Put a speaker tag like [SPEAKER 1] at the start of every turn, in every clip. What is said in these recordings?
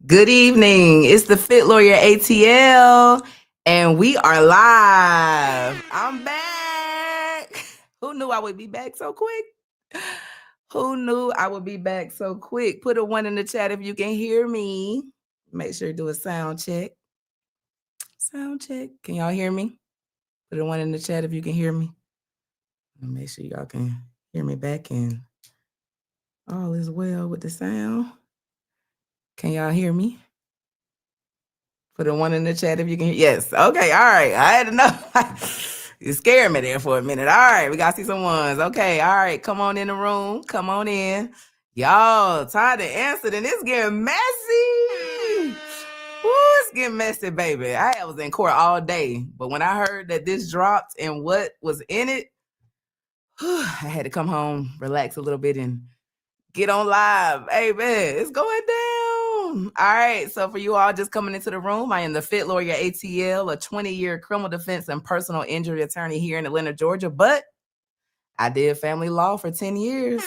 [SPEAKER 1] Good evening. It's the Fit Lawyer ATL, and we are live. I'm back. Who knew I would be back so quick? Who knew I would be back so quick? Put a 1 in the chat if you can hear me. Make sure to do a sound check. Sound check. Can y'all hear me? Put a 1 in the chat if you can hear me. Make sure y'all can hear me back, and all is well with the sound. Can y'all hear me? Put a 1 in the chat if you can hear. Yes. Okay. All right. I had to know. You scared me there for a minute. All right. We got to see some ones. Okay. All right. Come on in the room. Come on in. Y'all, time to answer, and it's getting messy. Woo, it's getting messy, baby. I was in court all day, but when I heard that this dropped and what was in it, I had to come home, relax a little bit, and get on live. Hey, man, it's going down. All right. So for you all just coming into the room, I am the Fit Lawyer ATL, a 20-year criminal defense and personal injury attorney here in Atlanta, Georgia. But I did family law for 10 years.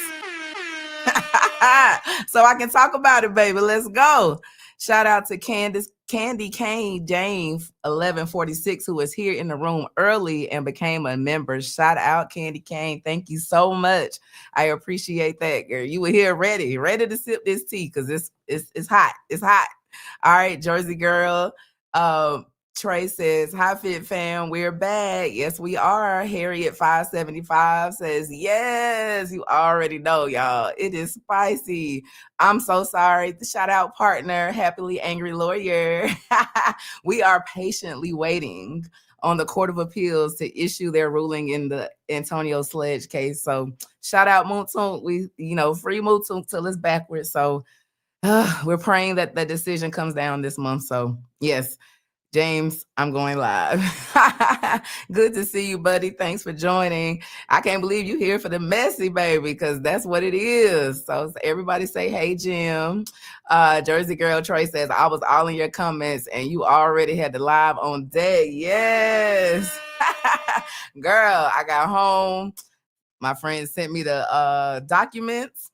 [SPEAKER 1] So I can talk about it, baby. Let's go. Shout out to Kandi Kane James 1146, who was here in the room early and became a member. Shout out Kandi Kane. Thank you so much. I appreciate that, girl. You were here ready to sip this tea because it's hot. It's hot. All right, Jersey girl. Trey says, "Hi, Fit fam. We're back." Yes, we are. Harriet 575 says, "Yes, you already know, y'all. It is spicy. I'm so sorry." The shout out partner, Happily Angry Lawyer. We are patiently waiting on the Court of Appeals to issue their ruling in the Antonio Sledge case. So shout out Mutum. We, free Mutum till it's backwards. So we're praying that the decision comes down this month. So yes. James, I'm going live. Good to see you, buddy. Thanks for joining. I can't believe you here for the messy, baby, because that's what it is. So everybody say, hey, Jim. Jersey girl Troy says, I was all in your comments and you already had the live on deck. Yes. Girl, I got home. My friend sent me the documents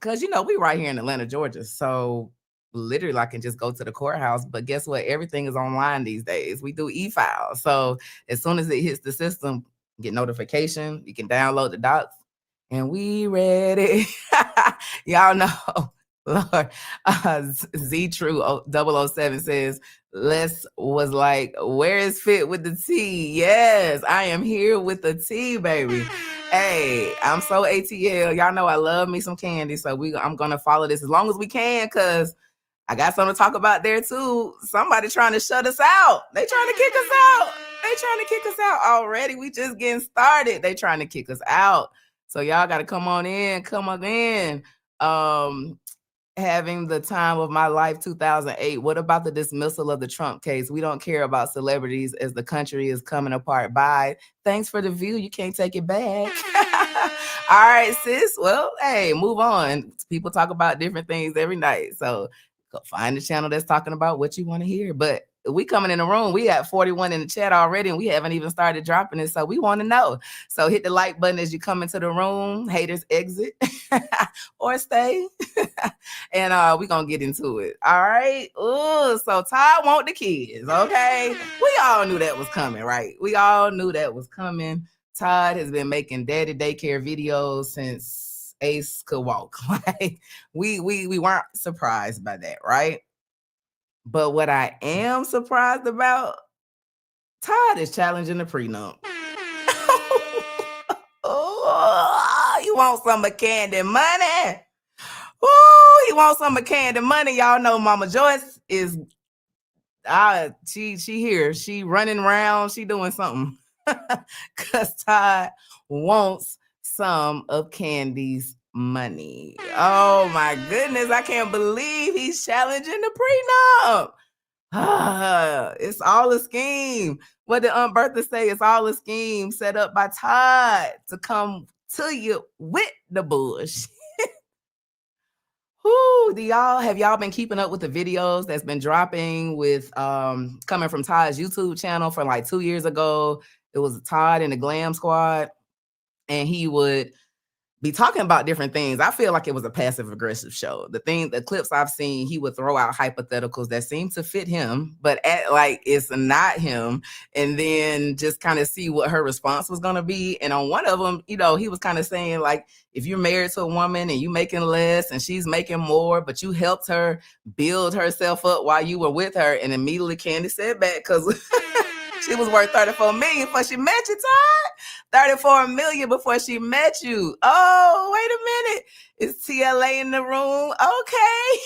[SPEAKER 1] because, we right here in Atlanta, Georgia. So literally I can just go to the courthouse, but guess what? Everything is online these days. We do e-files. So as soon as it hits the system, get notification, you can download the docs, and we ready. Y'all know, Lord, Z True 007 says, Les was like, where is Fit with the T? Yes, I am here with the T, baby. Hey, I'm so ATL. Y'all know I love me some Kandi, so I'm gonna follow this as long as we can, because I got something to talk about there too. Somebody trying to shut us out. They trying to kick us out. They trying to kick us out already. We just getting started. They trying to kick us out. So y'all got to come on in. Come on in. Having the time of my life, 2008. What about the dismissal of the Trump case? We don't care about celebrities as the country is coming apart. Bye. Thanks for the view. You can't take it back. All right, sis. Well, hey, move on. People talk about different things every night. So go find the channel that's talking about what you want to hear. But we coming in the room. We got 41 in the chat already, and we haven't even started dropping it. So we want to know. So hit the like button as you come into the room. Haters exit or stay. And we're going to get into it. All right. Ooh, so Todd want the kids. Okay. We all knew that was coming, right? We all knew that was coming. Todd has been making daddy daycare videos since Ace could walk. Like we weren't surprised by that, right? But what I am surprised about, Todd is challenging the prenup. Oh, you want some of Kandi money? Ooh, he wants some of Kandi money. Y'all know Mama Joyce is she here. She running around, she doing something. Cause Todd wants some of Kandi's money. Oh my goodness, I can't believe he's challenging the prenup. It's all a scheme. What did Aunt Bertha say? It's all a scheme set up by Todd to come to you with the bush. Whoo, have y'all been keeping up with the videos that's been dropping with coming from Todd's YouTube channel from like 2 years ago? It was Todd and the Glam Squad, and he would be talking about different things. I feel like it was a passive aggressive show. The clips I've seen, he would throw out hypotheticals that seem to fit him, but like it's not him. And then just kind of see what her response was going to be. And on one of them, he was kind of saying like, if you're married to a woman and you making less and she's making more, but you helped her build herself up while you were with her. And immediately Kandi said back, because she was worth 34 million before she met you, Todd. 34 million before she met you. Oh, wait a minute. Is TLA in the room? Okay.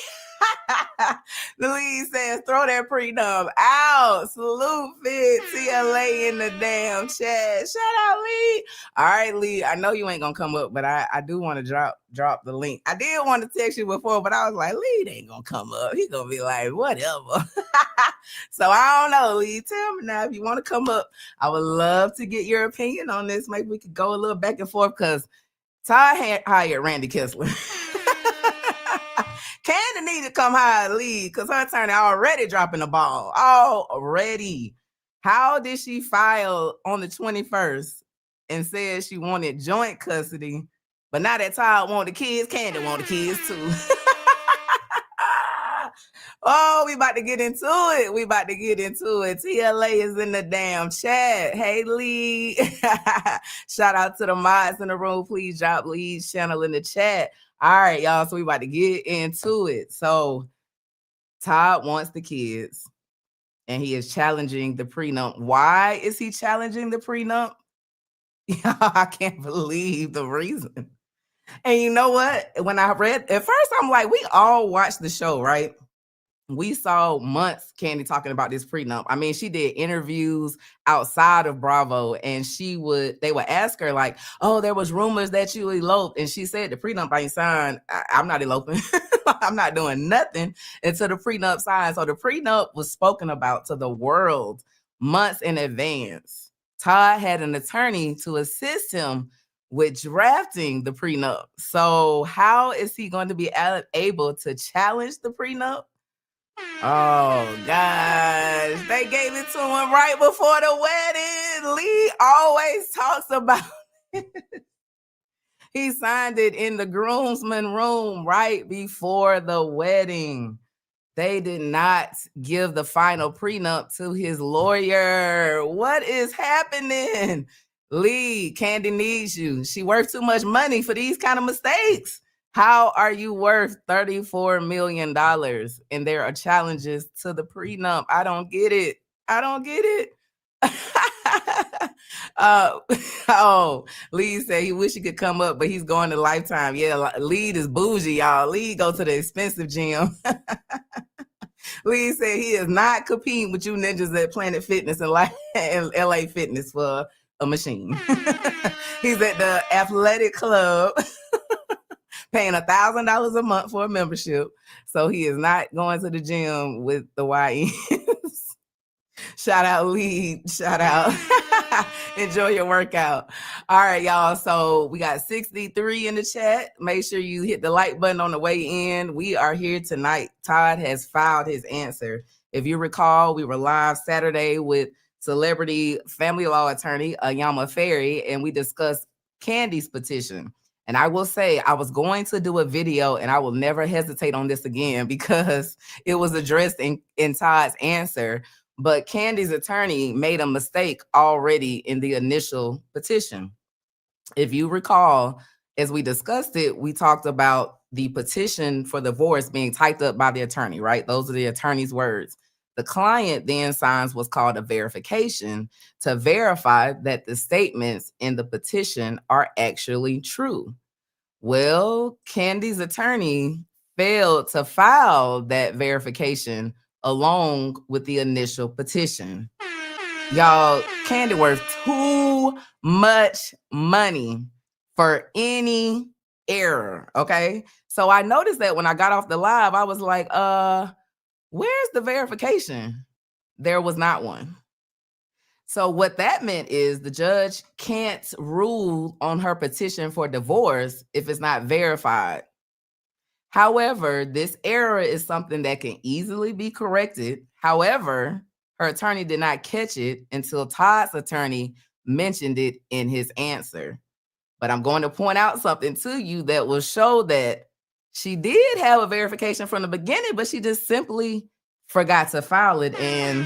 [SPEAKER 1] The lead says, throw that prenup out. Salute Fit. TLA in the damn chat. Shout out, Lee. All right, Lee. I know you ain't gonna come up, but I do want to drop the link. I did want to text you before, but I was like, Lee ain't gonna come up. He gonna be like, whatever. So I don't know, Lee. Tell me now if you want to come up. I would love to get your opinion on this. Maybe we could go a little back and forth because Todd hired Randy Kessler. Kandi need to come hire Lee because her attorney already dropping the ball. Already. How did she file on the 21st and said she wanted joint custody, but now that Todd want the kids, Kandi want the kids too. Oh, we about to get into it. TLA is in the damn chat. Hey, Lee. Shout out to the mods in the room. Please drop Lee's channel in the chat. All right, y'all. So we about to get into it. So Todd wants the kids and he is challenging the prenup. Why is he challenging the prenup? I can't believe the reason. And you know what? When I read at first, I'm like, we all watched the show, right? We saw months Kandi talking about this prenup. I mean, she did interviews outside of Bravo, and they would ask her like, oh, there was rumors that you eloped. And she said the prenup ain't signed. I'm not eloping. I'm not doing nothing until the prenup signed. So the prenup was spoken about to the world months in advance. Todd had an attorney to assist him with drafting the prenup. So how is he going to be able to challenge the prenup? Oh, gosh. They gave it to him right before the wedding. Lee always talks about it. He signed it in the groomsman room right before the wedding. They did not give the final prenup to his lawyer. What is happening? Lee, Kandi needs you. She worth too much money for these kind of mistakes. How are you worth $34 million? And there are challenges to the prenup. I don't get it. Lee said he wish he could come up, but he's going to Lifetime. Yeah, Lee is bougie, y'all. Lee go to the expensive gym. Lee said he is not competing with you ninjas at Planet Fitness and LA Fitness for a machine. He's at the athletic club paying $1,000 a month for a membership. So he is not going to the gym with the YNs. Shout out, Lee. Shout out. Enjoy your workout. All right, y'all. So we got 63 in the chat. Make sure you hit the like button on the way in. We are here tonight. Todd has filed his answer. If you recall, we were live Saturday with celebrity family law attorney Ayama Ferry, and we discussed Kandi's petition. And I will say I was going to do a video, and I will never hesitate on this again because it was addressed in Todd's answer. But Kandi's attorney made a mistake already in the initial petition. If you recall, as we discussed it, we talked about the petition for divorce being typed up by the attorney, right? Those are the attorney's words. The client then signs what's called a verification to verify that the statements in the petition are actually true. Well, Kandi's attorney failed to file that verification along with the initial petition. Y'all, Kandi worth too much money for any error, okay? So I noticed that when I got off the live, I was like, where's the verification? There was not one. So what that meant is the judge can't rule on her petition for divorce if it's not verified. However, this error is something that can easily be corrected. However, her attorney did not catch it until Todd's attorney mentioned it in his answer. But I'm going to point out something to you that will show that she did have a verification from the beginning, but she just simply forgot to file it. And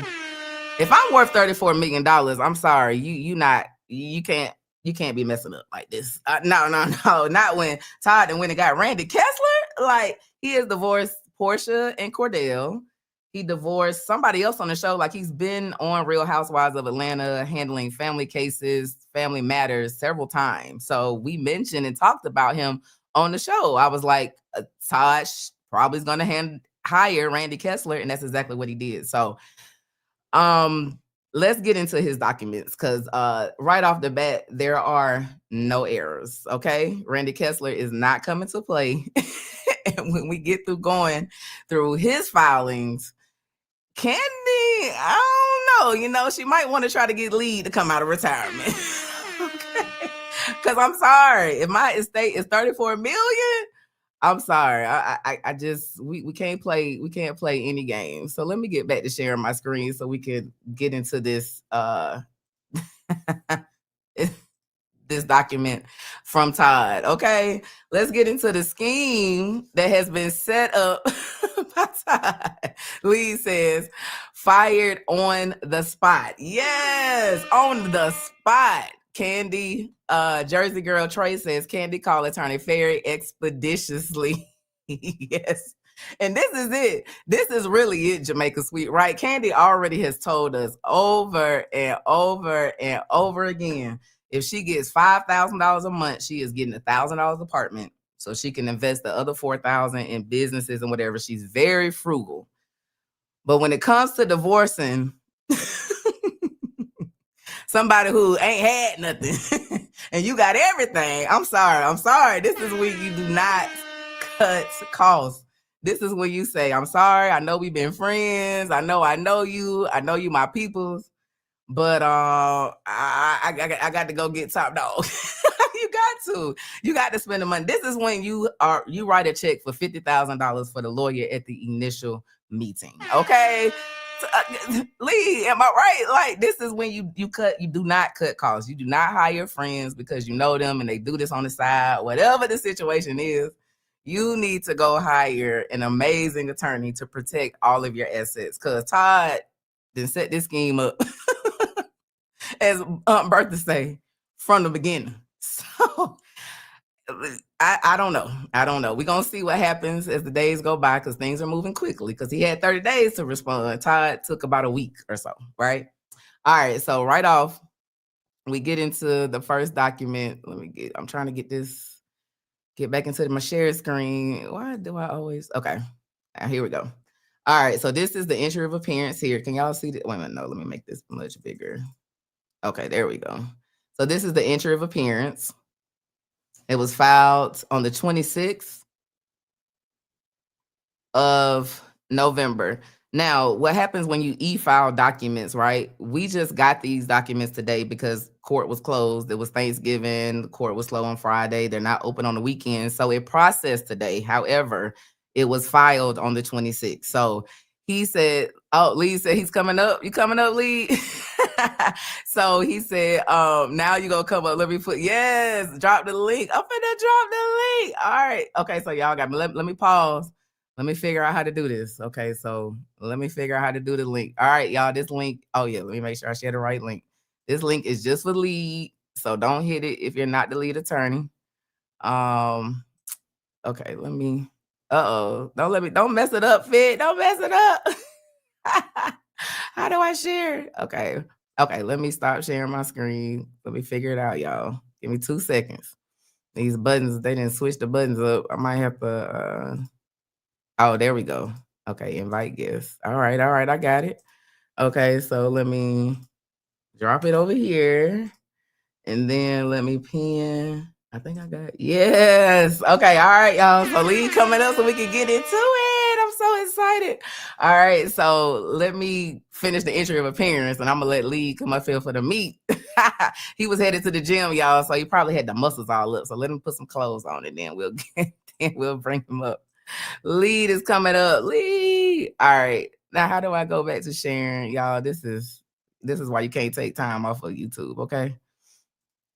[SPEAKER 1] if I'm worth $34 million, I'm sorry, you can't be messing up like this. No, not when Todd and when it got Randy Kessler. Like, he has divorced Portia and Cordell. He divorced somebody else on the show. Like, he's been on Real Housewives of Atlanta handling family cases, family matters several times. So we mentioned and talked about him on the show. I was like, Todd probably is going to hire Randy Kessler, and that's exactly what he did. So let's get into his documents, because right off the bat, there are no errors. Okay, Randy Kessler is not coming to play. And when we get through going through his filings, Kandi, I don't know, she might want to try to get lead to come out of retirement. Okay, because I'm sorry, if my estate is $34 million, I'm sorry. I just we can't play any games. So let me get back to sharing my screen so we could get into this this document from Todd. Okay, let's get into the scheme that has been set up by Todd. Lee says, fired on the spot. Yes, on the spot. Kandi, Jersey girl Trey says, Kandi call attorney very expeditiously. Yes. And this is it. This is really it, Jamaica Sweet, right? Kandi already has told us over and over and over again, if she gets $5,000 a month, she is getting $1,000 apartment, so she can invest the other $4,000 in businesses and whatever. She's very frugal. But when it comes to divorcing somebody who ain't had nothing and you got everything, I'm sorry. This is when you do not cut costs. This is when you say, I'm sorry, I know we've been friends. I know you my peoples, but I got to go get top dog. You got to spend the money. This is when you write a check for $50,000 for the lawyer at the initial meeting. Okay. Lee, am I right? Like, this is when you do not cut costs. You do not hire friends because you know them and they do this on the side. Whatever the situation is, you need to go hire an amazing attorney to protect all of your assets, because Todd didn't set this scheme up, as Aunt Bertha say, from the beginning. So I don't know. We're going to see what happens as the days go by, because things are moving quickly, because he had 30 days to respond. Todd took about a week or so, right? All right, so right off, we get into the first document. I'm trying to get back into my share screen. Why do I always? Okay, here we go. All right, so this is the entry of appearance here. Can y'all see that? Wait a minute, no, let me make this much bigger. Okay, there we go. So this is the entry of appearance. It was filed on the 26th of November. Now, what happens when you e-file documents, right? We just got these documents today because court was closed. It was Thanksgiving. The court was slow on Friday. They're not open on the weekend. So it processed today. However, it was filed on the 26th. So he said, Lee said he's coming up. You coming up, Lee? So he said, now you gonna come up. Let me drop the link. I'm finna drop the link. All right. Okay, so y'all got me. Let me pause. Let me figure out how to do this. Okay, so let me figure out how to do the link. All right, y'all, this link. Oh, yeah, let me make sure I share the right link. This link is just for lead, so don't hit it if you're not the lead attorney. Okay, let me. Don't mess it up, Fit. Don't mess it up. How do I share? Okay, let me stop sharing my screen. Let me figure it out, y'all. Give me 2 seconds. These buttons, they didn't switch the buttons up. I might have to. Oh, there we go. Okay, invite guests. All right, I got it. Okay, so let me drop it over here, and then let me pin. I think I got it. Yes. Okay, all right, y'all. So Lee coming up so we can get into it. I'm so excited. All right, so let me finish the entry of appearance, and I'm gonna let Lee come up here for the meet. He was headed to the gym, y'all, so he probably had the muscles all up. So let him put some clothes on, and then we'll bring him up. Lead is coming up. Lead. All right. Now, how do I go back to sharing? Y'all, this is why you can't take time off of YouTube, okay?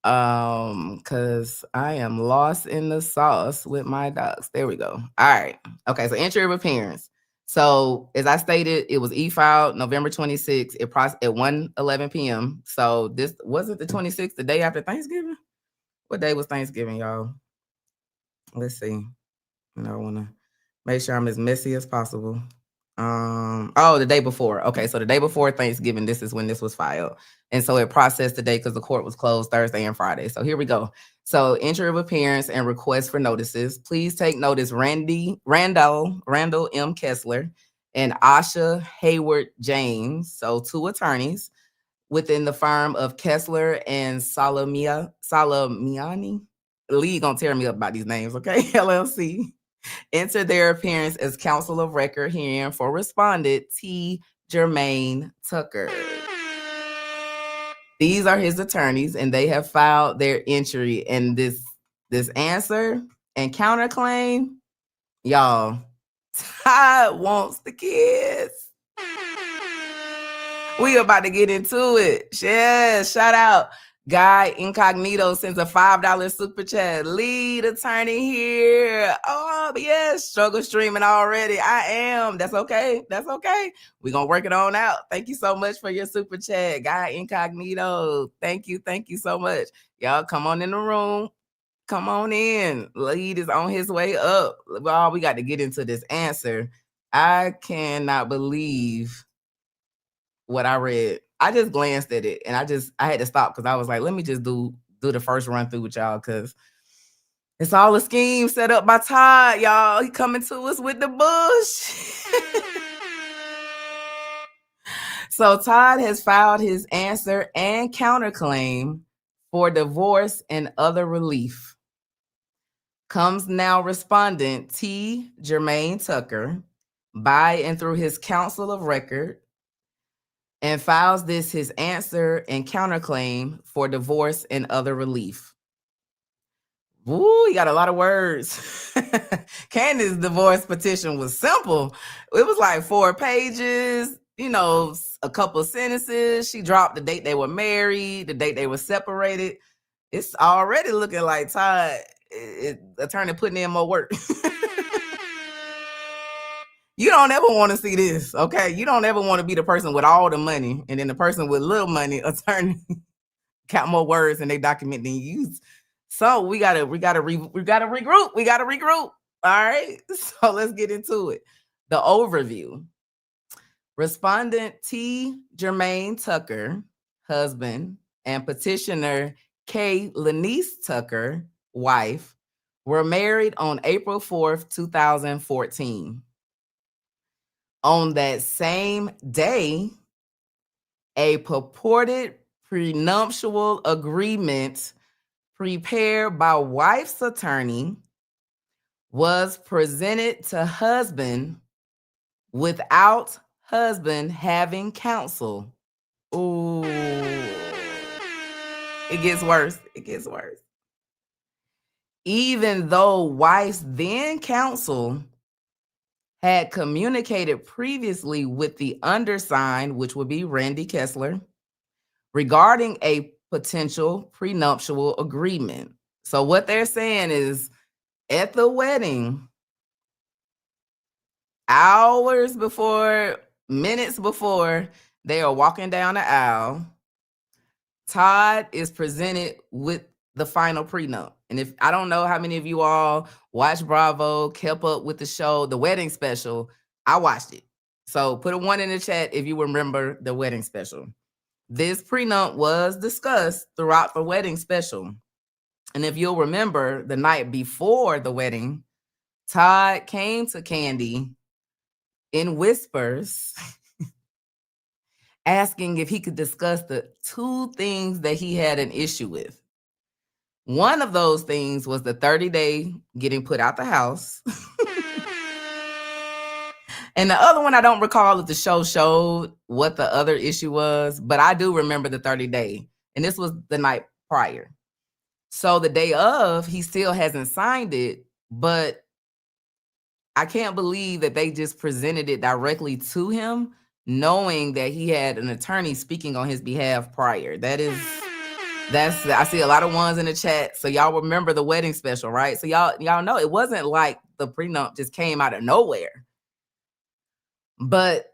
[SPEAKER 1] Because I am lost in the sauce with my dogs. There we go. All right. Okay, so entry of appearance. So as I stated, it was e-filed November 26th. It processed at 1:11 p.m. So this wasn't the 26th, the day after Thanksgiving. What day was Thanksgiving, y'all? Let's see. I want to make sure I'm as messy as possible. The day before. Okay, so the day before Thanksgiving, this is when this was filed. And so it processed today because the court was closed Thursday and Friday. So here we go. So entry of appearance and request for notices. Please take notice Randall M. Kessler and Asha Hayward James. So 2 attorneys within the firm of Kessler and Salamiani. Lee gonna tear me up about these names, okay? LLC. Enter their appearance as counsel of record herein for respondent T. Jermaine Tucker. These are his attorneys, and they have filed their entry. And this answer and counterclaim, y'all, Todd wants the kids. We about to get into it. Yeah, shout out. Guy Incognito sends a $5 super chat. Lead attorney here. Oh, yes. Struggle streaming already. I am. That's okay. That's okay. We're going to work it on out. Thank you so much for your super chat. Guy Incognito. Thank you. Thank you so much. Y'all come on in the room. Come on in. Lead is on his way up. Well, we got to get into this answer. I cannot believe what I read. I just glanced at it and I had to stop because I was like, let me just do the first run through with y'all because it's all a scheme set up by Todd, y'all. He coming to us with the bush. So Todd has filed his answer and counterclaim for divorce and other relief. Comes now respondent T. Jermaine Tucker by and through his counsel of record and files this his answer and counterclaim for divorce and other relief. Woo, you got a lot of words. Candace's divorce petition was simple. It was like 4 pages, a couple of sentences. She dropped the date they were married, the date they were separated. It's already looking like Todd, attorney putting in more work. You don't ever want to see this, okay? You don't ever want to be the person with all the money and then the person with little money, attorney, count more words in their document than you use. So we gotta regroup. We gotta regroup. All right. So let's get into it. The overview. Respondent T. Jermaine Tucker, husband, and petitioner K. Lanice Tucker, wife, were married on April 4th, 2014. On that same day, a purported prenuptial agreement prepared by wife's attorney was presented to husband without husband having counsel. Ooh. It gets worse. It gets worse. Even though wife's then counsel had communicated previously with the undersigned, which would be Randy Kessler, regarding a potential prenuptial agreement. So what they're saying is at the wedding, hours before, minutes before they are walking down the aisle, Todd is presented with the final prenup. And if I don't know how many of you all watched Bravo, kept up with the show, The Wedding Special, I watched it. So put a 1 in the chat if you remember The Wedding Special. This prenup was discussed throughout the wedding special. And if you'll remember, the night before the wedding, Todd came to Kandi in whispers asking if he could discuss the 2 things that he had an issue with. One of those things was the 30-day getting put out the house. And the other one, I don't recall if the show showed what the other issue was, but I do remember the 30-day. And this was the night prior. So the day of, he still hasn't signed it, but I can't believe that they just presented it directly to him, knowing that he had an attorney speaking on his behalf prior. That is I see a lot of ones in the chat. So y'all remember the wedding special, right? So y'all know it wasn't like the prenup just came out of nowhere. But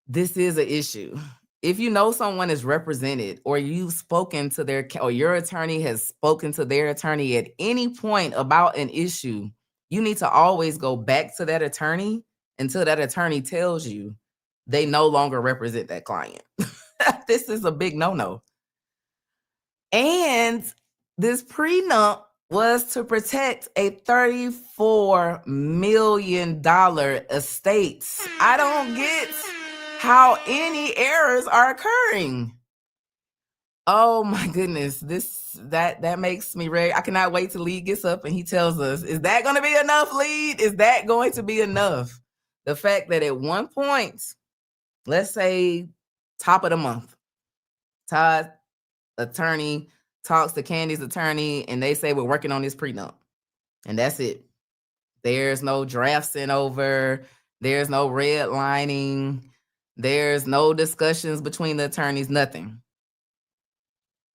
[SPEAKER 1] this is an issue. If you know someone is represented, or you've spoken to or your attorney has spoken to their attorney at any point about an issue, you need to always go back to that attorney until that attorney tells you they no longer represent that client. This is a big no-no. And this prenup was to protect a $34 million estate. I don't get how any errors are occurring. Oh my goodness, that makes me ready. I cannot wait till Lee gets up and he tells us, is that going to be enough, Lee? Is that going to be enough? The fact that at one point, let's say top of the month, Todd's attorney talks to Kandi's attorney and they say, we're working on this prenup. And that's it. There's no draft sent over. There's no redlining. There's no discussions between the attorneys, nothing.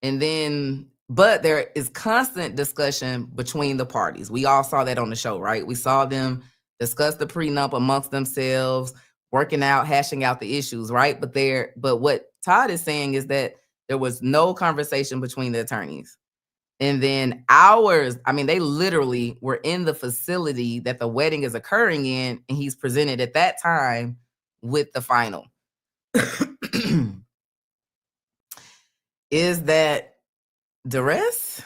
[SPEAKER 1] And then, but there is constant discussion between the parties. We all saw that on the show, right? We saw them discuss the prenup amongst themselves, working out, hashing out the issues, right? But what Todd is saying is that there was no conversation between the attorneys. And then they literally were in the facility that the wedding is occurring in, and he's presented at that time with the final. Is that duress?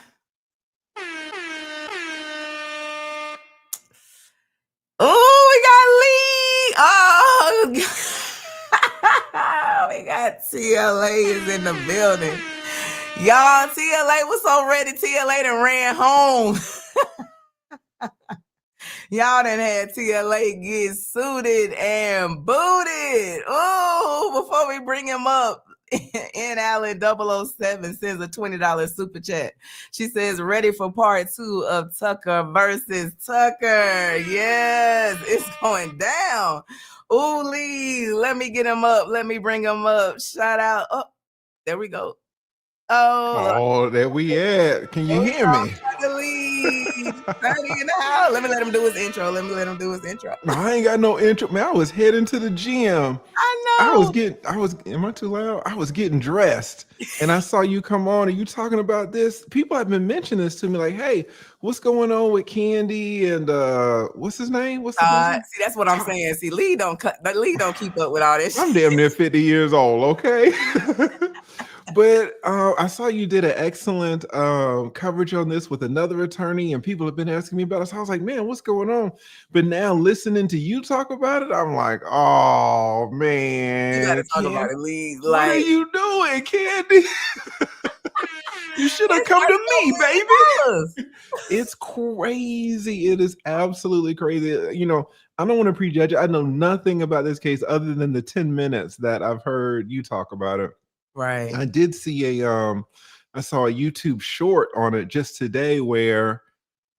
[SPEAKER 1] Oh, we got Lee. Oh, we got TLA is in the building. Y'all, TLA was so ready. TLA done ran home. Y'all done had TLA get suited and booted. Oh, before we bring him up, N Allen 007 sends a $20 super chat. She says, ready for part 2 of Tucker versus Tucker. Yes, it's going down. Ooh, Lee, let me get him up. Let me bring him up. Shout out. Oh, there we go.
[SPEAKER 2] Oh, there we at. Can you hear me?
[SPEAKER 1] 30 in the house. Let me let him do his intro.
[SPEAKER 2] I ain't got no intro, man. I was heading to the gym.
[SPEAKER 1] I know.
[SPEAKER 2] Am I too loud? I was getting dressed and I saw you come on and you talking about this. People have been mentioning this to me, like, hey, what's going on with Kandi and what's his name?
[SPEAKER 1] See, that's what I'm saying. See, Lee don't keep up with all this.
[SPEAKER 2] I'm damn near 50 years old, okay? But I saw you did an excellent coverage on this with another attorney, and people have been asking me about it. So I was like, man, what's going on? But now listening to you talk about it, I'm like, oh, man.
[SPEAKER 1] You got to talk about it, Lee.
[SPEAKER 2] What are you doing, Kandi? You should have come to me, baby. It's crazy. It is absolutely crazy. You know, I don't want to prejudge it. I know nothing about this case other than the 10 minutes that I've heard you talk about it.
[SPEAKER 1] Right.
[SPEAKER 2] I did see I saw a YouTube short on it just today where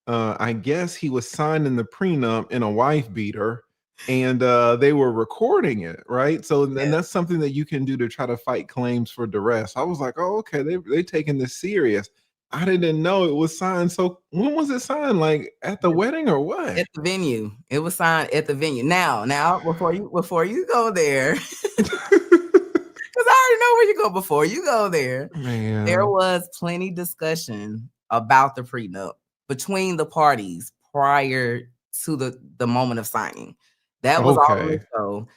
[SPEAKER 2] I guess he was signing the prenup in a wife beater and they were recording it, right? So then that's something that you can do to try to fight claims for duress. I was like, oh, okay, they taking this serious. I didn't know it was signed. So when was it signed? Like at the wedding or what?
[SPEAKER 1] At the venue. It was signed at the venue. Now, before you go there, because I already know where you go before you go there.
[SPEAKER 2] Man.
[SPEAKER 1] There was plenty discussion about the prenup between the parties prior to the moment of signing. That was all on the show.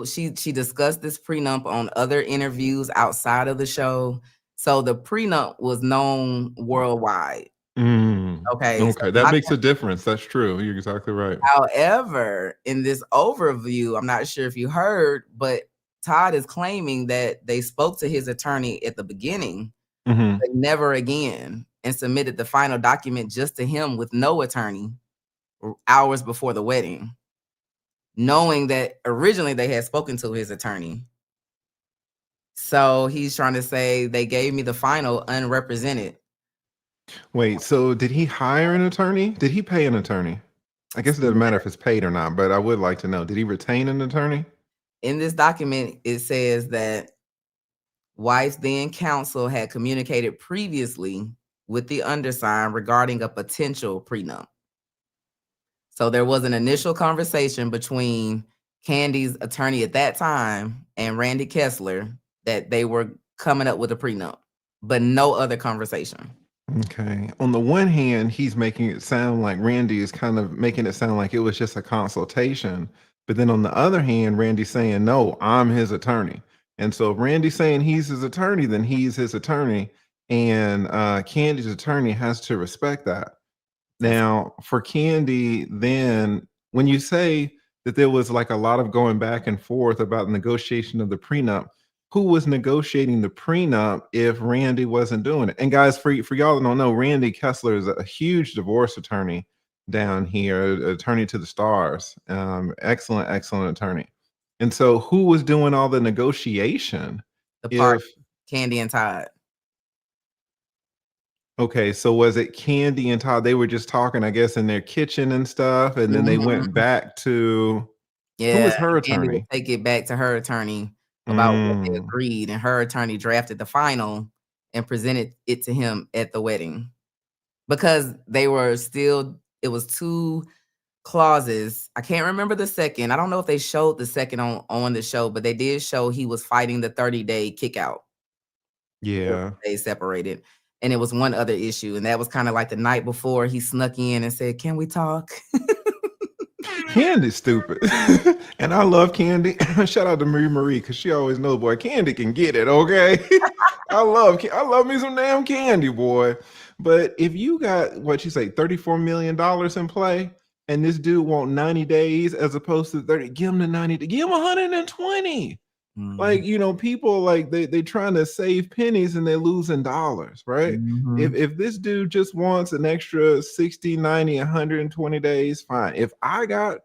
[SPEAKER 1] She discussed this prenup on other interviews outside of the show. So the prenup was known worldwide. Okay.
[SPEAKER 2] So that makes a difference. That's true. You're exactly right.
[SPEAKER 1] However, in this overview, I'm not sure if you heard, but Todd is claiming that they spoke to his attorney at the beginning, but never again, and submitted the final document just to him with no attorney hours before the wedding, knowing that originally they had spoken to his attorney. So he's trying to say they gave me the final unrepresented.
[SPEAKER 2] Wait, so did he hire an attorney? Did he pay an attorney? I guess it doesn't matter if it's paid or not, but I would like to know, did he retain an attorney?
[SPEAKER 1] In this document, it says that wife's then counsel had communicated previously with the undersigned regarding a potential prenup. So there was an initial conversation between Kandi's attorney at that time and Randy Kessler that they were coming up with a prenup, but no other conversation.
[SPEAKER 2] Okay. On the one hand, he's making it sound like Randy is kind of making it sound like it was just a consultation. But then on the other hand, Randy's saying, no, I'm his attorney. And so if Randy's saying he's his attorney, then he's his attorney. And Candy's attorney has to respect that. Now, for Kandi, then when you say that there was like a lot of going back and forth about the negotiation of the prenup, who was negotiating the prenup if Randy wasn't doing it? And guys, for y'all that don't know, Randy Kessler is a huge divorce attorney down here, attorney to the stars. Excellent, excellent attorney. And so who was doing all the negotiation?
[SPEAKER 1] The part,
[SPEAKER 2] If
[SPEAKER 1] Kandi and Todd.
[SPEAKER 2] Okay, so was it Kandi and Todd? They were just talking, I guess, in their kitchen and stuff, and then they went back to who was her
[SPEAKER 1] Kandi would
[SPEAKER 2] attorney?
[SPEAKER 1] take it back to her attorney about what they
[SPEAKER 2] Mm,
[SPEAKER 1] agreed, and her attorney drafted the final and presented it to him at the wedding. Because they were still, it was 2 clauses. I can't remember the second. I don't know if they showed the second on the show, but they did show he was fighting the 30-day kick out.
[SPEAKER 2] yeah.
[SPEAKER 1] They separated. And it was one other issue, and that was kind of like the night before he snuck in and said, "Can we talk?"
[SPEAKER 2] Candy's stupid. And I love Kandi. Shout out to Marie because she always knows, boy, Kandi can get it, okay? I love me some damn Kandi, boy. But if you got what you say, $34 million in play, and this dude want 90 days as opposed to 30, give him the 90, give him 120. Like, you know, people like they trying to save pennies and they're losing dollars, right? If this dude just wants an extra 60, 90, 120 days, fine. If I got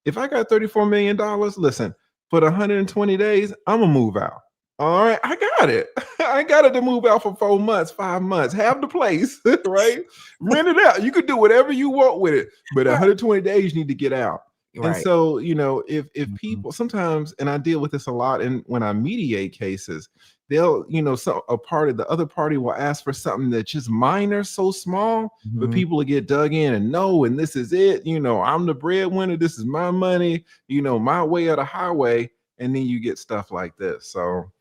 [SPEAKER 2] $34 million, listen, for the 120 days, I'm gonna move out. All right, I got it. I got it to move out for 4 months, 5 months, have the place, right? Rent it out. You could do whatever you want with it, but 120 days you need to get out. And
[SPEAKER 1] Right.
[SPEAKER 2] so, you know, if people sometimes, and I deal with this a lot, and when I mediate cases, they'll, you know, so the other party will ask for something that's just minor, so small, but people will get dug in and no, and this is it. You know, I'm the breadwinner. This is my money. You know, my way or the highway, and then you get stuff like this. So,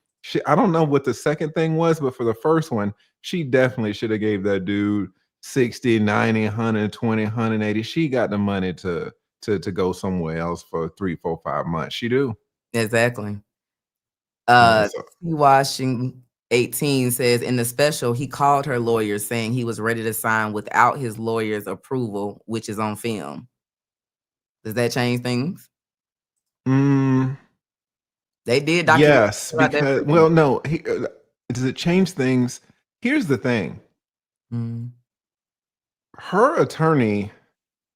[SPEAKER 2] I don't know what the second thing was, but for the first one, she definitely should have gave that dude 60, 90, 120, 180. She got the money to go somewhere else for 3, 4, 5 months. She do.
[SPEAKER 1] Exactly.
[SPEAKER 2] Yeah, so-
[SPEAKER 1] Washing 18 says in the special, he called her lawyer saying he was ready to sign without his lawyer's approval, which is on film. Does that change things? They did document.
[SPEAKER 2] Yes, because well, no. Does it change things? Here's the thing. Her attorney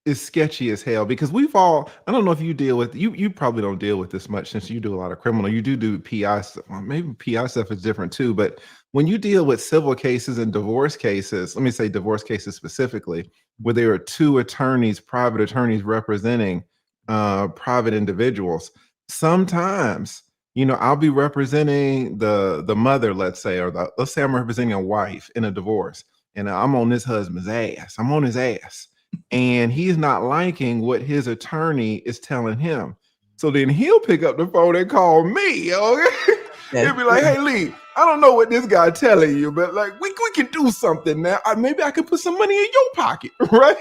[SPEAKER 2] is sketchy as hell because we've all, I don't know if you deal with, you probably don't deal with this much since you do a lot of criminal. You do PI stuff. Well, maybe PI stuff is different too, but when you deal with civil cases and divorce cases, let me say divorce cases specifically, where there are 2 attorneys, private attorneys representing private individuals, sometimes, you know, I'll be representing the mother, let's say, or let's say I'm representing a wife in a divorce, and I'm on this husband's ass. I'm on his ass. And he's not liking what his attorney is telling him. So then he'll pick up the phone and call me. Okay. He'll be like, "Hey Lee, I don't know what this guy telling you, but like we can do something now. Maybe I can put some money in your pocket." Right.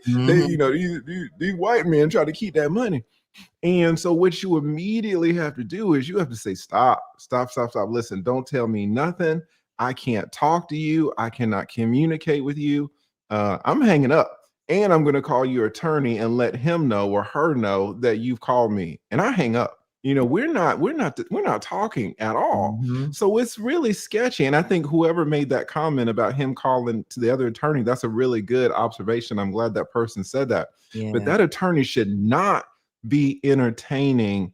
[SPEAKER 2] They, you know, these white men try to keep that money. And so what you immediately have to do is you have to say, stop. Listen, don't tell me nothing. I can't talk to you. I cannot communicate with you. I'm hanging up. And I'm going to call your attorney and let him know or her know that you've called me. And I hang up. You know, we're not talking at all. So it's really sketchy. And I think whoever made that comment about him calling to the other attorney, that's a really good observation. I'm glad that person said that. But that attorney should not be entertaining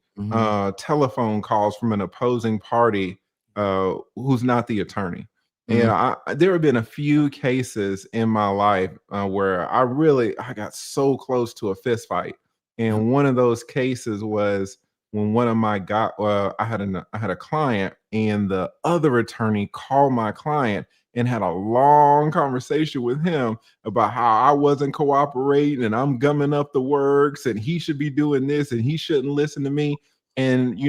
[SPEAKER 2] telephone calls from an opposing party who's not the attorney. And there have been a few cases in my life where I got so close to a fist fight. And one of those cases was when one of my I had a client, and the other attorney called my client and had a long conversation with him about how I wasn't cooperating and I'm gumming up the works and he should be doing this and he shouldn't listen to me. And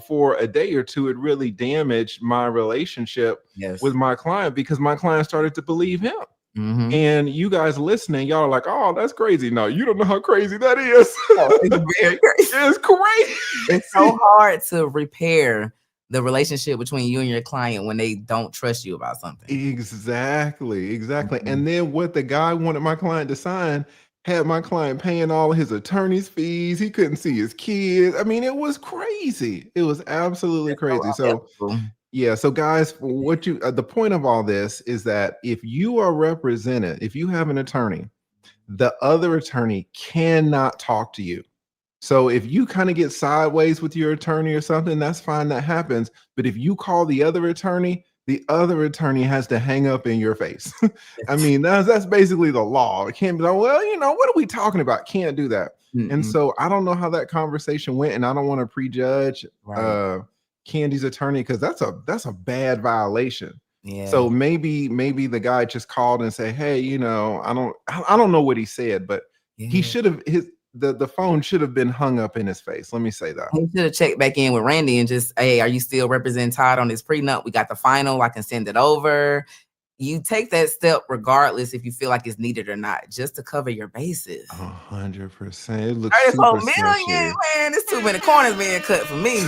[SPEAKER 2] for a day or two, it really damaged my relationship
[SPEAKER 1] Yes.
[SPEAKER 2] with my client because my client started to believe him.
[SPEAKER 1] Mm-hmm.
[SPEAKER 2] And you guys listening, y'all are like, oh, that's crazy. No, you don't know how crazy that is.
[SPEAKER 1] Oh, it's very crazy.
[SPEAKER 2] It's crazy.
[SPEAKER 1] It's so hard to repair the relationship between you and your client when they don't trust you about something.
[SPEAKER 2] Exactly.
[SPEAKER 1] Mhm.
[SPEAKER 2] And then what the guy wanted my client to sign had my client paying all his attorney's fees. He couldn't see his kids. I mean, it was crazy. It was absolutely
[SPEAKER 1] That's so
[SPEAKER 2] crazy. So
[SPEAKER 1] unethical.
[SPEAKER 2] yeah, so guys, what the point of all this is that if you are represented, if you have an attorney, the other attorney cannot talk to you. So if you kind of get sideways with your attorney or something, that's fine, that happens. But if you call the other attorney has to hang up in your face. I mean, that's basically the law. It can't be like, well, what are we talking about? Can't do that. And
[SPEAKER 1] Mm-mm.
[SPEAKER 2] so I don't know how that conversation went, and I don't want to prejudge
[SPEAKER 1] Right.
[SPEAKER 2] Kandi's attorney because that's a bad violation.
[SPEAKER 1] Yeah.
[SPEAKER 2] So maybe the guy just called and said, hey, I don't know what he said, but he
[SPEAKER 1] Yeah.
[SPEAKER 2] should have the phone should have been hung up in his face. Let me say that.
[SPEAKER 1] He should have checked back in with Randy and just, hey, are you still representing Todd on this prenup? We got the final. I can send it over. You take that step regardless if you feel like it's needed or not, just to cover your bases.
[SPEAKER 2] 100%. It looks
[SPEAKER 1] 34
[SPEAKER 2] super
[SPEAKER 1] million,
[SPEAKER 2] sketchy.
[SPEAKER 1] man. There's too many corners being cut for me.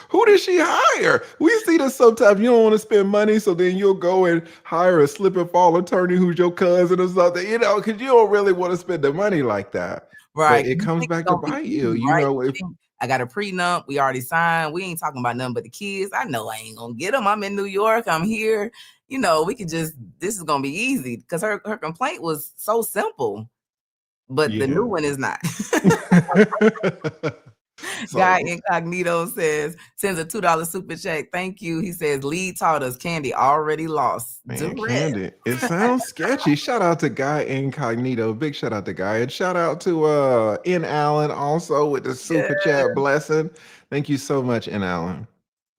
[SPEAKER 2] Who did she hire? We see this sometimes. You don't want to spend money, so then you'll go and hire a slip and fall attorney who's your cousin or something, because you don't really want to spend the money like that.
[SPEAKER 1] Right.
[SPEAKER 2] But it
[SPEAKER 1] You
[SPEAKER 2] comes
[SPEAKER 1] think
[SPEAKER 2] back
[SPEAKER 1] it's
[SPEAKER 2] to
[SPEAKER 1] gonna be
[SPEAKER 2] bite you.
[SPEAKER 1] easy, right?
[SPEAKER 2] If
[SPEAKER 1] I got a prenup. We already signed. We ain't talking about nothing but the kids. I know I ain't gonna get them. I'm in New York. I'm here. We could this is gonna be easy because her complaint was so simple, but the new one is not. Guy Incognito sends a $2 super check. Thank you. He says, Lee taught us Kandi already lost.
[SPEAKER 2] Man, Kandi, it sounds sketchy. Shout out to Guy Incognito. Big shout out to Guy. And shout out to N. Allen also with the super chat blessing. Thank you so much, N. Allen.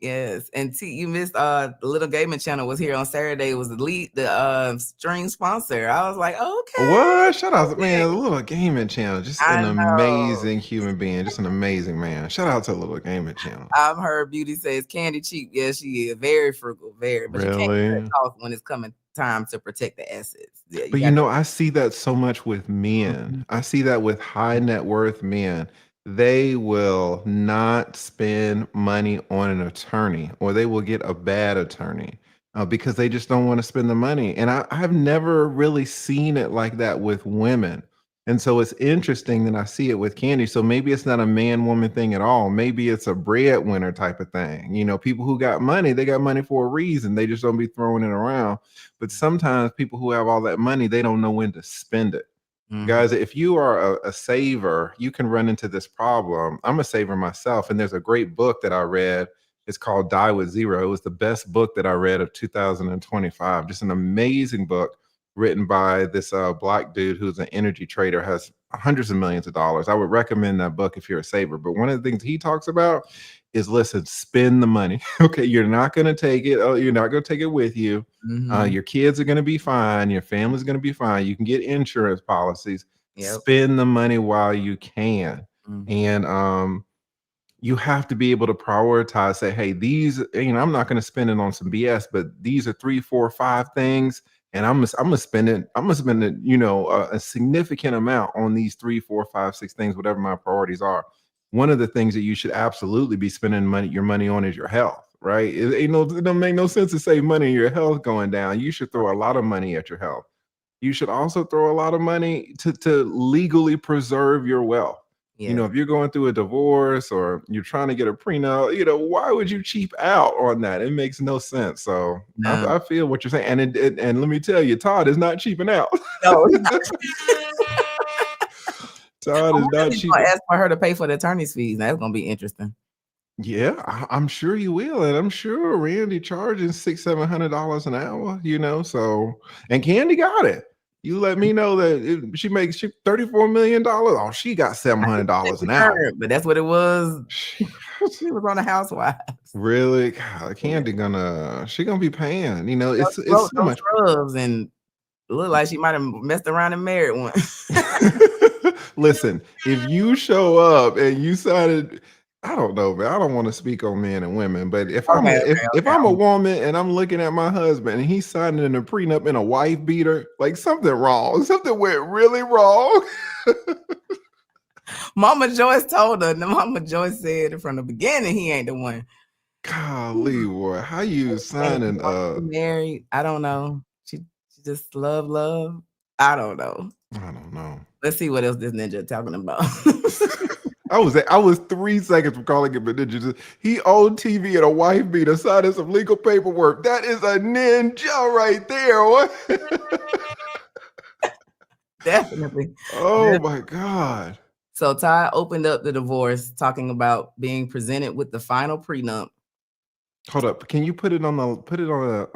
[SPEAKER 1] Yes, and you missed the Little Gaming Channel was here on Saturday. It was the stream sponsor. I was like, okay.
[SPEAKER 2] What? Shout out to the Little Gaming Channel. Just an amazing human being. Just an amazing man. Shout out to the Little Gaming Channel.
[SPEAKER 1] I've heard Beauty says Kandi cheap. Yes, she is very frugal, very. But you can't cut off when it's coming time to protect the assets. Yeah,
[SPEAKER 2] but I see that so much with men. I see that with high net worth men. They will not spend money on an attorney, or they will get a bad attorney because they just don't want to spend the money. And I've never really seen it like that with women. And so it's interesting that I see it with Kandi. So maybe it's not a man-woman thing at all. Maybe it's a breadwinner type of thing. People who got money, they got money for a reason. They just don't be throwing it around. But sometimes people who have all that money, they don't know when to spend it. Guys, if you are a saver, you can run into this problem. I'm a saver myself, and there's a great book that I read. It's called Die with Zero. It was the best book that I read of 2025. Just an amazing book written by this Black dude who's an energy trader, has hundreds of millions of dollars. I would recommend that book if you're a saver. But one of the things he talks about is, listen, spend the money. Okay, you're not going to take it. You're not going to take it with you. Your kids are going to be fine. Your family's going to be fine. You can get insurance policies. Spend the money while you can. And you have to be able to prioritize, say, hey, these, I'm not going to spend it on some BS, but these are 3, 4, 5 things. And I'm gonna spend it, a significant amount on these 3, 4, 5, 6 things, whatever my priorities are. One of the things that you should absolutely be spending your money on is your health, right? It don't make no sense to save money on your health going down. You should throw a lot of money at your health. You should also throw a lot of money to legally preserve your wealth. If you're going through a divorce or you're trying to get a prenup, why would you cheap out on that? It makes no sense. So I feel what you're saying. And let me tell you, Todd is not cheaping out.
[SPEAKER 1] No.
[SPEAKER 2] Todd is not cheaping.
[SPEAKER 1] Ask for her to pay for the attorney's fees. That's going to be interesting.
[SPEAKER 2] Yeah, I'm sure you will. And I'm sure Randy charging $600-700 an hour, so, and Kandi got it. You let me know that she makes $34 million. Oh, she got $700 an hour.
[SPEAKER 1] But that's what it was.
[SPEAKER 2] She
[SPEAKER 1] was on the Housewives.
[SPEAKER 2] Really? God, Kandi she gonna be paying. You know, it's
[SPEAKER 1] Those
[SPEAKER 2] so much.
[SPEAKER 1] scrubs and look like she might have messed around and married one.
[SPEAKER 2] Listen, if you show up and you decided, I don't know, man. I don't want to speak on men and women, but if I'm if I'm a woman and I'm looking at my husband and he's signing a prenup in a wife beater, like something wrong. Something went really wrong.
[SPEAKER 1] Mama Joyce told her. Mama Joyce said from the beginning he ain't the one.
[SPEAKER 2] Golly, boy, how you signing?
[SPEAKER 1] Married? I don't know. She just love. I don't know.
[SPEAKER 2] I don't know.
[SPEAKER 1] Let's see what else this ninja talking about.
[SPEAKER 2] I was 3 seconds from calling him a ninja. He owned TV and a wife beater, signing some legal paperwork. That is a ninja right there. What?
[SPEAKER 1] Definitely.
[SPEAKER 2] Oh my God.
[SPEAKER 1] So Todd opened up the divorce, talking about being presented with the final prenup.
[SPEAKER 2] Hold up. Can you put it on the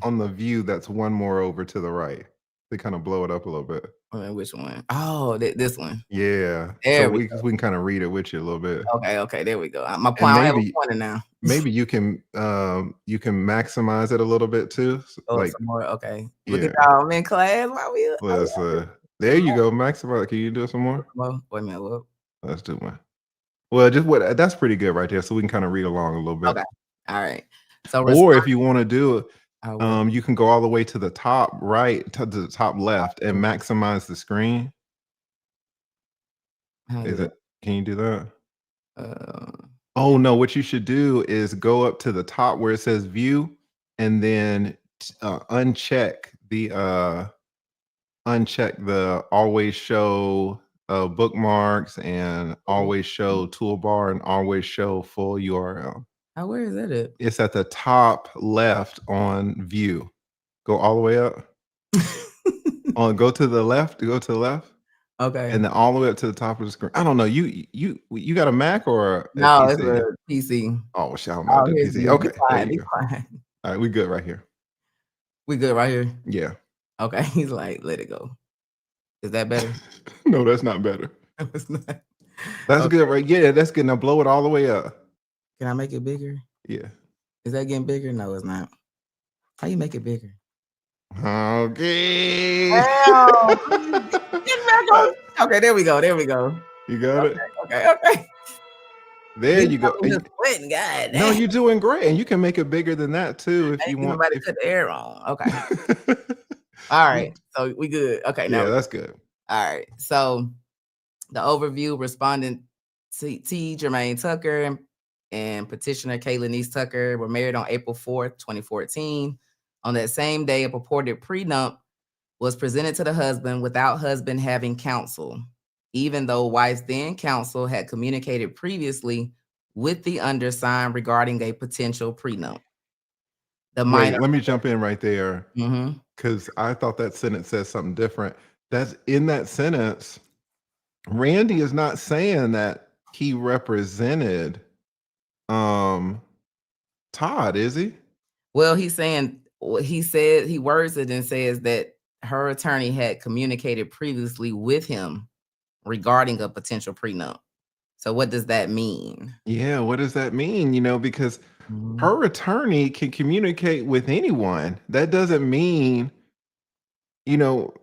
[SPEAKER 2] on the view that's one more over to the right? To kind of blow it up a little bit.
[SPEAKER 1] Which one? Oh, this one.
[SPEAKER 2] Yeah.
[SPEAKER 1] There
[SPEAKER 2] so we can kind of read it with you a little bit.
[SPEAKER 1] Okay, there we go. My point. I have a pointer now.
[SPEAKER 2] Maybe you can maximize it a little bit too.
[SPEAKER 1] Like some more. Okay. Look at y'all. I'm in class. Why we
[SPEAKER 2] there you go. Maximize. Can you do it some more?
[SPEAKER 1] Wait a minute. What?
[SPEAKER 2] Let's do one. Well, just what that's pretty good right there. So we can kind of read along a little bit.
[SPEAKER 1] Okay. All right. So
[SPEAKER 2] or if you want to do it, you can go all the way to the top right to the top left and maximize the screen. Can you do that? Oh no, what you should do is go up to the top where it says view and then uncheck the always show bookmarks and always show toolbar and always show full URL.
[SPEAKER 1] Where is that at?
[SPEAKER 2] It's at the top left on view. Go all the way up. Go to the left. Okay. And then all the way up to the top of the screen. I don't know. You got a Mac or a
[SPEAKER 1] no?
[SPEAKER 2] PC?
[SPEAKER 1] It's a PC.
[SPEAKER 2] Oh, shall I do PC? Okay. All right, we good right here.
[SPEAKER 1] We good right here.
[SPEAKER 2] Yeah.
[SPEAKER 1] Okay. He's like, let it go. Is that better?
[SPEAKER 2] No, that's not better. That's good, right? Yeah, that's good. Now blow it all the way up.
[SPEAKER 1] Can I make it bigger?
[SPEAKER 2] Yeah.
[SPEAKER 1] Is that getting bigger? No, it's not. How you make it bigger?
[SPEAKER 2] Okay.
[SPEAKER 1] Okay, there we go.
[SPEAKER 2] You got it?
[SPEAKER 1] Okay.
[SPEAKER 2] There you go.
[SPEAKER 1] God,
[SPEAKER 2] no, you're doing great. And you can make it bigger than that too if you want.
[SPEAKER 1] Nobody cut the air on. Okay. All right. So we good. Okay.
[SPEAKER 2] Yeah, that's good.
[SPEAKER 1] All right. So the overview, respondent T. Jermaine Tucker and petitioner Kaylenise Tucker were married on April 4th, 2014. On that same day, a purported prenup was presented to the husband without husband having counsel, even though wife's then counsel had communicated previously with the undersigned regarding a potential prenup.
[SPEAKER 2] Wait, let me jump in right there because I thought that sentence says something different. That's in that sentence. Randy is not saying that he represented Todd, is he?
[SPEAKER 1] Well, he's saying he said he words it and says that her attorney had communicated previously with him regarding a potential prenup. So what does that mean?
[SPEAKER 2] Yeah, what does that mean? You know, because her attorney can communicate with anyone. That doesn't mean, you know,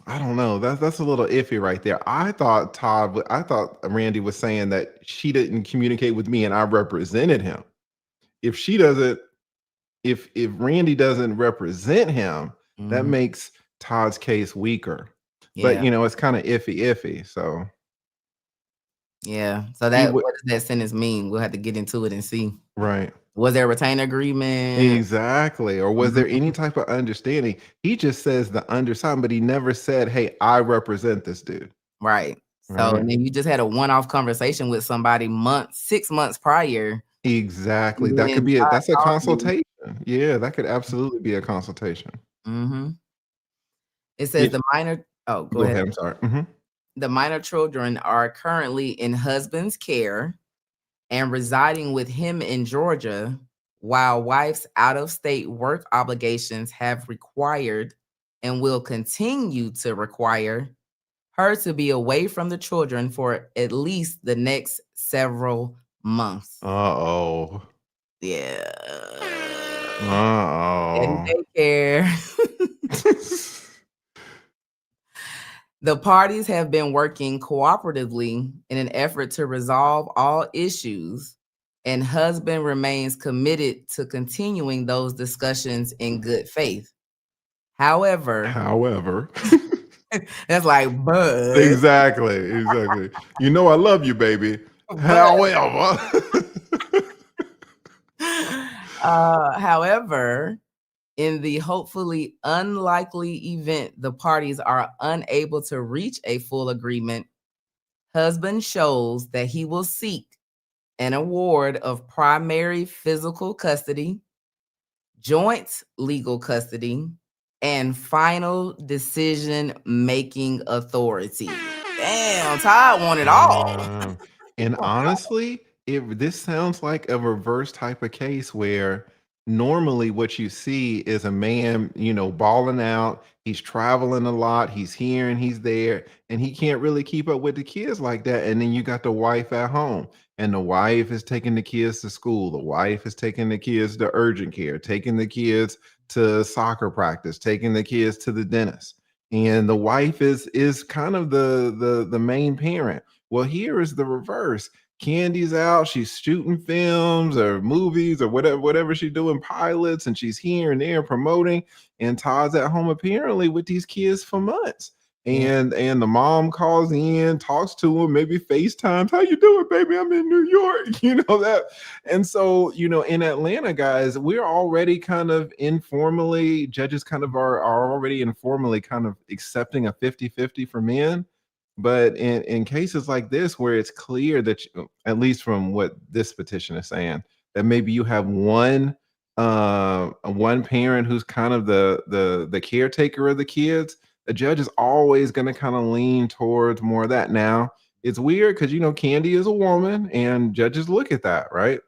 [SPEAKER 2] I don't know. That's a little iffy right there. I thought Randy was saying that she didn't communicate with me and I represented him. If she doesn't, if Randy doesn't represent him, that makes Todd's case weaker. Yeah. But you know, it's kind of iffy. So
[SPEAKER 1] yeah. So that what does that sentence mean? We'll have to get into it and see.
[SPEAKER 2] Right.
[SPEAKER 1] Was there a retainer agreement?
[SPEAKER 2] Exactly. Or was there any type of understanding? He just says the undersigned, but he never said, hey, I represent this dude.
[SPEAKER 1] Right. So and then you just had a one-off conversation with somebody 6 months prior.
[SPEAKER 2] Exactly. That could be that's a consultation. Yeah, that could absolutely be a consultation.
[SPEAKER 1] It says the minor. Oh, go ahead.
[SPEAKER 2] I'm sorry.
[SPEAKER 1] The minor children are currently in husband's care and residing with him in Georgia, while wife's out-of-state work obligations have required and will continue to require her to be away from the children for at least the next several months.
[SPEAKER 2] Uh-oh.
[SPEAKER 1] Yeah. Daddy
[SPEAKER 2] Uh-oh.
[SPEAKER 1] daycare. The parties have been working cooperatively in an effort to resolve all issues, and husband remains committed to continuing those discussions in good faith. However, that's like, but,
[SPEAKER 2] Exactly. You know I love you, baby. However.
[SPEAKER 1] However, in the hopefully unlikely event the parties are unable to reach a full agreement, husband shows that he will seek an award of primary physical custody, joint legal custody, and final decision-making authority. Damn, Todd want it all.
[SPEAKER 2] And honestly, this sounds like a reverse type of case where normally what you see is a man, balling out. He's traveling a lot. He's here and he's there, and he can't really keep up with the kids like that. And then you got the wife at home, and the wife is taking the kids to school. The wife is taking the kids to urgent care, taking the kids to soccer practice, taking the kids to the dentist. And the wife is kind of the main parent. Well, here is the reverse. Candy's out, she's shooting films or movies or whatever she's doing, pilots, and she's here and there promoting. And Todd's at home apparently with these kids for months. And the mom calls in, talks to him, maybe FaceTimes. How you doing, baby? I'm in New York. That. And so, in Atlanta, guys, we're already kind of informally, judges kind of are already informally kind of accepting a 50-50 for men. But in cases like this, where it's clear that, at least from what this petition is saying, that maybe you have one parent who's kind of the caretaker of the kids, the judge is always going to kind of lean towards more of that. Now, it's weird because Kandi is a woman, and judges look at that, right?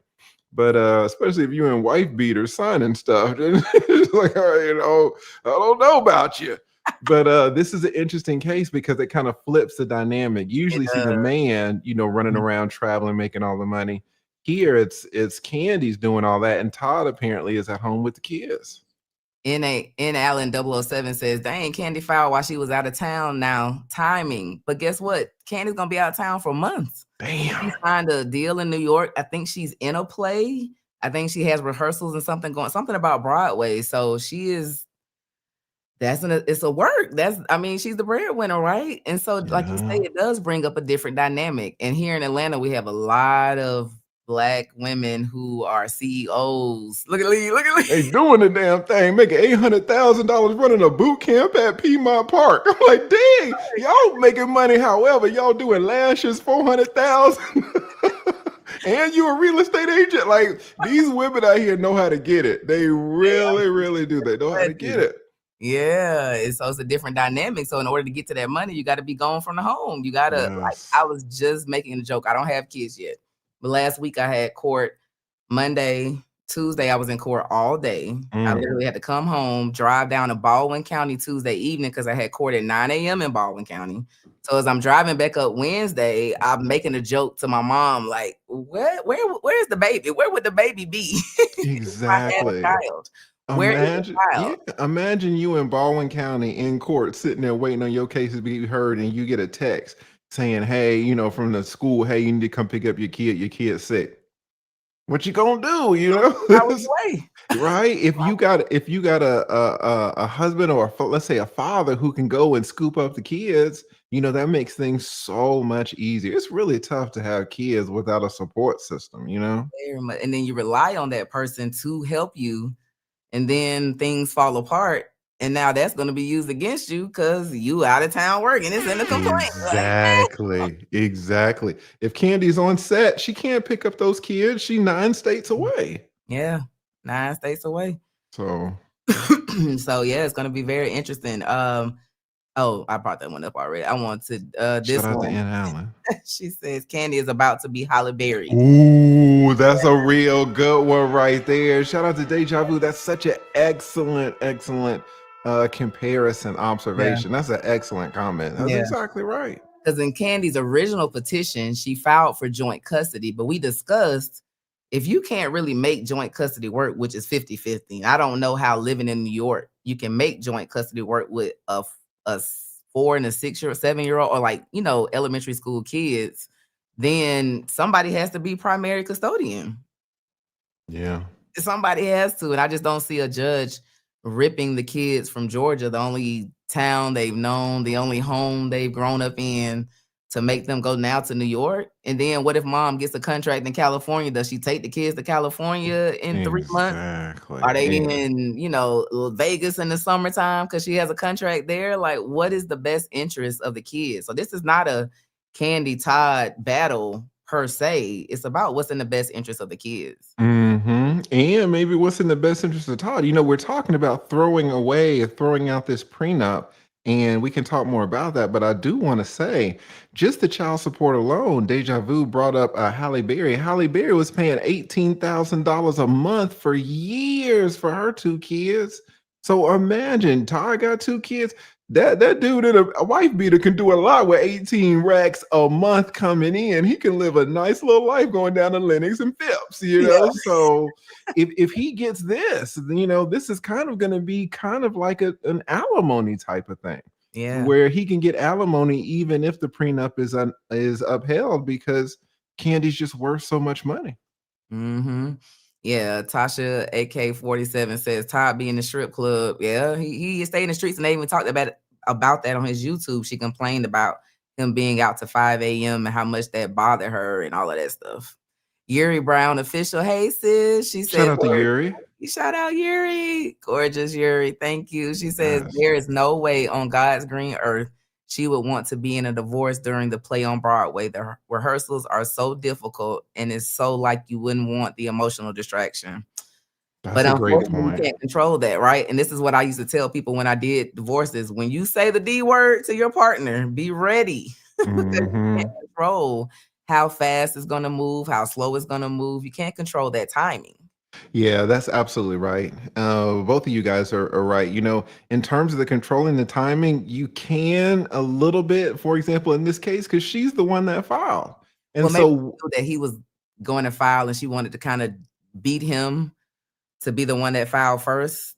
[SPEAKER 2] But especially if you're in wife beater signing stuff, it's like, I don't know about you. But this is an interesting case because it kind of flips the dynamic. Usually see the man, running around traveling, making all the money. Here it's Candy's doing all that, and Todd apparently is at home with the kids.
[SPEAKER 1] In Allen 007 says, dang, Kandi filed while she was out of town now. Timing. But guess what? Candy's gonna be out of town for months.
[SPEAKER 2] Damn.
[SPEAKER 1] She signed a deal in New York. I think she's in a play. I think she has rehearsals and something about Broadway. So she is. It's a work. She's the breadwinner, right? And so, like you say, it does bring up a different dynamic. And here in Atlanta, we have a lot of Black women who are CEOs. Look at Lee.
[SPEAKER 2] They doing the damn thing, making $800,000 running a boot camp at Piedmont Park. I'm like, dang, y'all making money. However, y'all doing lashes $400,000. And you a real estate agent. Like, these women out here know how to get it. They really do. They know how to get it.
[SPEAKER 1] Yeah, so it's a different dynamic. So in order to get to that money, you got to be gone from the home. You got to, like, I was just making a joke. I don't have kids yet. But last week I had court Monday, Tuesday. I was in court all day. I literally had to come home, drive down to Baldwin County Tuesday evening because I had court at 9 a.m. in Baldwin County. So as I'm driving back up Wednesday, I'm making a joke to my mom, like, where's the baby? Where would the baby be?
[SPEAKER 2] Exactly.
[SPEAKER 1] If I had a child.
[SPEAKER 2] Imagine you in Baldwin County in court sitting there waiting on your case to be heard, and you get a text saying, hey, from the school, hey, you need to come pick up your kid's sick. What you gonna do? Right? If you got a husband or let's say a father who can go and scoop up the kids, that makes things so much easier. It's really tough to have kids without a support system,
[SPEAKER 1] Very much. And then you rely on that person to help you. And then things fall apart, and now that's going to be used against you because you out of town working. It's in the complaint.
[SPEAKER 2] Exactly. If Candy's on set, she can't pick up those kids. She's 9 states away.
[SPEAKER 1] Yeah, 9 states away.
[SPEAKER 2] So
[SPEAKER 1] yeah, it's going to be very interesting. I brought that one up already. I want to this
[SPEAKER 2] shout out
[SPEAKER 1] one.
[SPEAKER 2] to Ann Allen.
[SPEAKER 1] She says Kandi is about to be Halle Berry.
[SPEAKER 2] Ooh, that's a real good one right there. Shout out to Deja Vu. That's such an excellent comparison
[SPEAKER 1] Yeah.
[SPEAKER 2] observation. That's an excellent comment. That's
[SPEAKER 1] Yeah.
[SPEAKER 2] exactly right.
[SPEAKER 1] Because in Kandi's original petition, she filed for joint custody, but we discussed if you can't really make joint custody work, which is 50-50. I don't know how living in New York, you can make joint custody work with a 4 and a 6 year or 7 year old, or like, elementary school kids. Then somebody has to be primary custodian.
[SPEAKER 2] Yeah.
[SPEAKER 1] Somebody has to. And I just don't see a judge ripping the kids from Georgia, the only town they've known, the only home they've grown up in, to make them go now to New York. And then what if mom gets a contract in California? Does she take the kids to California in 3 months?
[SPEAKER 2] Exactly.
[SPEAKER 1] Are they in, Vegas in the summertime because she has a contract there? Like, what is the best interest of the kids? So this is not a Kandi Todd battle per se. It's about what's in the best interest of the kids.
[SPEAKER 2] And maybe what's in the best interest of Todd. We're talking about throwing out this prenup, and we can talk more about that. But I do want to say, just the child support alone, Deja Vu brought up Halle Berry. Halle Berry was paying $18,000 a month for years for her 2 kids. So imagine Todd got 2 kids. That dude in a wife beater can do a lot with 18 racks a month coming in. He can live a nice little life going down to Lenox and Phipps,
[SPEAKER 1] Yeah.
[SPEAKER 2] So if he gets this, this is kind of going to be kind of like an alimony type of thing.
[SPEAKER 1] Yeah.
[SPEAKER 2] Where he can get alimony even if the prenup is upheld, because Kandi's just worth so much money.
[SPEAKER 1] Mm-hmm. Yeah, Tasha AK47 says Todd be in the strip club. Yeah, he stayed in the streets, and they even talked about that on his YouTube. She complained about him being out to 5 a.m. and how much that bothered her and all of that stuff. Yuri Brown official, hey sis. She said,
[SPEAKER 2] Shout out to Yuri.
[SPEAKER 1] shout out Yuri, gorgeous Yuri. Thank you. She says
[SPEAKER 2] Yes.
[SPEAKER 1] there is no way on God's green earth she would want to be in a divorce during the play on Broadway. The rehearsals are so difficult, and it's so like you wouldn't want the emotional distraction.
[SPEAKER 2] That's
[SPEAKER 1] But
[SPEAKER 2] a great
[SPEAKER 1] unfortunately,
[SPEAKER 2] point.
[SPEAKER 1] you can't control that, right? And this is what I used to tell people when I did divorces. When you say the D word to your partner, be ready. Because you can't control how fast it's going to move, how slow it's going to move. You can't control that timing.
[SPEAKER 2] Yeah, that's absolutely right. Both of you guys are right. In terms of the controlling the timing, you can a little bit, for example, in this case, because she's the one that filed. And
[SPEAKER 1] Well, maybe
[SPEAKER 2] so
[SPEAKER 1] that he was going to file and she wanted to kind of beat him to be the one that filed first.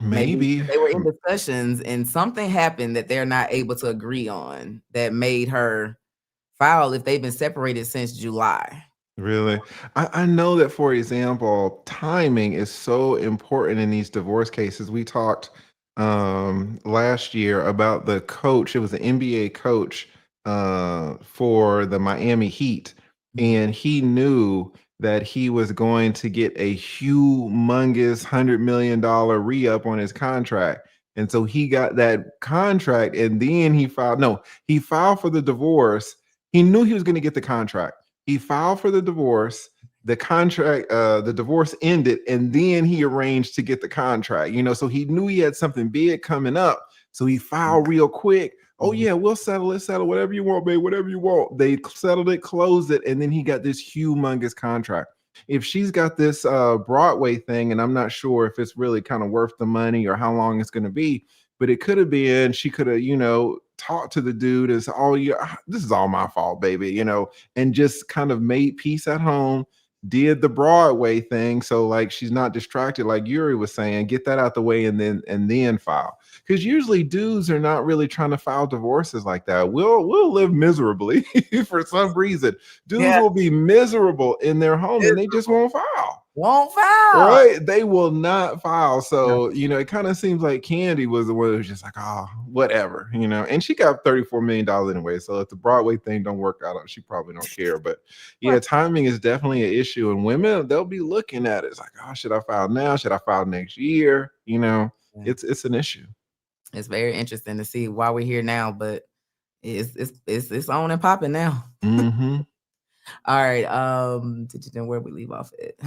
[SPEAKER 1] Maybe
[SPEAKER 2] maybe,
[SPEAKER 1] they were in discussions and something happened that they're not able to agree on that made her file if they've been separated since July.
[SPEAKER 2] really, I know that, for example, timing is so important in these divorce cases. We talked last year about the coach. It was an NBA coach for the Miami Heat, and he knew that he was going to get a humongous $100 million re-up on his contract. And so he got that contract, and then he filed. No, he filed for the divorce. He knew he was going to get the contract. He filed for the divorce. The contract, the divorce ended, and then he arranged to get the contract. So he knew he had something big coming up. So he filed real quick. Oh yeah, we'll settle it. Settle whatever you want, babe. Whatever you want. They settled it, closed it, and then he got this humongous contract. If she's got this Broadway thing, and I'm not sure if it's really kind of worth the money or how long it's going to be, but it could have been, she could have, talked to the dude as, oh yeah, this is all my fault, baby, and just kind of made peace at home, did the Broadway thing. So like she's not distracted, like Yuri was saying, get that out the way and then file. Because usually dudes are not really trying to file divorces like that. We'll live miserably for some reason. Dudes will be miserable in their home and they just won't file. Right? They will not file. So, it kind of seems like Kandi was the one who was just like, oh, whatever, and she got $34 million anyway. So if the Broadway thing don't work out, she probably don't care. But yeah, timing is definitely an issue. And women, they'll be looking at it. It's like, oh, should I file now? Should I file next year? It's an issue.
[SPEAKER 1] It's very interesting to see why we're here now, but it's on and popping now.
[SPEAKER 2] Mm-hmm.
[SPEAKER 1] All right. Where we leave off at?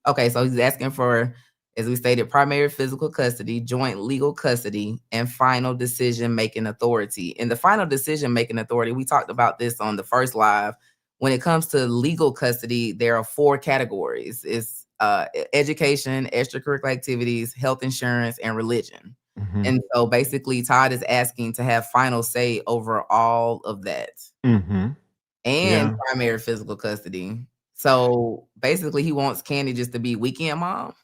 [SPEAKER 1] Okay, so he's asking for, as we stated, primary physical custody, joint legal custody, and final decision-making authority. In the final decision-making authority, we talked about this on the first live. When it comes to legal custody, there are 4 categories. It's education, extracurricular activities, health insurance, and religion.
[SPEAKER 2] Mhm.
[SPEAKER 1] And so basically, Todd is asking to have final say over all of that
[SPEAKER 2] Mhm.
[SPEAKER 1] and
[SPEAKER 2] Yeah.
[SPEAKER 1] primary physical custody. So basically, he wants Kandi just to be weekend mom.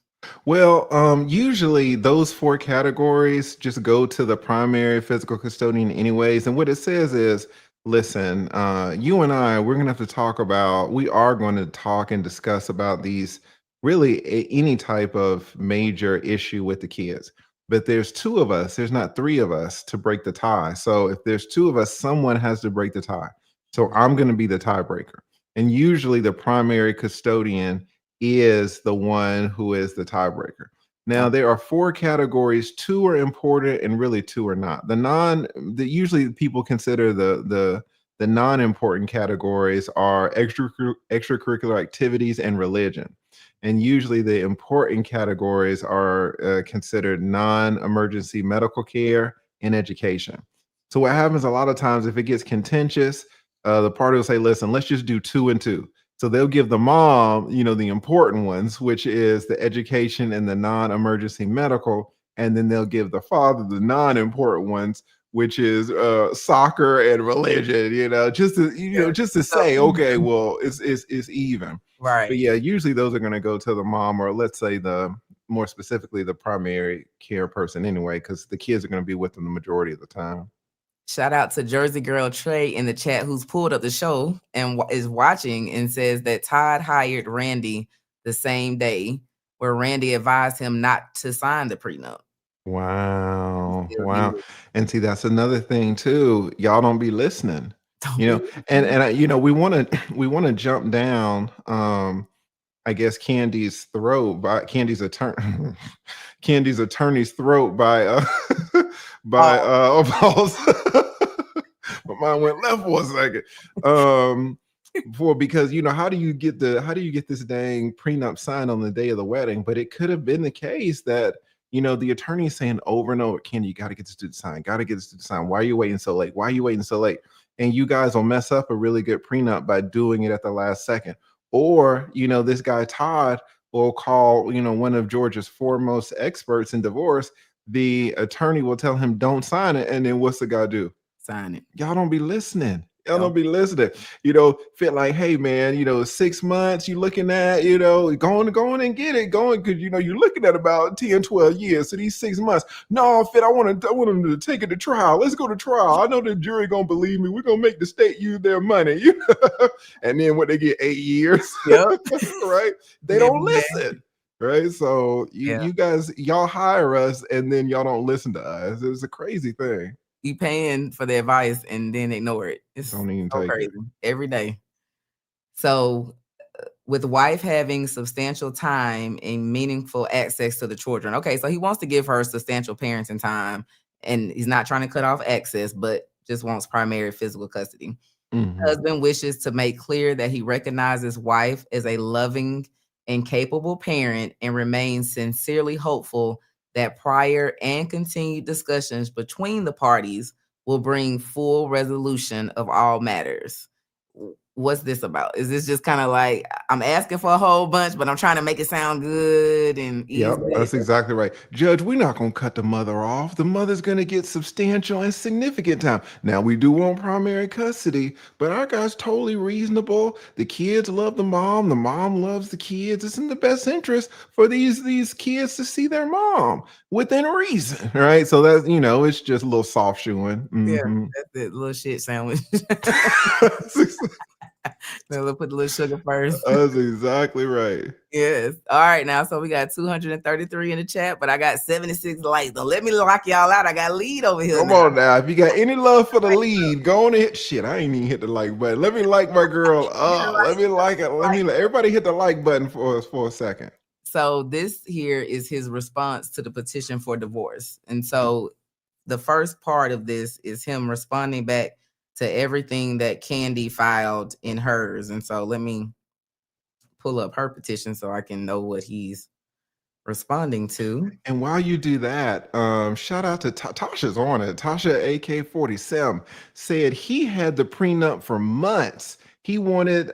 [SPEAKER 2] Well, usually those four categories just go to the primary physical custodian anyways. And what it says is, listen, you and I, we are going to talk and discuss about these really any type of major issue with the kids. But there's two of us, there's not three of us to break the tie. So if there's two of us, someone has to break the tie. So I'm going to be the tiebreaker. And usually the primary custodian is the one who is the tiebreaker. Now there are four categories. Two are important, and really two are not. Usually people consider the non-important categories are extracurricular activities and religion, and usually the important categories are considered non-emergency medical care and education. So what happens a lot of times if it gets contentious, the party will say, "Listen, let's just do two and two." So they'll give the mom, the important ones, which is the education and the non-emergency medical, and then they'll give the father the non-important ones, which is soccer and religion. Just to
[SPEAKER 1] So
[SPEAKER 2] say, okay, well, it's even. But
[SPEAKER 1] right.
[SPEAKER 2] yeah, usually those are going to go to the mom, or let's say more specifically the primary care person anyway, because the kids are going to be with them the majority of the time.
[SPEAKER 1] Shout out to Jersey Girl Trey in the chat who's pulled up the show and is watching and says that Todd hired Randy the same day where Randy advised him not to sign the prenup.
[SPEAKER 2] Wow.
[SPEAKER 1] Still
[SPEAKER 2] Wow.
[SPEAKER 1] did.
[SPEAKER 2] And see, that's another thing too. Y'all don't be listening.
[SPEAKER 1] Don't
[SPEAKER 2] You
[SPEAKER 1] be
[SPEAKER 2] know, and
[SPEAKER 1] listening.
[SPEAKER 2] and I, we want to we want to jump down I guess Candy's attorney Candy's attorney's throat by by
[SPEAKER 1] Oh,
[SPEAKER 2] Paul's my mind went left for a second. Because how do you get this dang prenup signed on the day of the wedding? But it could have been the case that the attorney is saying over and over, Candy, you got to get this to the sign, got to get this to the sign. Why are you waiting so late? Why are you waiting so late? And you guys will mess up a really good prenup by doing it at the last second. Or, this guy Todd will call, one of Georgia's foremost experts in divorce. The attorney will tell him, don't sign it. And then what's the guy do?
[SPEAKER 1] sign it.
[SPEAKER 2] Y'all don't be listening. Y'all
[SPEAKER 1] Don't.
[SPEAKER 2] don't be listening. Feel like, hey man, 6 months you looking at, go on and get it going, because you're looking at about 10, 12 years. So these 6 months, no, Fit, I want them to take it to trial. Let's go to trial. I know the jury gonna believe me. We're gonna make the state use their money. And then what, they get 8 years,
[SPEAKER 1] Yep.
[SPEAKER 2] right? They
[SPEAKER 1] Yeah.
[SPEAKER 2] don't listen. Right. So
[SPEAKER 1] Yeah.
[SPEAKER 2] you guys, y'all hire us and then y'all don't listen to us. It's a crazy thing.
[SPEAKER 1] You paying for the advice and then ignore it. It's
[SPEAKER 2] Don't even
[SPEAKER 1] so
[SPEAKER 2] take
[SPEAKER 1] crazy
[SPEAKER 2] it.
[SPEAKER 1] every day. So with wife having substantial time and meaningful access to the children. Okay, so he wants to give her substantial parenting time and he's not trying to cut off access, but just wants primary physical custody.
[SPEAKER 2] Mhm.
[SPEAKER 1] Husband wishes to make clear that he recognizes wife as a loving and capable parent and remains sincerely hopeful that prior and continued discussions between the parties will bring full resolution of all matters. What's this about? Is this just kind of like I'm asking for a whole bunch, but I'm trying to make it sound good and easy?
[SPEAKER 2] Yep, that's exactly right. Judge, we're not going to cut the mother off. The mother's going to get substantial and significant time. Now, we do want primary custody, but our guy's totally reasonable. The kids love the mom loves the kids. It's in the best interest for these kids to see their mom within reason, right? So that's, it's just a little soft shoeing.
[SPEAKER 1] Yeah,
[SPEAKER 2] Mhm.
[SPEAKER 1] that's it. Little shit sandwich.
[SPEAKER 2] That's
[SPEAKER 1] We'll put the little sugar first.
[SPEAKER 2] exactly right.
[SPEAKER 1] Yes. All right, now, so we got 233 in the chat, but I got 76 likes. So let me lock y'all out. I got a lead over here
[SPEAKER 2] Come
[SPEAKER 1] now.
[SPEAKER 2] on now. If you got any love for the lead, go on and hit shit. I ain't even hit the like button. Let me like my girl up. Let me like it. Everybody hit the like button for us for a second.
[SPEAKER 1] So this here is his response to the petition for divorce. And so the first part of this is him responding back to everything that Kandi filed in hers. And so let me pull up her petition so I can know what he's responding to.
[SPEAKER 2] And while you do that, shout out to Tasha's on it. Tasha AK47 said he had the prenup for months. He waited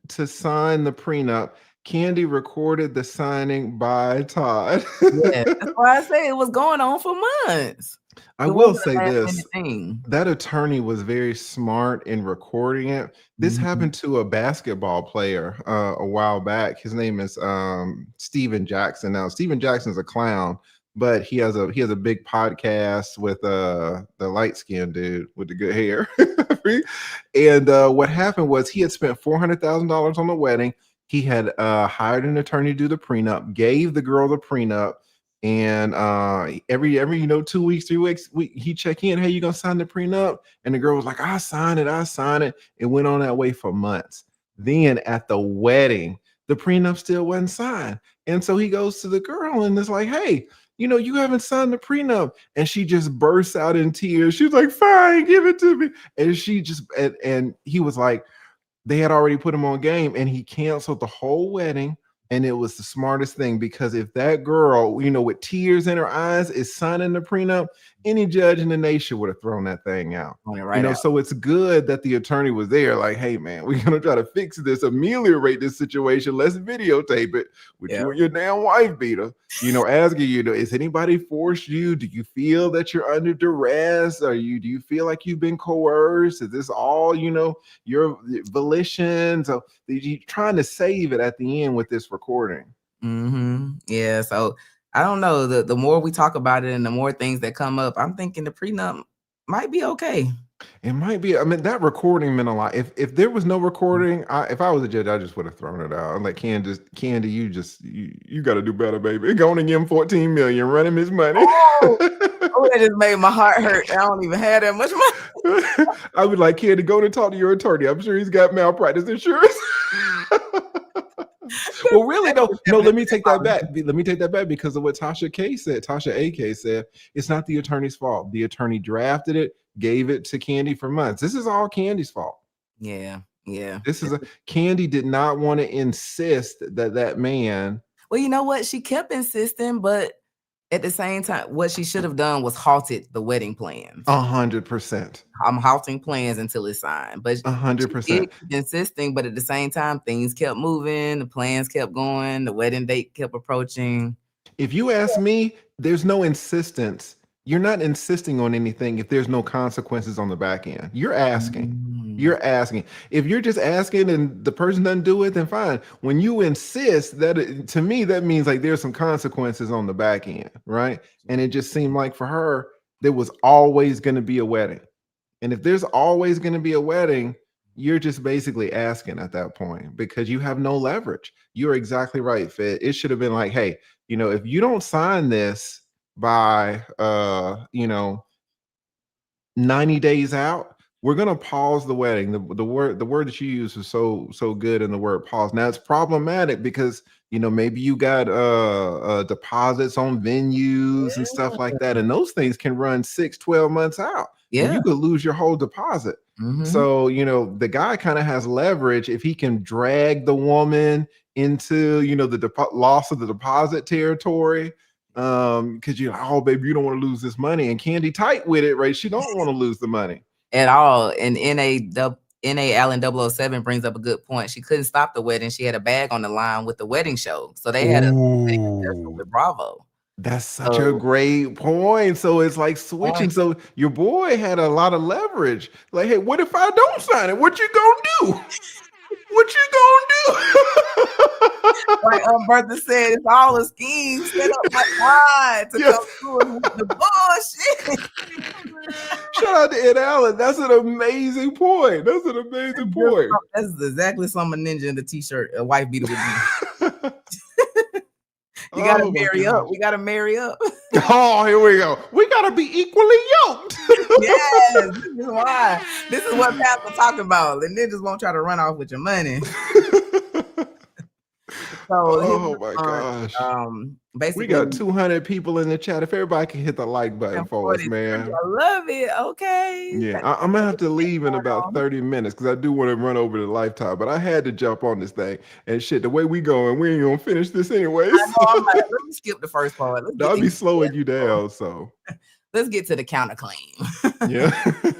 [SPEAKER 2] to sign the prenup. Kandi recorded the signing by Todd.
[SPEAKER 1] Yeah, that's why I say it was going on for months.
[SPEAKER 2] I
[SPEAKER 1] It
[SPEAKER 2] will
[SPEAKER 1] wasn't
[SPEAKER 2] say
[SPEAKER 1] a last
[SPEAKER 2] this.
[SPEAKER 1] minute thing.
[SPEAKER 2] That attorney was very smart in recording it. This
[SPEAKER 1] Mhm.
[SPEAKER 2] happened to a basketball player a while back. His name is Steven Jackson. Now, Steven Jackson's a clown, but he has a big podcast with the light-skinned dude with the good hair. And what happened was he had spent $400,000 on the wedding. He had hired an attorney to do the prenup, gave the girl the prenup, and every 2 weeks, 3 weeks, he check in. Hey, you gonna sign the prenup? And the girl was like, I sign it. It went on that way for months. Then at the wedding, the prenup still wasn't signed. And so he goes to the girl and is like, hey, you haven't signed the prenup. And she just bursts out in tears. She was like, fine, give it to me. And she just and he was like, they had already put him on game, and he canceled the whole wedding. And it was the smartest thing, because if that girl, with tears in her eyes, is signing the prenup, any judge in the nation would have thrown that thing out.
[SPEAKER 1] Throwing it right out.
[SPEAKER 2] So it's good that the attorney was there, like, hey man, we're gonna try to fix this, ameliorate this situation. Let's videotape it with
[SPEAKER 1] Yeah.
[SPEAKER 2] you and your damn wife beater. Asking is anybody forced you? Do you feel that you're under duress? Do you feel like you've been coerced? Is this all your volition? So you're trying to save it at the end with this recording.
[SPEAKER 1] Yeah, so I don't know. The more we talk about it and the more things that come up, I'm thinking the prenup might be okay.
[SPEAKER 2] It might be. I mean, that recording meant a lot. If there was no recording, if I was a judge, I just would have thrown it out. I'm like, Kandi, you got to do better, baby. Go on and give him $14 million, run him his money.
[SPEAKER 1] Oh, that just made my heart hurt. I don't even have that much money.
[SPEAKER 2] I would like, Kandi, go to talk to your attorney. I'm sure he's got malpractice insurance. Well, really, no. Let me take that back. Because of what Tasha A. K said. It's not the attorney's fault. The attorney drafted it, gave it to Kandi for months. This is all Kandi's fault.
[SPEAKER 1] Yeah.
[SPEAKER 2] Kandi did not want to insist that man.
[SPEAKER 1] Well, you know what? She kept insisting, but at the same time, what she should have done was halted the wedding plans.
[SPEAKER 2] 100%.
[SPEAKER 1] I'm halting plans until it's signed. But
[SPEAKER 2] 100%.
[SPEAKER 1] Insisting, but at the same time, things kept moving, the plans kept going, the wedding date kept approaching.
[SPEAKER 2] If you ask me, there's no insistence. You're not insisting on anything if there's no consequences on the back end. You're asking. You're asking. If you're just asking and the person doesn't do it, then fine. When you insist, to me, that means like there's some consequences on the back end, right? And it just seemed like for her, there was always going to be a wedding. And if there's always going to be a wedding, you're just basically asking at that point, because you have no leverage. You're exactly right, Fed. It should have been like, hey, if you don't sign this by 90 days out, we're gonna pause the wedding. The word that you use is so good in the word pause. Now it's problematic because maybe you got deposits on venues and stuff like that, and those things can run 6-12 months out.
[SPEAKER 1] Yeah,
[SPEAKER 2] and you could lose your whole deposit. So the guy kind of has leverage if he can drag the woman into the loss of the deposit territory. Because you're like, oh baby, you don't want to lose this money, and Kandi tight with it, right? She don't want to lose the money
[SPEAKER 1] at all. And NA Allen 007 brings up a good point. She couldn't stop the wedding. She had a bag on the line with the wedding show, so they had a with Bravo.
[SPEAKER 2] That's such a great point. So it's like switching. So your boy had a lot of leverage. Like, hey, what if I don't sign it? What you gonna do? What you gonna do?
[SPEAKER 1] Like Bertha said, it's all a scheme set up by God to come through with the bullshit.
[SPEAKER 2] Shout out to Ed Allen. That's an amazing point. That's exactly
[SPEAKER 1] something a ninja in the t-shirt, a wife beater would be. You gotta marry up. We gotta marry up.
[SPEAKER 2] Oh, here we go. We gotta be equally yoked.
[SPEAKER 1] Yes, this is why. This is what Pastor talking about. The ninjas won't try to run off with your money.
[SPEAKER 2] Oh my gosh. Basically, we got 200 people in the chat. If everybody can hit the like button for us, man.
[SPEAKER 1] I love it. Okay.
[SPEAKER 2] Yeah, I'm gonna have to leave in about 30 minutes because I do want to run over the lifetime, but I had to jump on this thing. And shit, the way we going, we ain't gonna finish this anyways.
[SPEAKER 1] I know, I'm like, let me skip the first part.
[SPEAKER 2] I'll be slowing you down. So
[SPEAKER 1] let's get to the counterclaim.
[SPEAKER 2] Yeah.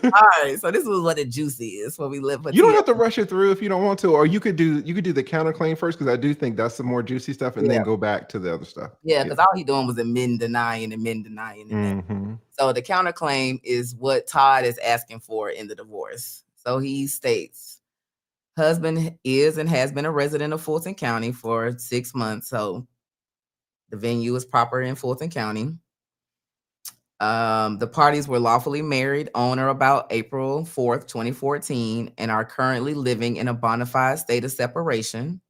[SPEAKER 1] All right, so this is what the juice is. What we live for
[SPEAKER 2] You don't
[SPEAKER 1] tea.
[SPEAKER 2] have to rush it through if you don't want to, or you could do the counterclaim first, because I do think that's the more juicy stuff, and
[SPEAKER 1] Yeah,
[SPEAKER 2] then go back to the other stuff.
[SPEAKER 1] yeah,
[SPEAKER 2] Yeah.
[SPEAKER 1] because all he doing was admitting, denying, admitting, denying, and that.
[SPEAKER 2] Mm-hmm.
[SPEAKER 1] So the counterclaim is what Todd is asking for in the divorce. So he states, husband is and has been a resident of Fulton County for 6 months. So the venue is proper in Fulton County. The parties were lawfully married on or about April 4th, 2014, and are currently living in a bona fide state of separation.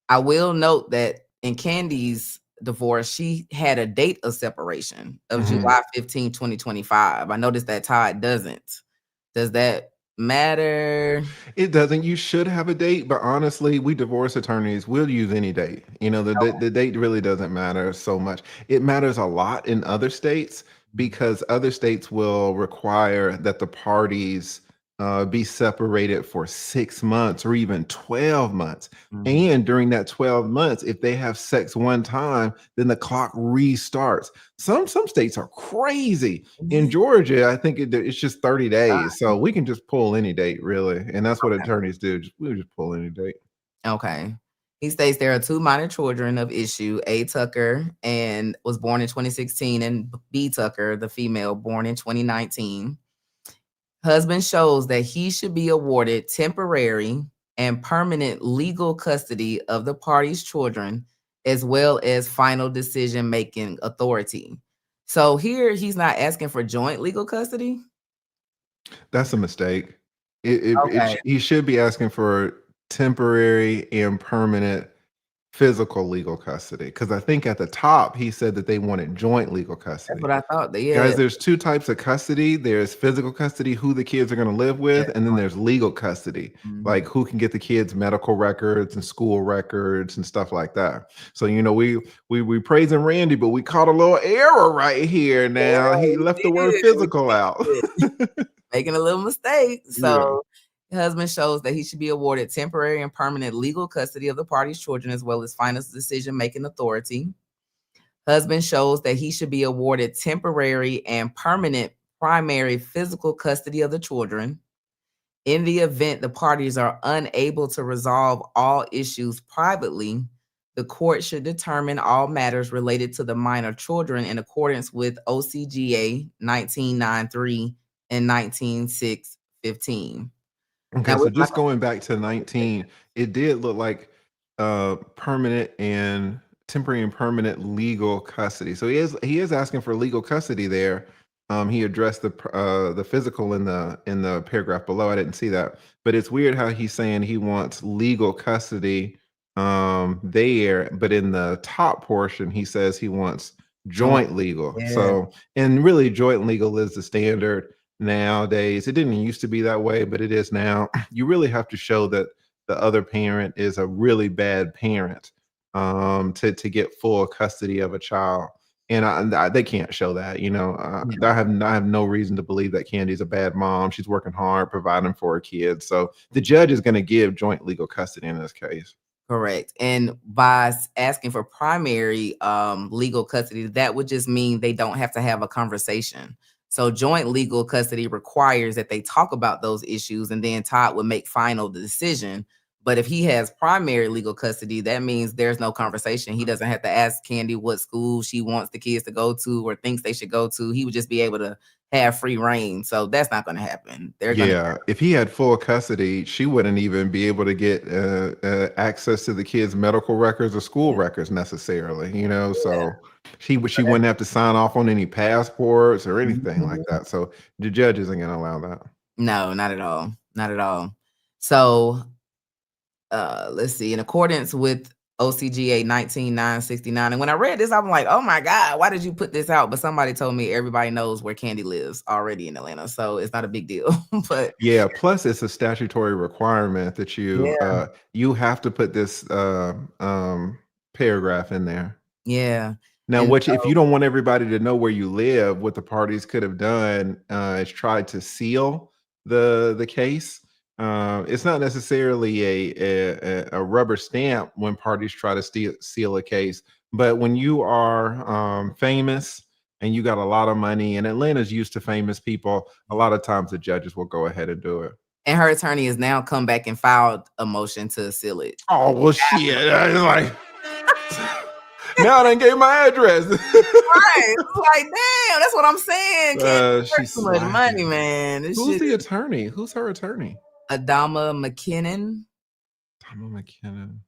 [SPEAKER 1] I will note that in Kandi's divorce, she had a date of separation of
[SPEAKER 2] Mm-hmm.
[SPEAKER 1] July 15, 2025. I noticed that Todd doesn't. Does that matter?
[SPEAKER 2] It doesn't. You should have a date, but honestly, we divorce attorneys, we'll use any date. The date really doesn't matter so much. It matters a lot in other states, because other states will require that the parties be separated for 6 months or even 12 months.
[SPEAKER 1] Mhm.
[SPEAKER 2] And during that 12 months, if they have sex one time, then the clock restarts. Some states are crazy. In Georgia, I think it's just 30 days. So we can just pull any date, really. And that's what attorneys do. We'll just pull any date.
[SPEAKER 1] Okay. He states there are 2 minor children of issue, A. Tucker, and was born in 2016, and B. Tucker, the female, born in 2019. Husband shows that he should be awarded temporary and permanent legal custody of the party's children, as well as final decision-making authority. So here he's not asking for joint legal custody?
[SPEAKER 2] That's a mistake.
[SPEAKER 1] Okay.
[SPEAKER 2] He should be asking for temporary and permanent physical legal custody, because I think at the top he said that they wanted joint legal
[SPEAKER 1] That's
[SPEAKER 2] custody.
[SPEAKER 1] what I thought.
[SPEAKER 2] Guys,
[SPEAKER 1] Yeah.
[SPEAKER 2] there's 2 types of custody. There's physical custody, who the kids are going to live
[SPEAKER 1] Yeah.
[SPEAKER 2] with, and then there's legal custody, like who can get the kids medical records and school records and stuff like that. So we praising Randy, but we caught a little error right here. Now he left the word physical out.
[SPEAKER 1] Making a little mistake.
[SPEAKER 2] Yeah.
[SPEAKER 1] So husband shows that he should be awarded temporary and permanent legal custody of the party's children, as well as final decision-making authority. Husband shows that he should be awarded temporary and permanent primary physical custody of the children. In the event the parties are unable to resolve all issues privately, the court should determine all matters related to the minor children in accordance with OCGA 1993 and 19615.
[SPEAKER 2] Okay,
[SPEAKER 1] Now,
[SPEAKER 2] so
[SPEAKER 1] with my
[SPEAKER 2] just going back to 19, it did look like permanent and temporary and permanent legal custody. So he is asking for legal custody there. He addressed the physical in the paragraph below. I didn't see that, but it's weird how he's saying he wants legal custody there, but in the top portion he says he wants
[SPEAKER 1] joint,
[SPEAKER 2] joint legal.
[SPEAKER 1] yeah,
[SPEAKER 2] So, and really joint legal is the standard nowadays. It didn't used to be that way, but it is now. You really have to show that the other parent is a really bad parent to get full custody of a child. And they can't show that. I have no reason to believe that Kandi's a bad mom. She's working hard, providing for her kids. So the judge is going to give joint legal custody in this case.
[SPEAKER 1] correct. And by asking for primary legal custody, that would just mean they don't have to have a conversation. So joint legal custody requires that they talk about those issues, and then Todd would make final decision. But if he has primary legal custody, that means there's no conversation. He doesn't have to ask Kandi what school she wants the kids to go to or thinks they should go to. He would just be able to have free reign. So that's not going to happen.
[SPEAKER 2] Yeah, if he had full custody, she wouldn't even be able to get access to the kids' medical records or school records necessarily. So she wouldn't have to sign off on any passports or anything like that. So the judge isn't going to allow that.
[SPEAKER 1] No, not at all. Not at all. So let's see. In accordance with OCGA 19969, and when I read this, I'm like, oh my God, why did you put this out? But somebody told me everybody knows where Kandi lives already in Atlanta, so it's not a big deal. But
[SPEAKER 2] yeah, plus it's a statutory requirement that you have to put this paragraph in there.
[SPEAKER 1] Yeah.
[SPEAKER 2] Now,
[SPEAKER 1] And
[SPEAKER 2] if you don't want everybody to know where you live, what the parties could have done is tried to seal the case. It's not necessarily a rubber stamp when parties try to seal a case, but when you are famous and you got a lot of money, and Atlanta's used to famous people, a lot of times the judges will go ahead and do it.
[SPEAKER 1] And her attorney has now come back and filed a motion to seal it.
[SPEAKER 2] Oh, well, shit. It's like, now they gave my address.
[SPEAKER 1] Right. It's like, damn, that's what I'm saying. Can't
[SPEAKER 2] She's
[SPEAKER 1] too much money,
[SPEAKER 2] slacking.
[SPEAKER 1] man. This
[SPEAKER 2] Who's
[SPEAKER 1] shit
[SPEAKER 2] the attorney? Who's her attorney?
[SPEAKER 1] Adama McKinnon.
[SPEAKER 2] Tom McKinnon.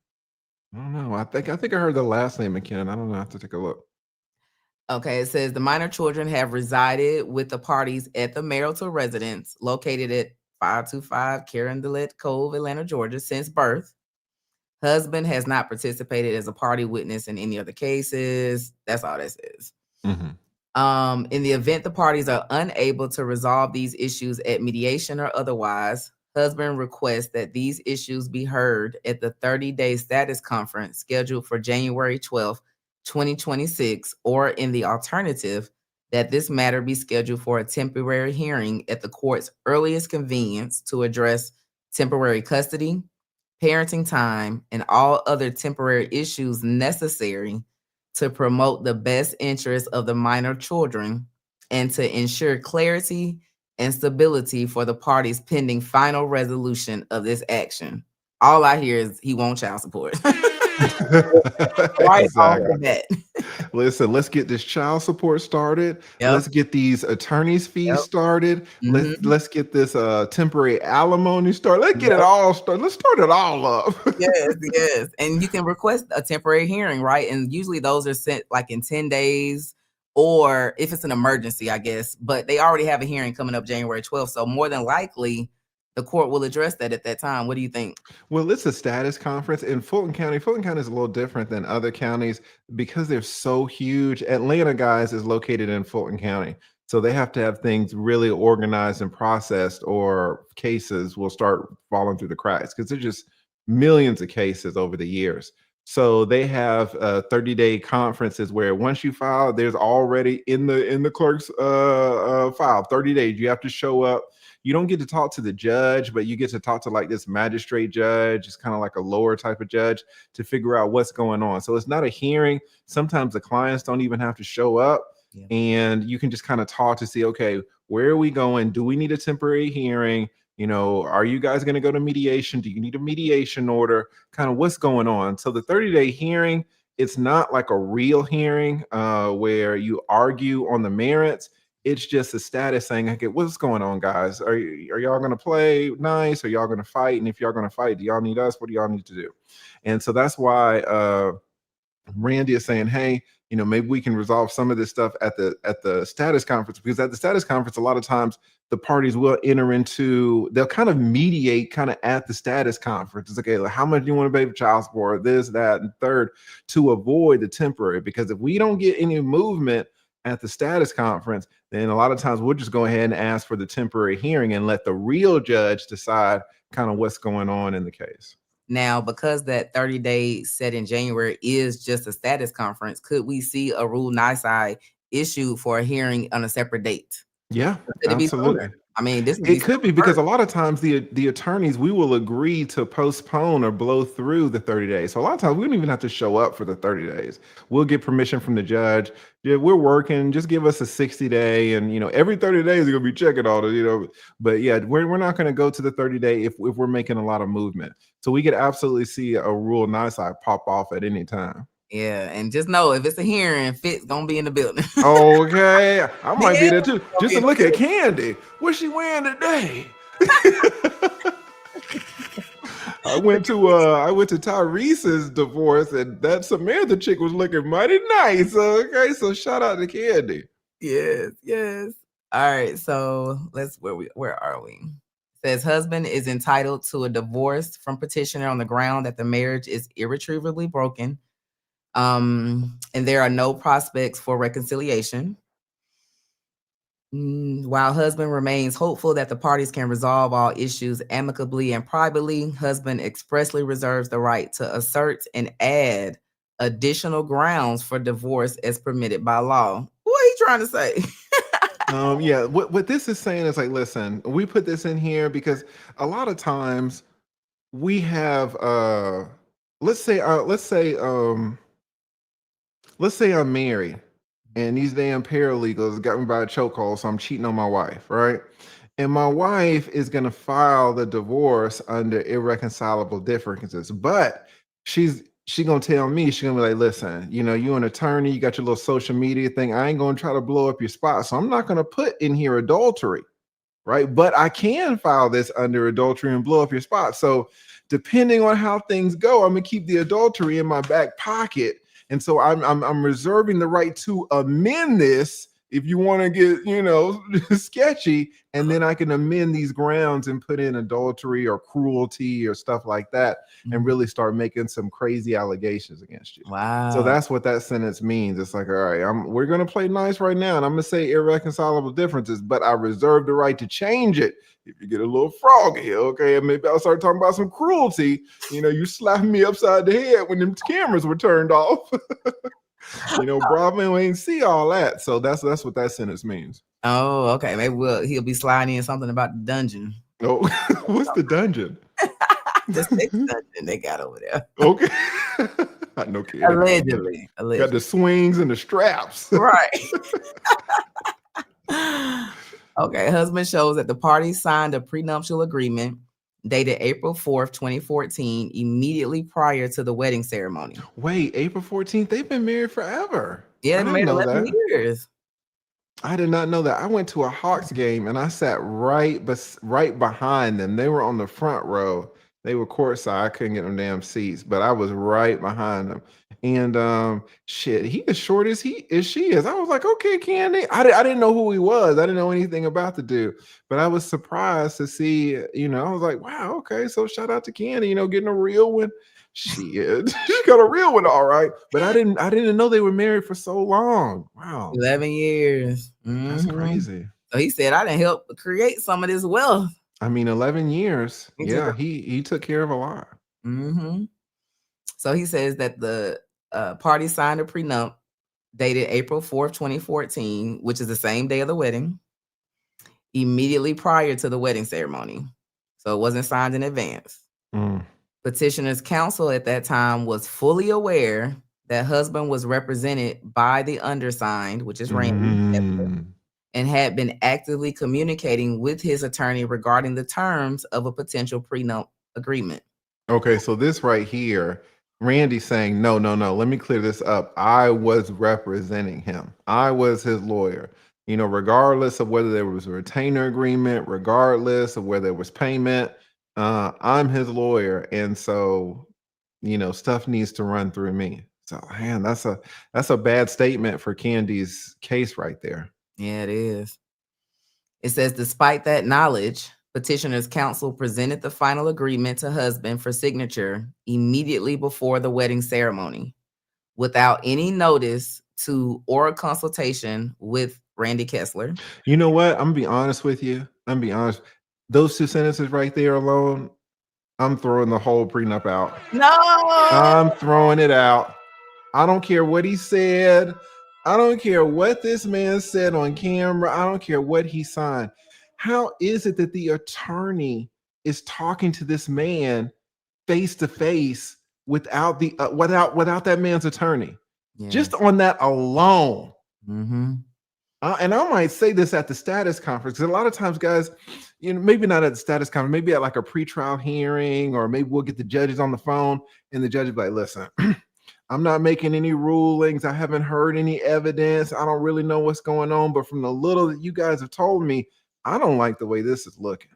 [SPEAKER 2] I don't know. I think I heard the last name McKinnon. I don't know. I have to take a look.
[SPEAKER 1] Okay, it says the minor children have resided with the parties at the marital residence located at 525 Carondelet Cove, Atlanta, Georgia, since birth. Husband has not participated as a party witness in any other cases. That's all that says. In the event the parties are unable to resolve these issues at mediation or otherwise, husband requests that these issues be heard at the 30-day status conference scheduled for January 12th, 2026, or in the alternative, that this matter be scheduled for a temporary hearing at the court's earliest convenience to address temporary custody, parenting time, and all other temporary issues necessary to promote the best interests of the minor children and to ensure clarity and stability for the parties pending final resolution of this action. All I hear is he wants child support. Right off the bat.
[SPEAKER 2] Listen, let's get this child support started.
[SPEAKER 1] Yep.
[SPEAKER 2] Let's get these attorneys' fees started.
[SPEAKER 1] Mhm.
[SPEAKER 2] Let's get this temporary alimony started. Let's get it all started. Let's start it all up.
[SPEAKER 1] Yes. And you can request a temporary hearing, right? And usually those are sent like in 10 days, or if it's an emergency, I guess. But they already have a hearing coming up January 12th. So more than likely, the court will address that at that time. What do you think?
[SPEAKER 2] Well, it's a status conference in Fulton County. Fulton County is a little different than other counties because they're so huge. Atlanta, guys, is located in Fulton County. So they have to have things really organized and processed, or cases will start falling through the cracks because there's just millions of cases over the years. So they have 30-day conferences where once you file, there's already in the clerk's file 30 days. You have to show up. You don't get to talk to the judge, but you get to talk to like this magistrate judge. It's kind of like a lower type of judge to figure out what's going on. So it's not a hearing. Sometimes the clients don't even have to show up, and you can just kind of talk to see, okay, where are we going? Do we need a temporary hearing? You know, are you guys going to go to mediation? Do you need a mediation order? Kind of what's going on? So the 30-day hearing, it's not like a real hearing where you argue on the merits. It's just a status saying, okay, what's going on, guys? Are y'all going to play nice? Are y'all going to fight? And if y'all going to fight, do y'all need us? What do y'all need to do? And so that's why Randy is saying, hey, you know, maybe we can resolve some of this stuff at the status conference, because at the status conference, a lot of times the parties will enter into, they'll kind of mediate kind of at the status conference. It's okay, like, how much do you want to pay for child support, this, that, and third, to avoid the temporary. Because if we don't get any movement at the status conference, then a lot of times we'll just go ahead and ask for the temporary hearing and let the real judge decide kind of what's going on in the case.
[SPEAKER 1] Now, because that 30-day set in January is just a status conference, could we see a Rule NISI issued for a hearing on a separate date?
[SPEAKER 2] Yeah, absolutely.
[SPEAKER 1] I mean,
[SPEAKER 2] it could be, because a lot of times the attorneys, we will agree to postpone or blow through the 30 days. So a lot of times we don't even have to show up for the 30 days. We'll get permission from the judge. Yeah, we're working. Just give us a 60-day, and you know, every 30 days you're gonna be checking all the, you know. But yeah, we're not going to go to the 30-day if we're making a lot of movement. So we could absolutely see a Rule NISI pop off at any time.
[SPEAKER 1] Yeah, and just know if it's a hearing, Fitz gonna be in the building.
[SPEAKER 2] Okay, I might be there too. Just to look at Kandi. What's she wearing today? I went to Tyrese's divorce, and that Samantha chick was looking mighty nice. Okay, so shout out to Kandi.
[SPEAKER 1] Yes. All right, so where are we? Says husband is entitled to a divorce from petitioner on the ground that the marriage is irretrievably broken. And there are no prospects for reconciliation. While husband remains hopeful that the parties can resolve all issues amicably and privately, husband expressly reserves the right to assert and add additional grounds for divorce as permitted by law. What are you trying to say?
[SPEAKER 2] Yeah, what this is saying is like, listen, we put this in here because a lot of times we have let's say I'm married, and these damn paralegals got me by a chokehold, so I'm cheating on my wife, right? And my wife is gonna file the divorce under irreconcilable differences, but she gonna tell me, she's gonna be like, listen, you an attorney, you got your little social media thing. I ain't gonna try to blow up your spot, so I'm not gonna put in here adultery, right? But I can file this under adultery and blow up your spot. So depending on how things go, I'm gonna keep the adultery in my back pocket. And so I'm reserving the right to amend this if you want to get, sketchy, and then I can amend these grounds and put in adultery or cruelty or stuff like that, and really start making some crazy allegations against you.
[SPEAKER 1] Wow.
[SPEAKER 2] So that's what that sentence means. It's like, all right, we're going to play nice right now, and I'm going to say irreconcilable differences, but I reserve the right to change it if you get a little froggy, okay? And maybe I'll start talking about some cruelty. You slapping me upside the head when them cameras were turned off. Bravo ain't see all that. So that's what that sentence means.
[SPEAKER 1] Oh, okay. Maybe he'll be sliding in something about the dungeon.
[SPEAKER 2] Oh, what's the dungeon?
[SPEAKER 1] The sex dungeon they got over there.
[SPEAKER 2] Okay. No kidding.
[SPEAKER 1] Allegedly.
[SPEAKER 2] Got the swings and the straps.
[SPEAKER 1] Right. Okay. Husband shows that the parties signed a prenuptial agreement dated April 4th, 2014, immediately prior to the wedding ceremony.
[SPEAKER 2] Wait, April 14th? They've been married forever.
[SPEAKER 1] Yeah,
[SPEAKER 2] I
[SPEAKER 1] they
[SPEAKER 2] didn't
[SPEAKER 1] married
[SPEAKER 2] know
[SPEAKER 1] 11
[SPEAKER 2] that.
[SPEAKER 1] years.
[SPEAKER 2] I did not know that. I went to a Hawks game and I sat right behind them. They were on the front row. They were courtside. I couldn't get them damn seats, but I was right behind them. And shit, he as short as she is. I was like, okay, Kandi. I didn't know who he was. I didn't know anything about the dude, but I was surprised to see. I was like, wow, okay. So shout out to Kandi. Getting a real one. She got a real one, all right. But I didn't know they were married for so long. Wow,
[SPEAKER 1] 11 years.
[SPEAKER 2] That's crazy.
[SPEAKER 1] So he said, I didn't help create some of this wealth.
[SPEAKER 2] I mean, 11 years. Yeah, he took care of a lot.
[SPEAKER 1] So he says that the party signed a prenup dated April 4th, 2014, which is the same day of the wedding, immediately prior to the wedding ceremony. So it wasn't signed in advance. Petitioner's counsel at that time was fully aware that husband was represented by the undersigned, which is Randy Kessler, and had been actively communicating with his attorney regarding the terms of a potential prenup agreement.
[SPEAKER 2] Okay, so this right here, Randy's saying, no, let me clear this up. I was representing him. I was his lawyer. Regardless of whether there was a retainer agreement, regardless of whether there was payment, I'm his lawyer. And so, stuff needs to run through me. So, man, that's a bad statement for Kandi's case right there.
[SPEAKER 1] Yeah, it is. It says, despite that knowledge, petitioner's counsel presented the final agreement to husband for signature immediately before the wedding ceremony, without any notice to or consultation with Randy Kessler.
[SPEAKER 2] You know what? I'm gonna be honest with you. Those two sentences right there alone, I'm throwing the whole prenup out.
[SPEAKER 1] No,
[SPEAKER 2] I'm throwing it out. I don't care what he said. I don't care what this man said on camera. I don't care what he signed. How is it that the attorney is talking to this man face to face without that man's attorney? Yeah. Just on that alone. And I might say this at the status conference, because a lot of times, guys, maybe not at the status conference, maybe at like a pretrial hearing, or maybe we'll get the judges on the phone and the judge will be like, listen, I'm not making any rulings. I haven't heard any evidence. I don't really know what's going on. But from the little that you guys have told me, I don't like the way this is looking.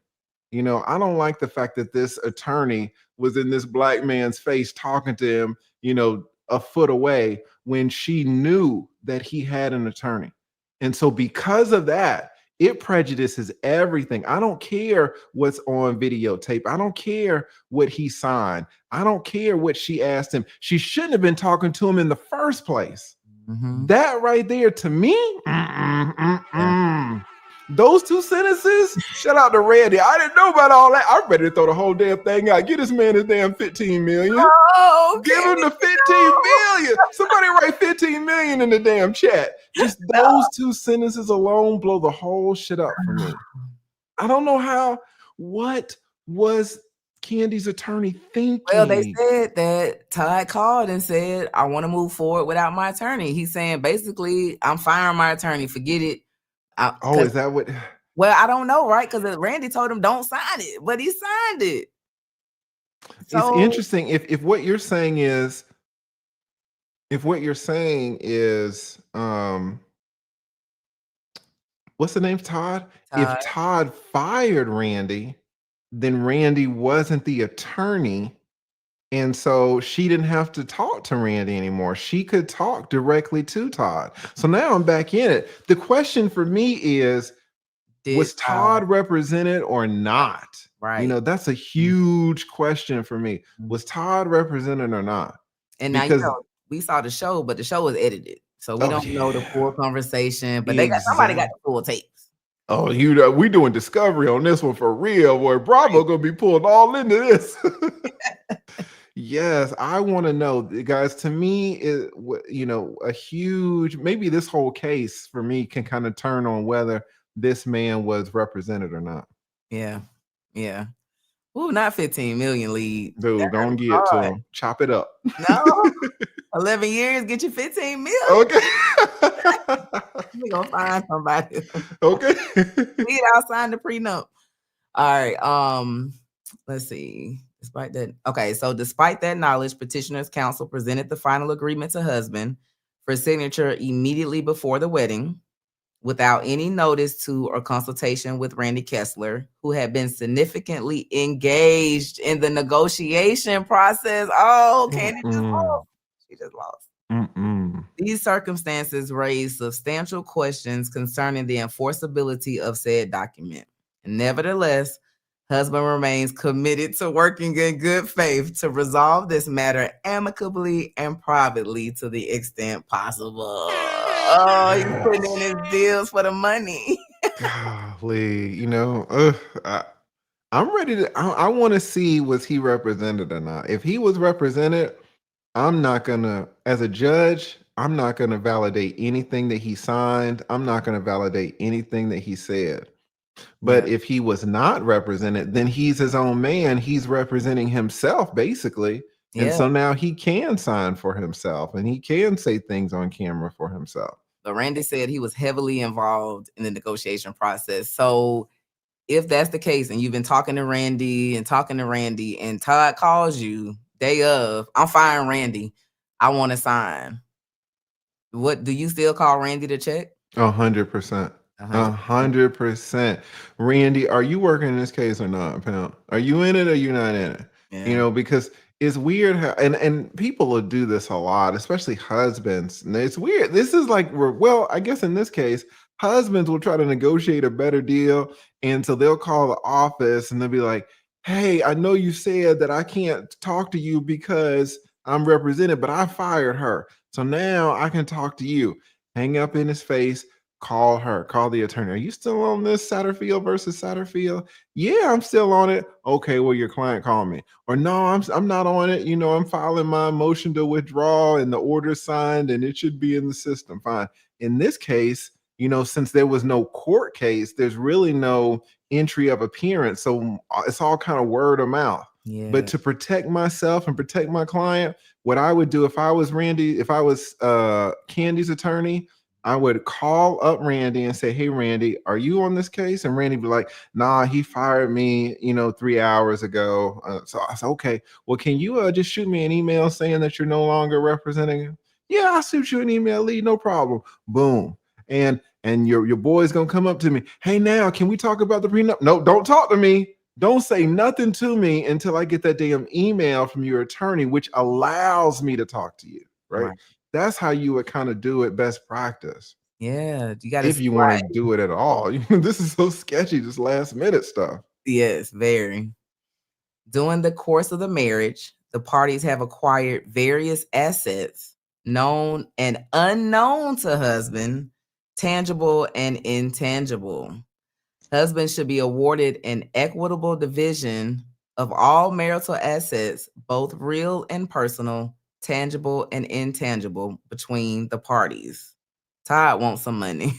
[SPEAKER 2] I don't like the fact that this attorney was in this black man's face talking to him, a foot away, when she knew that he had an attorney. And so because of that, it prejudices everything. I don't care what's on videotape. I don't care what he signed. I don't care what she asked him. She shouldn't have been talking to him in the first place. That right there, to me, those two sentences, shout out to Randy. I didn't know about all that. I'm ready to throw the whole damn thing out. Get this man his damn 15 million.
[SPEAKER 1] Oh, okay.
[SPEAKER 2] Give him the 15 million. Somebody write 15 million in the damn chat. Just those two sentences alone blow the whole shit up for me. I don't know what was Kandi's attorney
[SPEAKER 1] Well, they
[SPEAKER 2] thinking?
[SPEAKER 1] said that Todd called and said, I want to move forward without my attorney. He's saying basically, I'm firing my attorney. Forget it.
[SPEAKER 2] Oh,
[SPEAKER 1] Because
[SPEAKER 2] is that what?
[SPEAKER 1] well, I don't know, right? Because Randy told him don't sign it, but he signed it.
[SPEAKER 2] It's
[SPEAKER 1] So
[SPEAKER 2] interesting if what you're saying is if what you're saying is what's the name, Todd?
[SPEAKER 1] Todd,
[SPEAKER 2] If Todd fired Randy, then Randy wasn't the attorney. And so she didn't have to talk to Randy anymore. She could talk directly to Todd. So now I'm back in it. The question for me is,
[SPEAKER 1] did
[SPEAKER 2] was Todd represented or not? You
[SPEAKER 1] right.
[SPEAKER 2] know, that's a huge question for me.
[SPEAKER 1] Mhm.
[SPEAKER 2] Was Todd represented or not?
[SPEAKER 1] And now
[SPEAKER 2] Because
[SPEAKER 1] we saw the show, but the show was edited, so we
[SPEAKER 2] oh
[SPEAKER 1] don't know the
[SPEAKER 2] yeah,
[SPEAKER 1] full conversation. But somebody got
[SPEAKER 2] exactly.
[SPEAKER 1] the full tapes.
[SPEAKER 2] Oh, we doing discovery on this one for real, boy. Bravo gonna be pulled all into this. Yes, I want to know, guys. To me, a huge maybe this whole case for me can kind of turn on whether this man was represented or not.
[SPEAKER 1] Yeah, yeah. Ooh, not 15 million lead.
[SPEAKER 2] Dude,
[SPEAKER 1] That's
[SPEAKER 2] don't get to
[SPEAKER 1] hard.
[SPEAKER 2] him. Chop it up.
[SPEAKER 1] No, 11 years get you 15 million.
[SPEAKER 2] Okay.
[SPEAKER 1] We gonna find somebody.
[SPEAKER 2] Okay.
[SPEAKER 1] Lead, I'll sign the prenup. All right. Let's see. Despite that knowledge, petitioner's counsel presented the final agreement to husband for signature immediately before the wedding, without any notice to or consultation with Randy Kessler, who had been significantly engaged in the negotiation process. Oh, Kandi just lost. She just lost. These circumstances raise substantial questions concerning the enforceability of said document. Nevertheless, husband remains committed to working in good faith to resolve this matter amicably and privately to the extent possible. Oh, he's putting in his deals for the money.
[SPEAKER 2] Golly, I'm ready to. I want to see, was he represented or not. If he was represented, I'm not gonna, as a judge, I'm not gonna validate anything that he signed. I'm not gonna validate anything that he said. But
[SPEAKER 1] Yeah.
[SPEAKER 2] if he was not represented, then he's his own man. He's representing himself, basically. And
[SPEAKER 1] Yeah.
[SPEAKER 2] so now he can sign for himself and he can say things on camera for himself.
[SPEAKER 1] But Randy said he was heavily involved in the negotiation process. So if that's the case, and you've been talking to Randy and Todd calls you day of, I'm firing Randy, I want to sign. What do you still call Randy to check?
[SPEAKER 2] 100%. 100%. Randy, are you working in this case or not, pimp? Are you in it or you not in it?
[SPEAKER 1] Yeah.
[SPEAKER 2] Because it's weird how, and people will do this a lot, especially husbands. And it's weird. This is like, well, I guess in this case, husbands will try to negotiate a better deal. And so they'll call the office and they'll be like, hey, I know you said that I can't talk to you because I'm represented, but I fired her. So now I can talk to you. Hang up in his face, call her, call the attorney. Are you still on this Satterfield versus Satterfield? Yeah, I'm still on it. Okay, well, your client called me. Or no, I'm not on it. I'm filing my motion to withdraw and the order signed and it should be in the system. Fine. In this case, since there was no court case, there's really no entry of appearance. So it's all kind of word of mouth.
[SPEAKER 1] Yeah.
[SPEAKER 2] But to protect myself and protect my client, what I would do if I was Kandi's attorney, I would call up Randy and say, hey, Randy, are you on this case? And Randy would be like, nah, he fired me, 3 hours ago. So I said, okay, well, can you just shoot me an email saying that you're no longer representing him? Yeah, I'll shoot you an email, Lee, no problem. Boom. And your boy's gonna come up to me. Hey, now, can we talk about the prenup? No, don't talk to me. Don't say nothing to me until I get that damn email from your attorney, which allows me to talk to you, right? That's how you would kind of do it, best practice.
[SPEAKER 1] Yeah, you got to
[SPEAKER 2] If you want to do it at all. This is so sketchy, this last minute stuff.
[SPEAKER 1] Yes, very. During the course of the marriage, the parties have acquired various assets, known and unknown to husband, tangible and intangible. Husband should be awarded an equitable division of all marital assets, both real and personal, tangible and intangible, between the parties. Todd wants some money.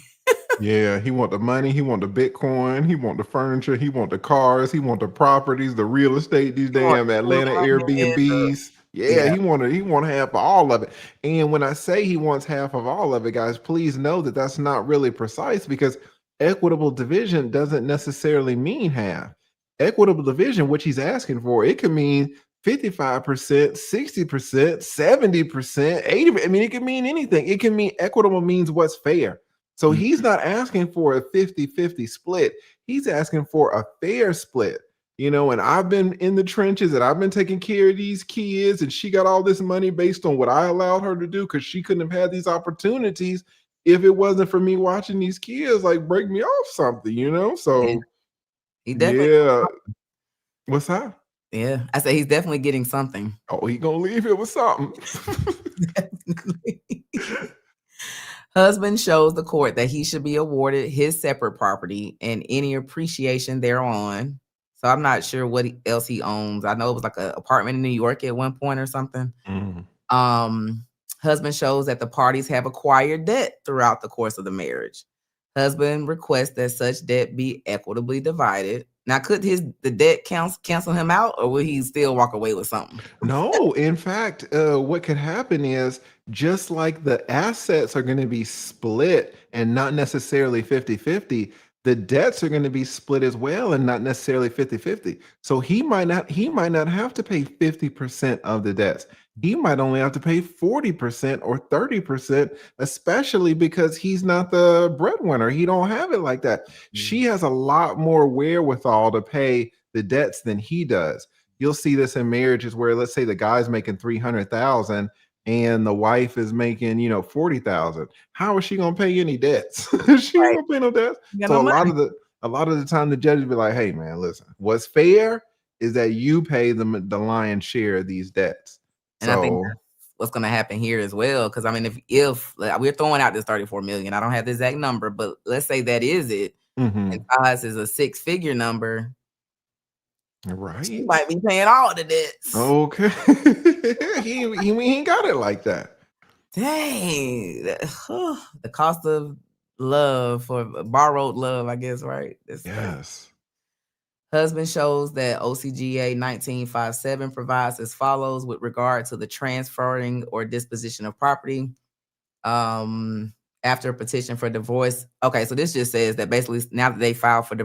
[SPEAKER 2] Yeah, he want the money, he want the Bitcoin, he want the furniture, he want the cars, he want the properties, the real estate, these
[SPEAKER 1] He want
[SPEAKER 2] damn
[SPEAKER 1] the
[SPEAKER 2] Atlanta
[SPEAKER 1] women,
[SPEAKER 2] Airbnbs. Yeah,
[SPEAKER 1] yeah.
[SPEAKER 2] he want half of all of it. And when I say he wants half of all of it, guys, please know that that's not really precise because equitable division doesn't necessarily mean half. Equitable division, which he's asking for, it could mean 55%, 60%, 70%, 80%. I mean, it can mean anything. It can mean equitable means what's fair. So
[SPEAKER 1] Mhm.
[SPEAKER 2] he's not asking for a 50-50 split. He's asking for a fair split. And I've been in the trenches and I've been taking care of these kids, and she got all this money based on what I allowed her to do because she couldn't have had these opportunities if it wasn't for me watching these kids like break me off something.
[SPEAKER 1] Yeah,
[SPEAKER 2] So
[SPEAKER 1] he definitely.
[SPEAKER 2] yeah. What's that?
[SPEAKER 1] Yeah, I say he's definitely getting something.
[SPEAKER 2] Oh, he gonna leave here with something.
[SPEAKER 1] Definitely. Husband shows the court that he should be awarded his separate property and any appreciation thereon. So I'm not sure what else he owns. I know it was like an apartment in New York at one point or something.
[SPEAKER 2] Mm.
[SPEAKER 1] Um, Husband shows that the parties have acquired debt throughout the course of the marriage. Husband requests that such debt be equitably divided. Now, could the debt cancel him out, or will he still walk away with something?
[SPEAKER 2] No, in fact, what could happen is just like the assets are going to be split and not necessarily 50-50, the debts are going to be split as well and not necessarily 50-50. So he might not have to pay 50% of the debts. He might only have to pay 40% or 30%, especially because he's not the breadwinner. He don't have it like that. She has a lot more wherewithal to pay the debts than he does. You'll see this in marriages where, let's say, the guy's making 300,000 and the wife is making 40,000. How is she gonna pay any debts? She ain't
[SPEAKER 1] Right.
[SPEAKER 2] gonna pay no debts.
[SPEAKER 1] You got
[SPEAKER 2] So
[SPEAKER 1] no
[SPEAKER 2] a lot
[SPEAKER 1] money.
[SPEAKER 2] of the time the judges be like, hey man, listen, what's fair is that you pay the lion's share of these debts.
[SPEAKER 1] And I think
[SPEAKER 2] So
[SPEAKER 1] that's what's going to happen here as well. Because I mean, if like, we're throwing out this 34 million, I don't have the exact number, but let's say that is it, and
[SPEAKER 2] mhm,
[SPEAKER 1] Todd's is a 6-figure number, she
[SPEAKER 2] right.
[SPEAKER 1] might be paying all the debts.
[SPEAKER 2] Okay. he ain't got it like that.
[SPEAKER 1] Dang, the cost of love for borrowed love, I guess, right? That's crazy.
[SPEAKER 2] Yes.
[SPEAKER 1] Husband shows that OCGA 1957 provides as follows with regard to the transferring or disposition of property. After a petition for divorce. Okay, so this just says that basically now that they filed for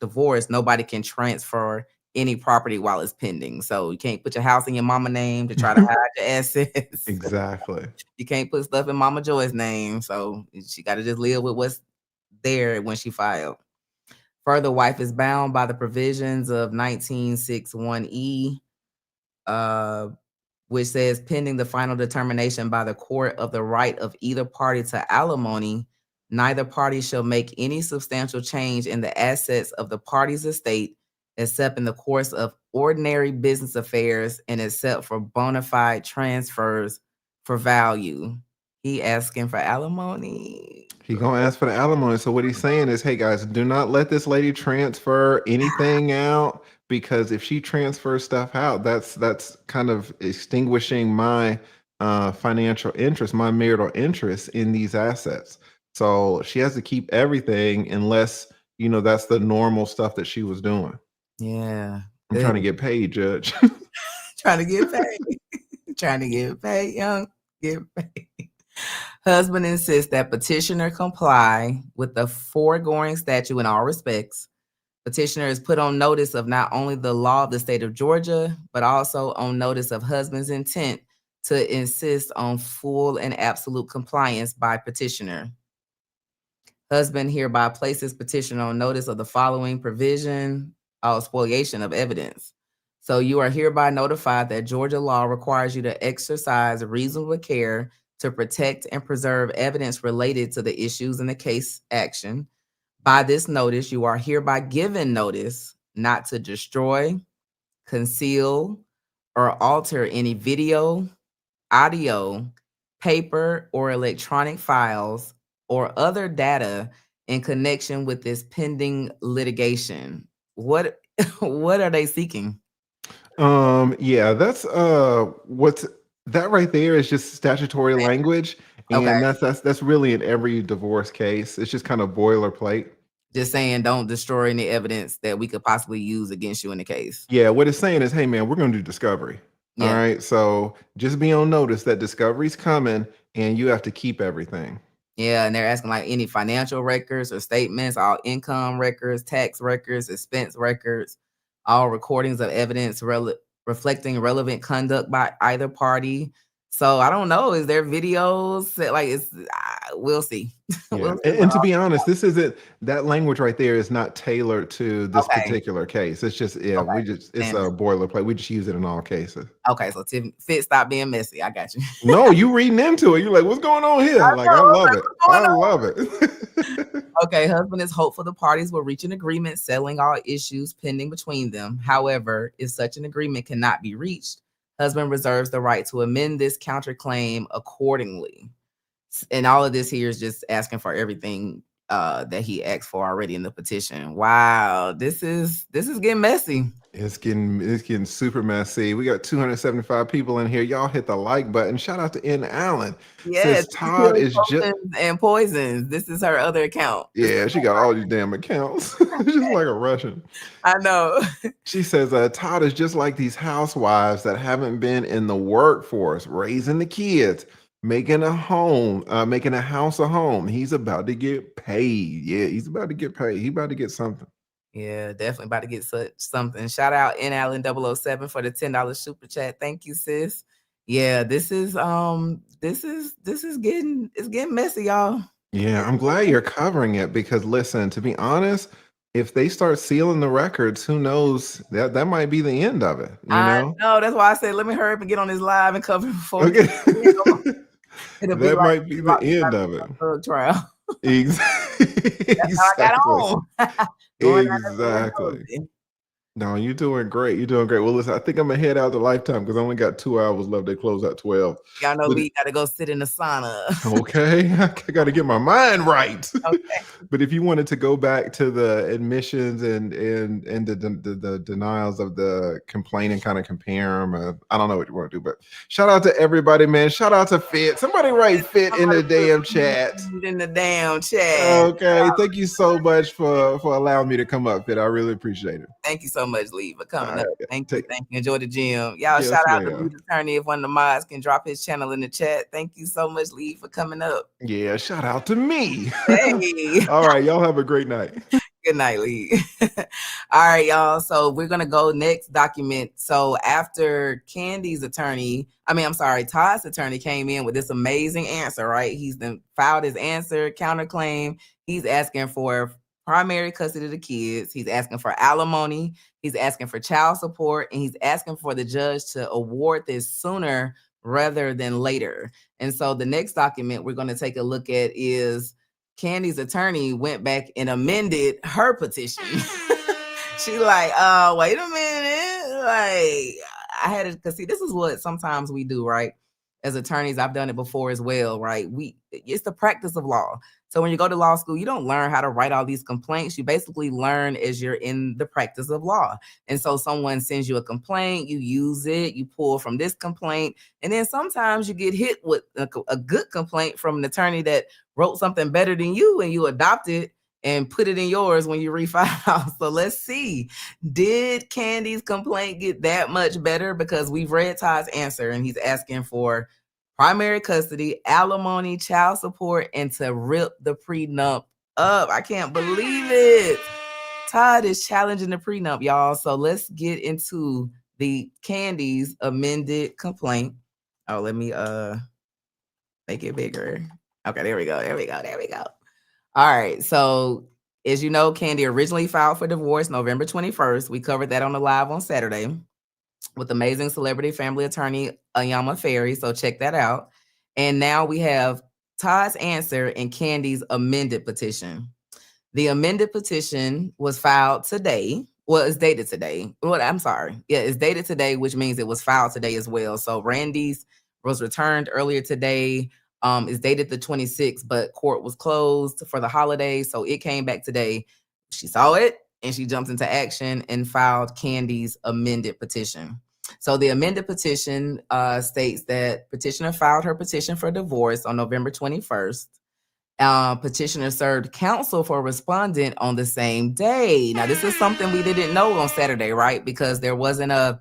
[SPEAKER 1] divorce, nobody can transfer any property while it's pending. So you can't put your house in your mama name to try to hide your assets.
[SPEAKER 2] Exactly.
[SPEAKER 1] You can't put stuff in Mama Joy's name. So she got to just live with what's there when she filed. Further, wife is bound by the provisions of 1961E, uh, which says pending the final determination by the court of the right of either party to alimony, neither party shall make any substantial change in the assets of the party's estate except in the course of ordinary business affairs and except for bona fide transfers for value. He asking for alimony.
[SPEAKER 2] He gonna ask for the alimony. So what he's saying is, hey guys, do not let this lady transfer anything out because if she transfers stuff out, that's kind of extinguishing my financial interest, my marital interest in these assets. So she has to keep everything unless that's the normal stuff that she was doing.
[SPEAKER 1] Yeah.
[SPEAKER 2] I'm trying to get paid, Judge.
[SPEAKER 1] Trying to get paid. Trying to get paid, young. Get paid. Husband insists that petitioner comply with the foregoing statute in all respects. Petitioner is put on notice of not only the law of the state of Georgia, but also on notice of husband's intent to insist on full and absolute compliance by petitioner. Husband hereby places petitioner on notice of the following provision of spoliation of evidence. So you are hereby notified that Georgia law requires you to exercise reasonable care to protect and preserve evidence related to the issues in the case action. By this notice, you are hereby given notice not to destroy, conceal, or alter any video, audio, paper, or electronic files or other data in connection with this pending litigation. What what are they seeking?
[SPEAKER 2] Yeah, that's what's that right there is just statutory language.
[SPEAKER 1] Okay.
[SPEAKER 2] And that's really in every divorce case. It's just kind of boilerplate.
[SPEAKER 1] Just saying, don't destroy any evidence that we could possibly use against you in the case.
[SPEAKER 2] Yeah, what it's saying is, hey man, we're gonna do discovery. All
[SPEAKER 1] Yeah.
[SPEAKER 2] right. So just be on notice that discovery's coming and you have to keep everything.
[SPEAKER 1] Yeah, and they're asking like any financial records or statements, all income records, tax records, expense records, all recordings of evidence reflecting relevant conduct by either party. So I don't know. Is there videos that like we'll see.
[SPEAKER 2] Yeah.
[SPEAKER 1] We'll see what
[SPEAKER 2] And to be honest, this isn't that language right there is not tailored to this
[SPEAKER 1] okay.
[SPEAKER 2] particular case. It's just it's
[SPEAKER 1] Understand.
[SPEAKER 2] a boilerplate. We just use it in all cases.
[SPEAKER 1] Okay, so Fit, stop being messy. I got you.
[SPEAKER 2] No, you reading into it. You're like, what's going on here? Like, I love it. I love it.
[SPEAKER 1] Okay, husband is hopeful the parties will reach an agreement settling all issues pending between them. However, if such an agreement cannot be reached, husband reserves the right to amend this counterclaim accordingly. And all of this here is just asking for everything that he asked for already in the petition. Wow, this is getting messy.
[SPEAKER 2] It's getting super messy. We got 275 people in here. Y'all hit the like button. Shout out to N. Allen.
[SPEAKER 1] Yes,
[SPEAKER 2] Todd is just
[SPEAKER 1] and poisons. This is her other account.
[SPEAKER 2] Yeah, she got all these damn accounts. Just like a Russian.
[SPEAKER 1] I know.
[SPEAKER 2] She says, Todd is just like these housewives that haven't been in the workforce, raising the kids, making a home, making a house a home. He's about to get paid. Yeah, he's about to get paid. He's about to get something.
[SPEAKER 1] Yeah, definitely about to get something. Shout out N Allen 007 for the $10 super chat. Thank you, sis. Yeah, this is getting messy, y'all.
[SPEAKER 2] Yeah, I'm glad you're covering it because listen, to be honest, if they start sealing the records, who knows? That might be the end of it.
[SPEAKER 1] I know. That's why I said let me hurry up and get on this live and cover it before.
[SPEAKER 2] Okay.
[SPEAKER 1] It'll
[SPEAKER 2] that might be the end of it.
[SPEAKER 1] Trial.
[SPEAKER 2] Exactly.
[SPEAKER 1] That's how I got on.
[SPEAKER 2] Exactly. No, you're doing great. You're doing great. Well, listen, I think I'm gonna head out to Lifetime because I only got 2 hours left. They close at 12.
[SPEAKER 1] Y'all know Lee got to go sit in the sauna.
[SPEAKER 2] Okay, I got to get my mind right.
[SPEAKER 1] Okay.
[SPEAKER 2] But if you wanted to go back to the admissions and the denials of the complaint and kind of compare them, I don't know what you want to do, but shout out to everybody, man. Shout out to Fit. Somebody write Fit in the damn chat.
[SPEAKER 1] In the damn chat.
[SPEAKER 2] Okay, thank you so much for allowing me to come up, Fit. I really appreciate it.
[SPEAKER 1] Thank you so much, Lee, for coming up. Thank you. Enjoy the gym. Y'all
[SPEAKER 2] Yes,
[SPEAKER 1] shout out to the attorney if one of the mods can drop his channel in the chat. Thank you so much, Lee, for coming up.
[SPEAKER 2] Yeah, shout out to me.
[SPEAKER 1] Hey.
[SPEAKER 2] All right, y'all have a great night.
[SPEAKER 1] Good night, Lee. All right, y'all. So we're gonna go next document. So after Todd's attorney came in with this amazing answer, right? He's then filed his answer, counterclaim. He's asking for primary custody of the kids. He's asking for alimony. He's asking for child support, and he's asking for the judge to award this sooner rather than later. And so the next document we're going to take a look at is Kandi's attorney went back and amended her petition. She like, wait a minute. Like, I had to, because see, this is what sometimes we do, right? As attorneys, I've done it before as well, right? It's the practice of law. So when you go to law school, you don't learn how to write all these complaints. You basically learn as you're in the practice of law. And so someone sends you a complaint, you use it, you pull from this complaint, and then sometimes you get hit with a good complaint from an attorney that wrote something better than you, and you adopt it and put it in yours when you refile. So let's see. Did Kandi's complaint get that much better? Because we've read Todd's answer, and he's asking for primary custody, alimony, child support, and to rip the prenup up. I can't believe it. Todd is challenging the prenup, y'all. So let's get into the Kandi's amended complaint. Oh, let me make it bigger. Okay, there we go. All right. So as you know, Kandi originally filed for divorce November 21st. We covered that on the live on Saturday with amazing celebrity family attorney Ayama Ferry. So check that out. And now we have Todd's answer and Kandi's amended petition. The amended petition was filed today. Well, it's dated today. Well, I'm sorry. Yeah, it's dated today, which means it was filed today as well. So Randy's was returned earlier today. It's dated the 26th, but court was closed for the holidays. So it came back today. She saw it and she jumped into action and filed Kandi's amended petition. So the amended petition states that petitioner filed her petition for divorce on November 21st. Petitioner served counsel for respondent on the same day. Now, this is something we didn't know on Saturday, right? Because there wasn't a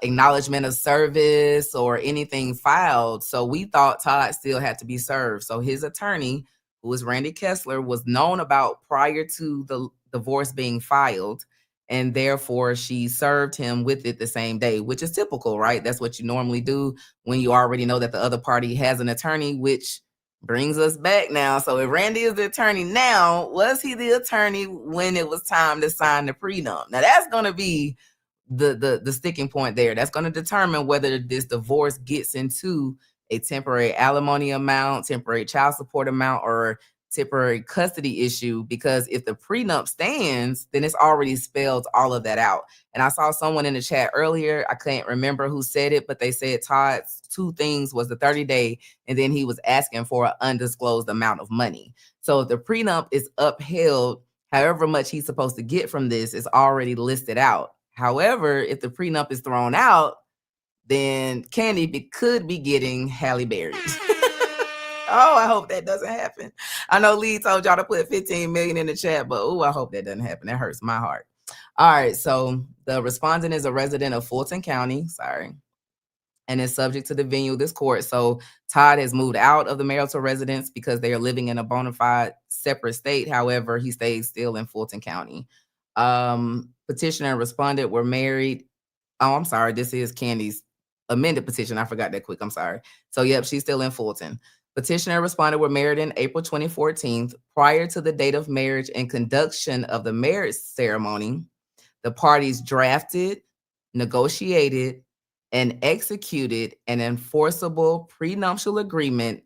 [SPEAKER 1] acknowledgement of service or anything filed. So we thought Todd still had to be served. So his attorney, who was Randy Kessler, was known about prior to the divorce being filed. And therefore, she served him with it the same day, which is typical, right? That's what you normally do when you already know that the other party has an attorney, which brings us back now. So if Randy is the attorney now, was he the attorney when it was time to sign the prenup? Now, that's going to be the sticking point there. That's going to determine whether this divorce gets into a temporary alimony amount, temporary child support amount, or temporary custody issue. Because if the prenup stands, then it's already spelled all of that out. And I saw someone in the chat earlier, I can't remember who said it, but they said Todd's two things was the 30-day, and then he was asking for an undisclosed amount of money. So if the prenup is upheld, however much he's supposed to get from this is already listed out. However, if the prenup is thrown out, then Kandi could be getting Halle Berry. Oh, I hope that doesn't happen. I know Lee told y'all to put 15 million in the chat, but I hope that doesn't happen. That hurts my heart. All right, so the respondent is a resident of Fulton County, and is subject to the venue of this court. So Todd has moved out of the marital residence because they are living in a bona fide separate state. However, he stays still in Fulton County. Petitioner and respondent were married. Oh, I'm sorry. This is Kandi's amended petition. I forgot that quick. I'm sorry. So, yep, she's still in Fulton. Petitioner and respondent were married in April 2014. Prior to the date of marriage and conduction of the marriage ceremony, the parties drafted, negotiated, and executed an enforceable prenuptial agreement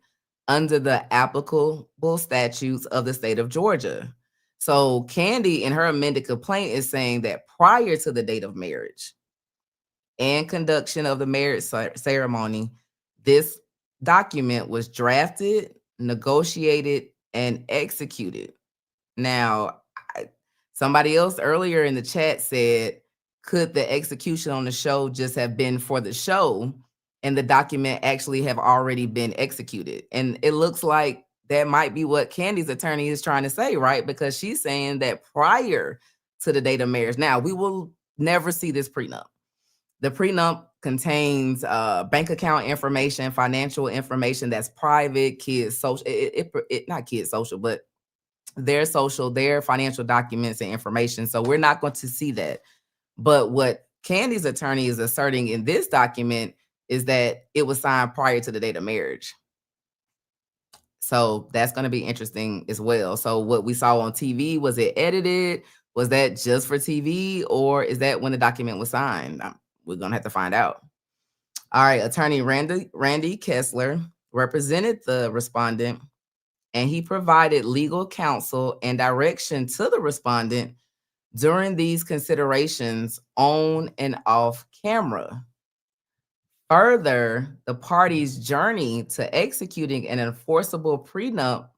[SPEAKER 1] under the applicable statutes of the state of Georgia. So Kandi, in her amended complaint, is saying that prior to the date of marriage and conduction of the marriage ceremony, this document was drafted, negotiated, and executed. Now, somebody else earlier in the chat said, could the execution on the show just have been for the show and the document actually have already been executed? And it looks like that might be what Kandi's attorney is trying to say, right? Because she's saying that prior to the date of marriage. Now, we will never see this prenup. The prenup contains bank account information, financial information that's private, kids' social, not kids' social, but their social, their financial documents and information. So we're not going to see that. But what Kandi's attorney is asserting in this document is that it was signed prior to the date of marriage. So that's going to be interesting as well. So what we saw on TV, was it edited? Was that just for TV, or is that when the document was signed? We're going to have to find out. All right, attorney Randy Kessler represented the respondent, and he provided legal counsel and direction to the respondent during these considerations on and off camera. Further, the parties' journey to executing an enforceable prenup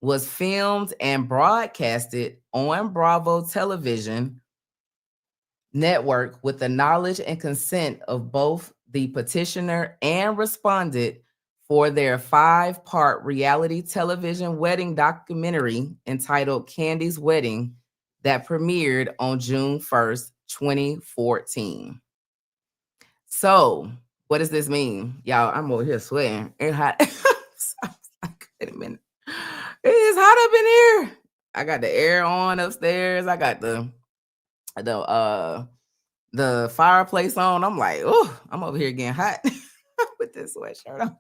[SPEAKER 1] was filmed and broadcasted on Bravo Television Network with the knowledge and consent of both the petitioner and respondent for their 5-part reality television wedding documentary entitled Kandi's Wedding that premiered on June 1st, 2014. So, what does this mean? Y'all, I'm over here sweating. It's hot. Wait a minute. It is hot up in here. I got the air on upstairs. I got the fireplace on. I'm like, oh, I'm over here getting hot with this sweatshirt on.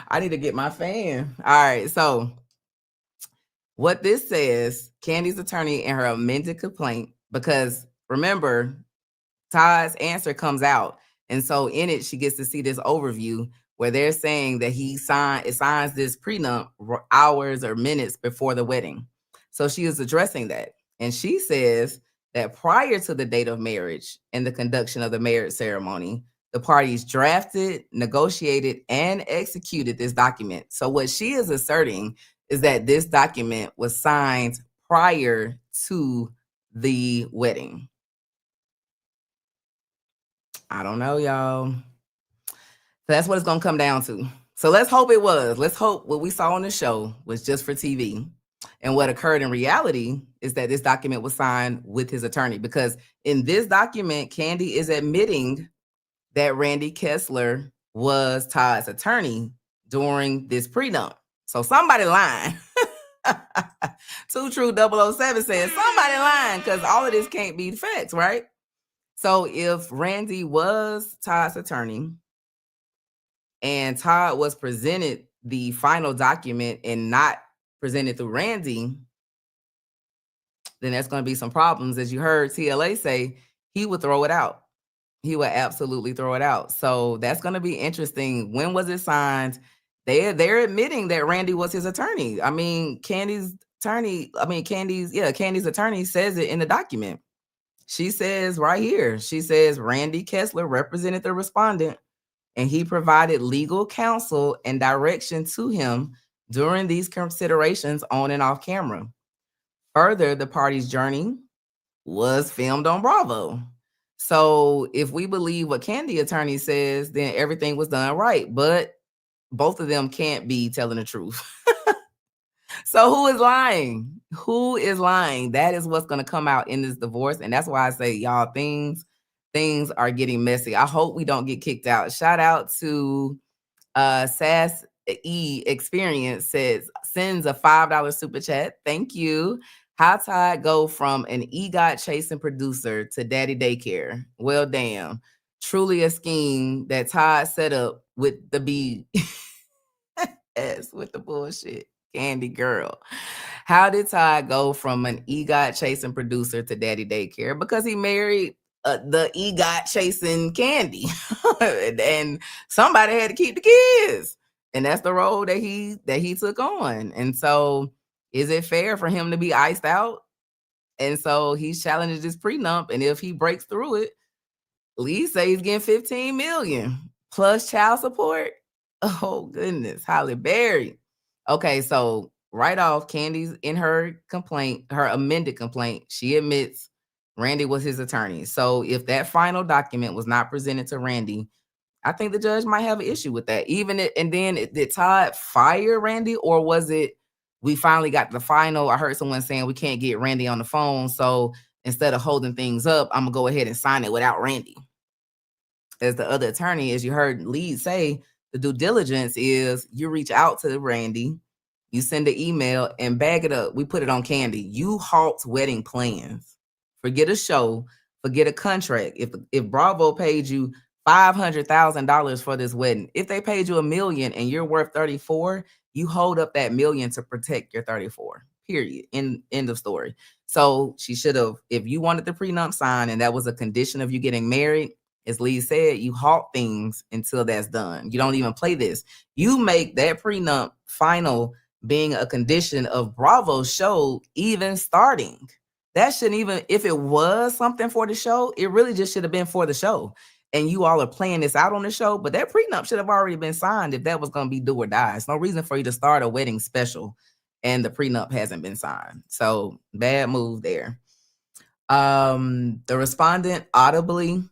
[SPEAKER 1] I need to get my fan. All right, so what this says, Kandi's attorney in her amended complaint, because remember, Todd's answer comes out, and so in it, she gets to see this overview where they're saying that he signs this prenup hours or minutes before the wedding. So she is addressing that, and she says that prior to the date of marriage and the conduction of the marriage ceremony, the parties drafted, negotiated, and executed this document. So what she is asserting is that this document was signed prior to the wedding. I don't know, y'all. That's what it's going to come down to. So let's hope it was. Let's hope what we saw on the show was just for TV. And what occurred in reality is that this document was signed with his attorney, because in this document, Kandi is admitting that Randy Kessler was Todd's attorney during this prenup. So somebody lying. Too True 007 says somebody lying, because all of this can't be facts, right? So if Randy was Todd's attorney and Todd was presented the final document and not presented through Randy, then there's going to be some problems. As you heard TLA say, he would throw it out. He would absolutely throw it out. So that's going to be interesting. When was it signed? They're admitting that Randy was his attorney. I mean, Kandi's attorney says it in the document. She says right here, she says Randy Kessler represented the respondent and he provided legal counsel and direction to him during these considerations on and off camera. Further, the party's journey was filmed on Bravo. So if we believe what Kandi attorney says, then everything was done right. But both of them can't be telling the truth. So who is lying? Who is lying? That is what's going to come out in this divorce. And that's why I say, y'all, things are getting messy. I hope we don't get kicked out. Shout out to Sass E Experience sends a $5 super chat. Thank you. How Todd go from an EGOT chasing producer to daddy daycare? Well, damn. Truly a scheme that Todd set up with the B. with the bullshit. Kandi girl. How did Todd go from an EGOT chasing producer to daddy daycare? Because he married the EGOT chasing Kandi. And somebody had to keep the kids. And that's the role that he took on. And so is it fair for him to be iced out? And so he's challenging this prenup. And if he breaks through it, Lee say he's getting $15 million plus child support. Oh, goodness. Halle Berry. Okay, so right off, Kandi's in her complaint, her amended complaint, she admits Randy was his attorney. So if that final document was not presented to Randy, I think the judge might have an issue with that. Did Todd fire Randy, or was it we finally got the final? I heard someone saying we can't get Randy on the phone, so instead of holding things up, I'm gonna go ahead and sign it without Randy. As the other attorney, as you heard Lee say, the due diligence is you reach out to Randy, you send an email and bag it up. We put it on Kandi. You halt wedding plans. Forget a show, forget a contract. If Bravo paid you $500,000 for this wedding, if they paid you $1 million and you're worth 34, you hold up that $1 million to protect your 34. Period. End of story. So she should have, if you wanted the prenup signed and that was a condition of you getting married, as Lee said, you halt things until that's done. You don't even play this. You make that prenup final being a condition of Bravo's show even starting. That shouldn't even, if it was something for the show, it really just should have been for the show. And you all are playing this out on the show, but that prenup should have already been signed if that was going to be do or die. It's no reason for you to start a wedding special and the prenup hasn't been signed. So bad move there. The respondent audibly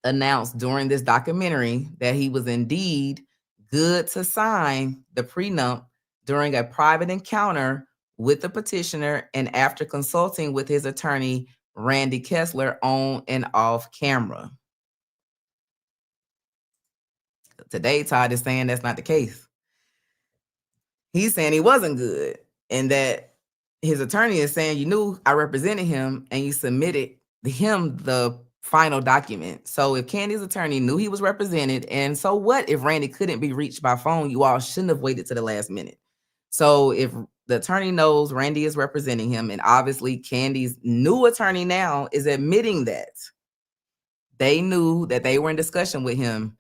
[SPEAKER 1] announced during this documentary that he was indeed good to sign the prenup during a private encounter with the petitioner and after consulting with his attorney, Randy Kessler, on and off camera. Today, Todd is saying that's not the case. He's saying he wasn't good and that his attorney is saying, you knew I represented him and you submitted him the final document. So if Kandi's attorney knew he was represented, and so what if Randy couldn't be reached by phone? You all shouldn't have waited to the last minute. So if the attorney knows Randy is representing him, and obviously Kandi's new attorney now is admitting that they knew that they were in discussion with him,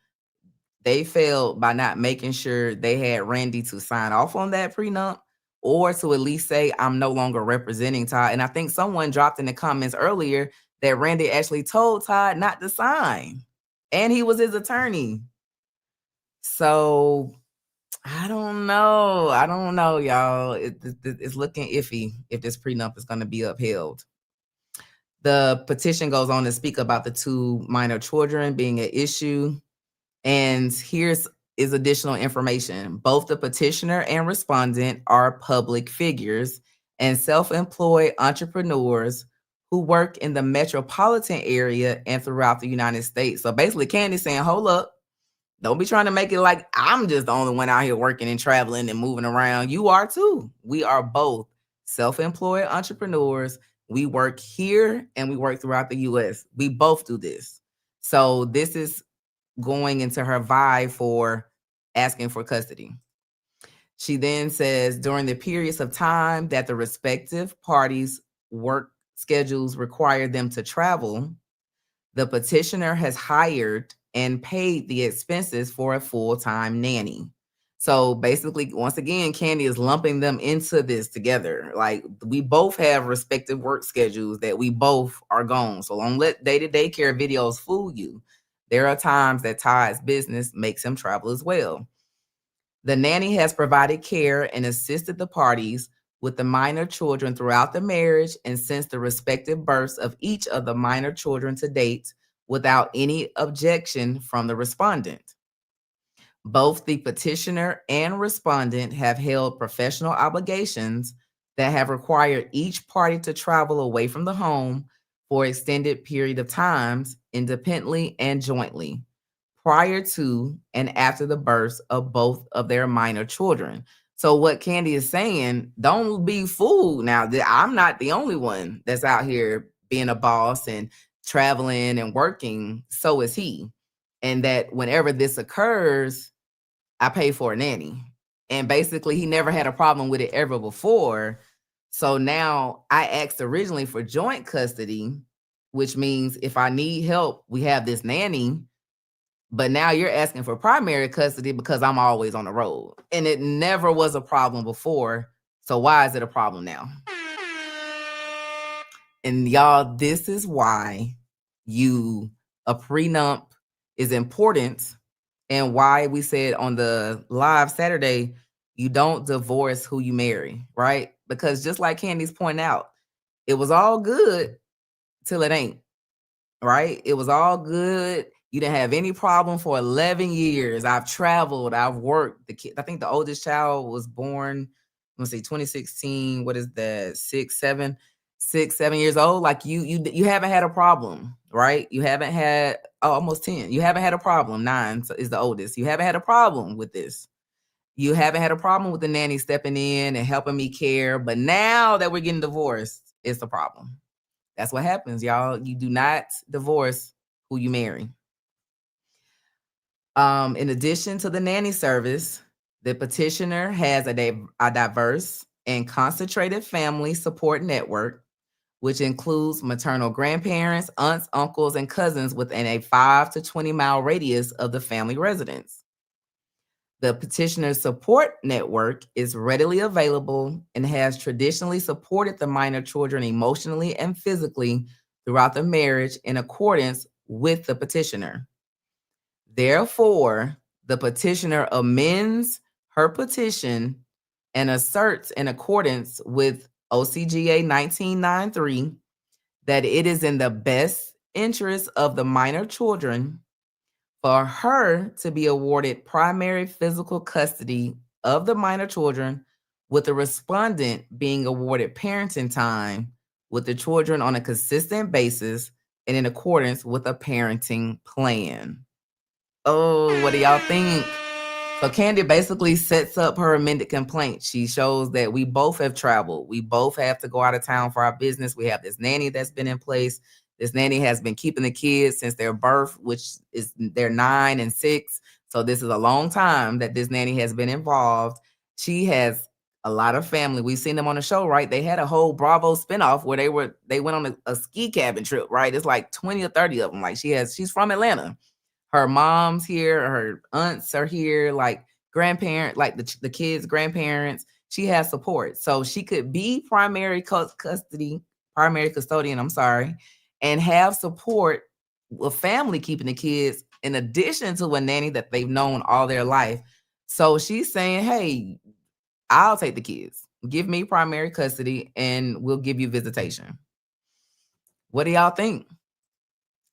[SPEAKER 1] they failed by not making sure they had Randy to sign off on that prenup or to at least say, I'm no longer representing Todd. And I think someone dropped in the comments earlier that Randy actually told Todd not to sign, and he was his attorney. So I don't know, y'all. It's looking iffy if this prenup is going to be upheld. The petition goes on to speak about the 2 minor children being an issue. And here's is additional information. Both the petitioner and respondent are public figures and self-employed entrepreneurs who work in the metropolitan area and throughout the United States. So basically, Candy's saying, hold up, don't be trying to make it like I'm just the only one out here working and traveling and moving around. You are too. We are both self-employed entrepreneurs. We work here and we work throughout the US. We both do this. So this is going into her vie for asking for custody. She then says during the periods of time that the respective parties' work schedules require them to travel, the petitioner has hired and paid the expenses for a full-time nanny. So basically, once again, Kandi is lumping them into this together. Like, we both have respective work schedules that we both are gone. So don't let day-to-day care videos fool you. There are times that Todd's business makes him travel as well. The nanny has provided care and assisted the parties with the minor children throughout the marriage and since the respective births of each of the minor children to date without any objection from the respondent. Both the petitioner and respondent have held professional obligations that have required each party to travel away from the home for extended period of times independently and jointly prior to and after the births of both of their minor children. So what Kandi is saying, don't be fooled now that I'm not the only one that's out here being a boss and traveling and working. So is he. And that whenever this occurs, I pay for a nanny. And basically he never had a problem with it ever before. So now I asked originally for joint custody, which means if I need help, we have this nanny. But now you're asking for primary custody because I'm always on the road. And it never was a problem before. So why is it a problem now? And y'all, this is why a prenup is important and why we said on the live Saturday, you don't divorce who you marry, right? Because just like Candy's pointing out, it was all good till it ain't, right? It was all good. You didn't have any problem for 11 years. I've traveled, I've worked. The kid, I think the oldest child was born, let's see, 2016. What is that? 7 years old. Like you haven't had a problem, right? You haven't had almost 10. You haven't had a problem. 9 is the oldest. You haven't had a problem with this. You haven't had a problem with the nanny stepping in and helping me care. But now that we're getting divorced, it's a problem. That's what happens, y'all. You do not divorce who you marry. In addition to the nanny service, the petitioner has a diverse and concentrated family support network, which includes maternal grandparents, aunts, uncles, and cousins within a 5 to 20-mile radius of the family residence. The petitioner's support network is readily available and has traditionally supported the minor children emotionally and physically throughout the marriage in accordance with the petitioner. Therefore, the petitioner amends her petition and asserts in accordance with OCGA 1993 that it is in the best interest of the minor children for her to be awarded primary physical custody of the minor children, with the respondent being awarded parenting time with the children on a consistent basis and in accordance with a parenting plan. Oh, what do y'all think? So Kandi basically sets up her amended complaint. She shows that we both have traveled. We both have to go out of town for our business. We have this nanny that's been in place. This nanny has been keeping the kids since their birth, which is they're 9 and 6. So this is a long time that this nanny has been involved. She has a lot of family. We've seen them on the show, right? They had a whole Bravo spinoff where they went on a ski cabin trip, right? It's like 20 or 30 of them. Like she's from Atlanta. Her mom's here, her aunts are here, like grandparent, like the kids' grandparents. She has support. So she could be primary custodian, and have support with family keeping the kids in addition to a nanny that they've known all their life. So she's saying, hey, I'll take the kids. Give me primary custody and we'll give you visitation. What do y'all think?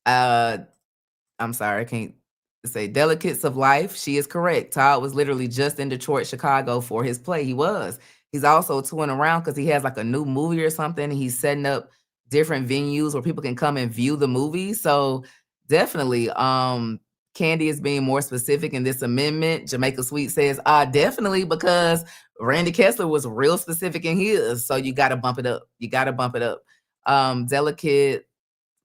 [SPEAKER 1] I'm sorry, I can't say Delicates of Life. She is correct. Todd was literally just in Detroit, Chicago for his play. He was. He's also touring around because he has like a new movie or something. He's setting up different venues where people can come and view the movie. So definitely, Kandi is being more specific in this amendment. Jamaica Sweet says, definitely, because Randy Kessler was real specific in his. So you gotta bump it up. You gotta bump it up. Delicate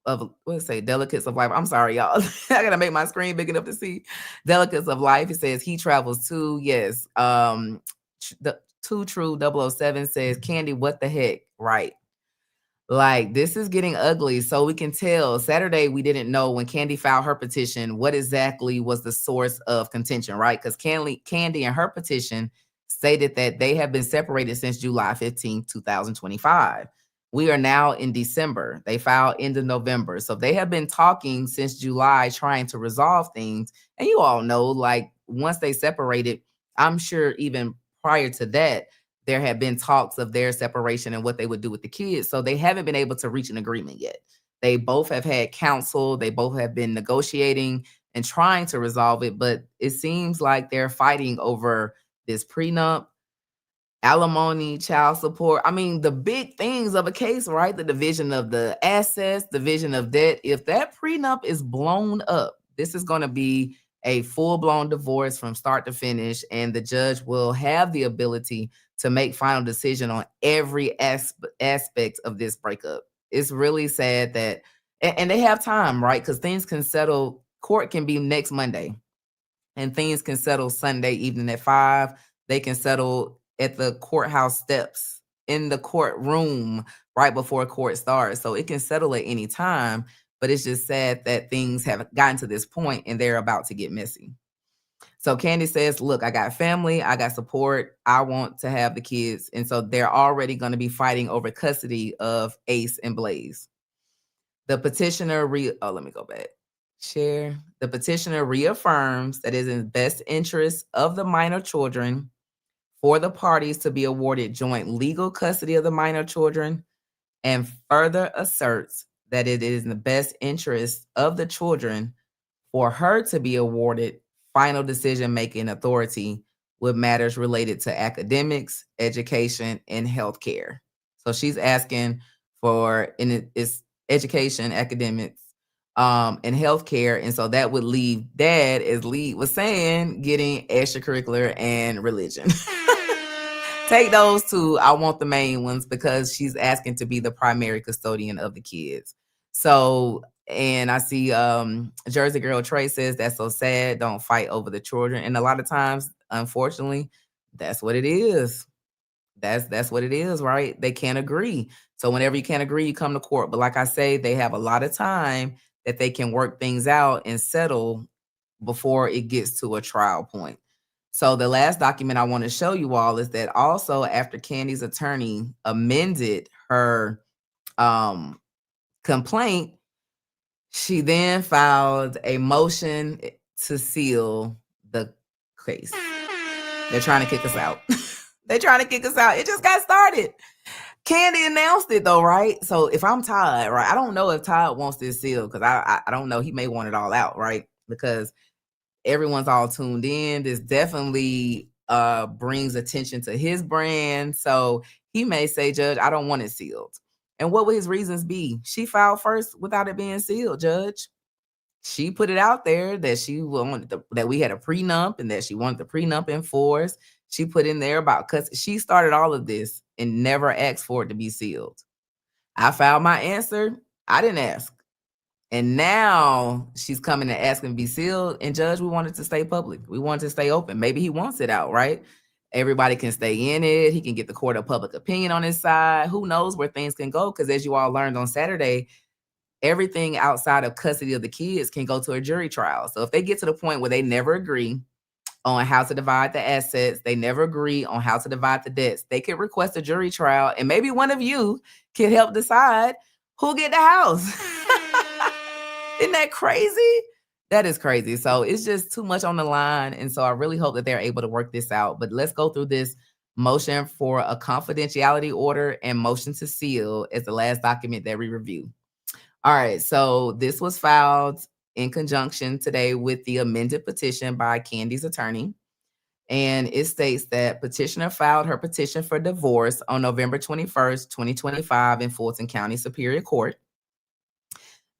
[SPEAKER 1] of let's say Delicates of Life. I'm sorry, y'all. I gotta make my screen big enough to see Delicates of Life. It says he travels too. Yes. The Too True 007 says Kandi, what the heck? Right. Like this is getting ugly. So we can tell Saturday we didn't know when Kandi filed her petition what exactly was the source of contention, right? Because Kandi in her petition stated that they have been separated since July 15th, 2025. We are now in December. They filed end of November. So they have been talking since July trying to resolve things. And you all know, like once they separated, I'm sure even prior to that, there had been talks of their separation and what they would do with the kids. So they haven't been able to reach an agreement yet. They both have had counsel. They both have been negotiating and trying to resolve it. But it seems like they're fighting over this prenup, alimony, child support. I mean, the big things of a case, right? The division of the assets, division of debt. If that prenup is blown up, this is going to be a full-blown divorce from start to finish, and the judge will have the ability to make final decision on every aspect of this breakup. It's really sad that, and they have time, right? Because things can settle, court can be next Monday, and things can settle Sunday evening at 5. They can settle at the courthouse steps in the courtroom right before court starts. So it can settle at any time, but it's just sad that things have gotten to this point and they're about to get messy. So Kandi says, look, I got family, I got support, I want to have the kids. And so they're already going to be fighting over custody of Ace and Blaze. The petitioner, let me go back. Share. The petitioner reaffirms that it is in the best interest of the minor children for the parties to be awarded joint legal custody of the minor children, and further asserts that it is in the best interest of the children for her to be awarded final decision-making authority with matters related to academics, education, and healthcare. So she's asking for it's education, academics, and healthcare. And so that would leave dad, as Lee was saying, getting extracurricular and religion. Take those two. I want the main ones because she's asking to be the primary custodian of the kids. So, and I see Jersey Girl Trey says that's so sad. Don't fight over the children. And a lot of times, unfortunately, that's what it is. That's what it is, right? They can't agree. So whenever you can't agree, you come to court. But like I say, they have a lot of time that they can work things out and settle before it gets to a trial point. So the last document I want to show you all is that also after Kandi's attorney amended her complaint, she then filed a motion to seal the case. They're trying to kick us out. They're trying to kick us out. It just got started. Kandi announced it though, right? So if I'm Todd, right, I don't know if Todd wants this sealed because I don't know. He may want it all out, right? Because everyone's all tuned in. This definitely brings attention to his brand. So he may say, Judge, I don't want it sealed. And what would his reasons be? She filed first without it being sealed, Judge. She put it out there that she wanted that we had a prenup and that she wanted the prenup enforced. She put in there about she started all of this and never asked for it to be sealed. I filed my answer. I didn't ask. And now she's coming and asking to be sealed. And Judge, we wanted to stay public. We wanted to stay open. Maybe he wants it out, right? Everybody can stay in it. He can get the court of public opinion on his side. Who knows where things can go? Because as you all learned on Saturday, everything outside of custody of the kids can go to a jury trial. So if they get to the point where they never agree on how to divide the assets, they never agree on how to divide the debts, they could request a jury trial. And maybe one of you can help decide who get the house. Isn't that crazy? That is crazy. So it's just too much on the line. And so I really hope that they're able to work this out. But let's go through this motion for a confidentiality order and motion to seal as the last document that we review. All right, so this was filed in conjunction today with the amended petition by Kandi's attorney. And it states that petitioner filed her petition for divorce on November 21st, 2025 in Fulton County Superior Court.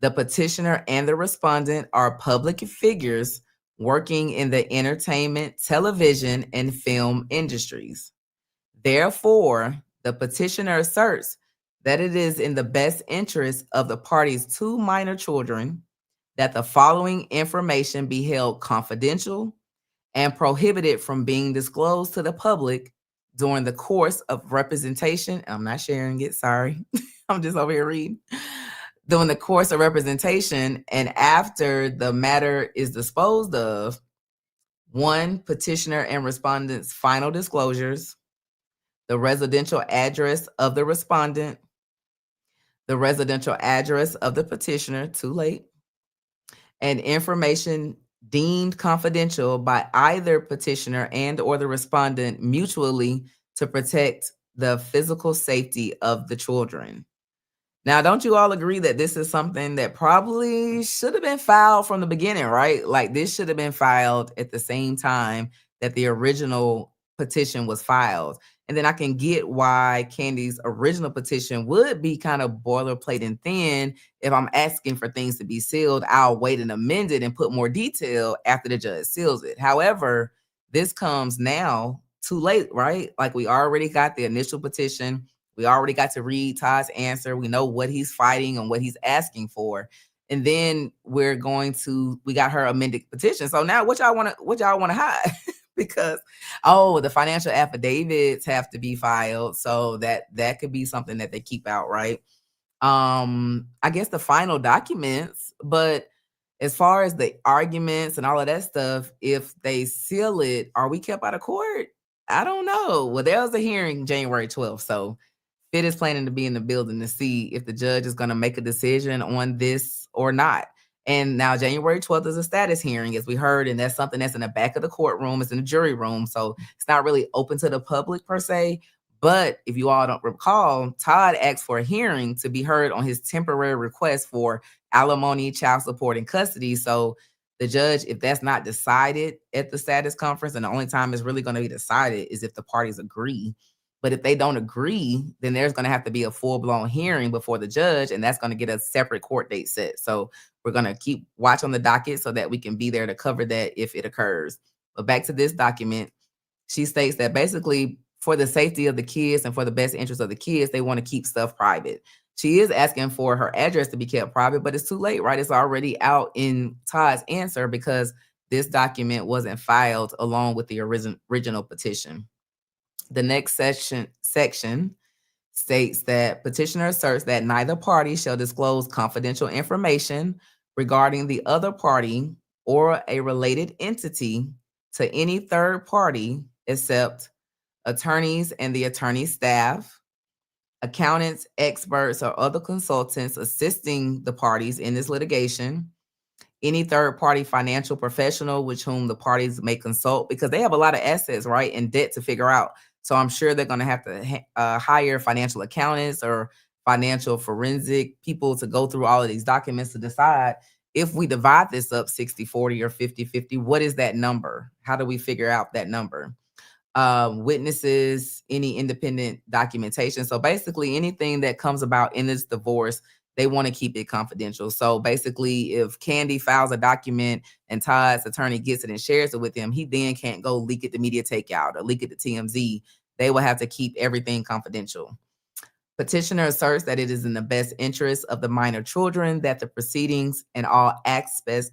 [SPEAKER 1] The petitioner and the respondent are public figures working in the entertainment, television, and film industries. Therefore, the petitioner asserts that it is in the best interest of the party's two minor children that the following information be held confidential and prohibited from being disclosed to the public during the course of representation. I'm not sharing it, sorry. I'm just over here reading. During the course of representation and after the matter is disposed of, one, petitioner and respondent's final disclosures, the residential address of the respondent, the residential address of the petitioner, too late, and information deemed confidential by either petitioner and or the respondent mutually to protect the physical safety of the children. Now, don't you all agree that this is something that probably should have been filed from the beginning, right? Like this should have been filed at the same time that the original petition was filed. And then I can get why Kandi's original petition would be kind of boilerplate and thin. If I'm asking for things to be sealed, I'll wait and amend it and put more detail after the judge seals it. However, this comes now too late, right? Like we already got the initial petition. We already got to read Todd's answer. We know what he's fighting and what he's asking for. And then we got her amended petition. So now what y'all want to hide? Because the financial affidavits have to be filed. So that could be something that they keep out, right? I guess the final documents, but as far as the arguments and all of that stuff, if they seal it, are we kept out of court? I don't know. Well, there was a hearing January 12th. So Fit is planning to be in the building to see if the judge is going to make a decision on this or not. And now January 12th is a status hearing, as we heard, and that's something that's in the back of the courtroom. It's in the jury room, so it's not really open to the public per se. But if you all don't recall, Todd asked for a hearing to be heard on his temporary request for alimony, child support, and custody. So the judge, if that's not decided at the status conference, and the only time it's really going to be decided is if the parties agree. But if they don't agree, then there's going to have to be a full-blown hearing before the judge, and that's going to get a separate court date set. So we're going to keep watch on the docket so that we can be there to cover that if it occurs. But back to this document, she states that basically for the safety of the kids and for the best interest of the kids, they want to keep stuff private. She is asking for her address to be kept private, but it's too late, right? It's already out in Todd's answer because this document wasn't filed along with the original petition. The next section states that petitioner asserts that neither party shall disclose confidential information regarding the other party or a related entity to any third party except attorneys and the attorney staff, accountants, experts, or other consultants assisting the parties in this litigation, any third party financial professional with whom the parties may consult, because they have a lot of assets, right, and debt to figure out. So I'm sure they're going to have to hire financial accountants or financial forensic people to go through all of these documents to decide if we divide this up 60-40 or 50-50, what is that number? How do we figure out that number? Witnesses, any independent documentation. So basically anything that comes about in this divorce, they want to keep it confidential. So basically, if Kandi files a document and Todd's attorney gets it and shares it with him, he then can't go leak it to Media Takeout or leak it to TMZ. They will have to keep everything confidential. Petitioner asserts that it is in the best interest of the minor children that the proceedings and all aspects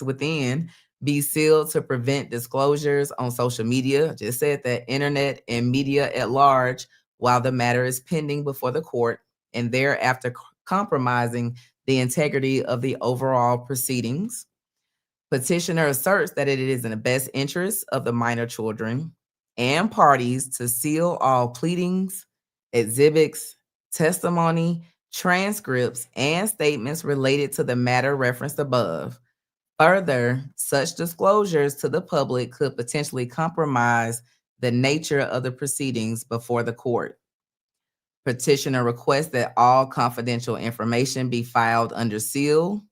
[SPEAKER 1] within be sealed to prevent disclosures on social media. I just said that, internet and media at large while the matter is pending before the court, and thereafter compromising the integrity of the overall proceedings. Petitioner asserts that it is in the best interest of the minor children and parties to seal all pleadings, exhibits, testimony, transcripts, and statements related to the matter referenced above. Further, such disclosures to the public could potentially compromise the nature of the proceedings before the court. Petitioner requests that all confidential information be filed under seal.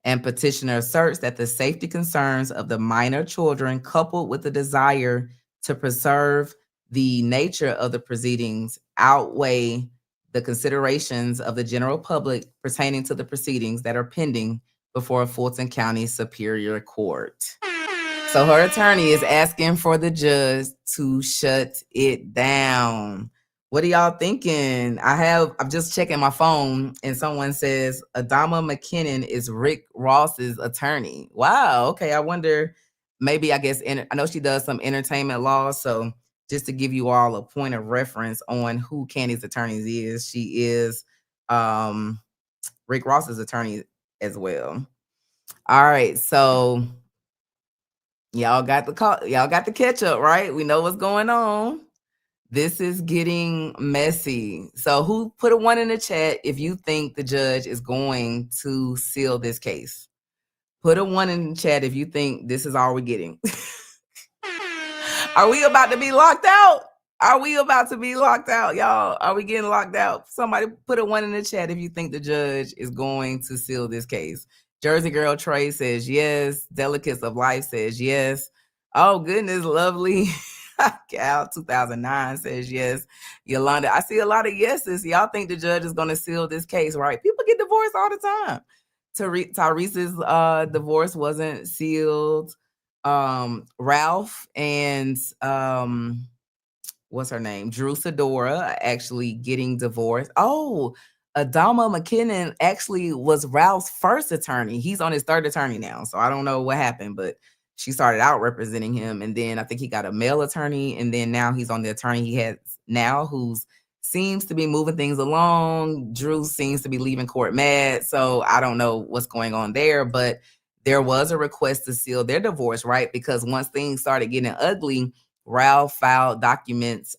[SPEAKER 1] And petitioner asserts that the safety concerns of the minor children, coupled with the desire to preserve the nature of the proceedings, outweigh the considerations of the general public pertaining to the proceedings that are pending before Fulton County Superior Court. So her attorney is asking for the judge to shut it down. What are y'all thinking? I'm just checking my phone and someone says Adama McKinnon is Rick Ross's attorney. Wow. Okay. I wonder, maybe I guess, I know she does some entertainment law. So just to give you all a point of reference on who Kandi's attorney is, she is Rick Ross's attorney as well. All right. So y'all got the catch up, right? We know what's going on. This is getting messy. So who put a 1 in the chat if you think the judge is going to seal this case? Put a 1 in the chat if you think this is all we're getting. Are we about to be locked out? Are we about to be locked out, y'all? Are we getting locked out? Somebody put a 1 in the chat if you think the judge is going to seal this case. Jersey Girl Trey says yes. Delicates of Life says yes. Oh, goodness, lovely. Cal 2009 says yes. Yolanda, I see a lot of yeses. Y'all think the judge is going to seal this case, right? People get divorced all the time. Tyrese's divorce wasn't sealed. Ralph and what's her name? Drew Sidora actually getting divorced. Oh, Adama McKinnon actually was Ralph's first attorney. He's on his third attorney now. So I don't know what happened, but she started out representing him. And then I think he got a male attorney. And then now he's on the attorney he has now, who's seems to be moving things along. Drew seems to be leaving court mad. So I don't know what's going on there, but there was a request to seal their divorce, right? Because once things started getting ugly, Ralph filed documents,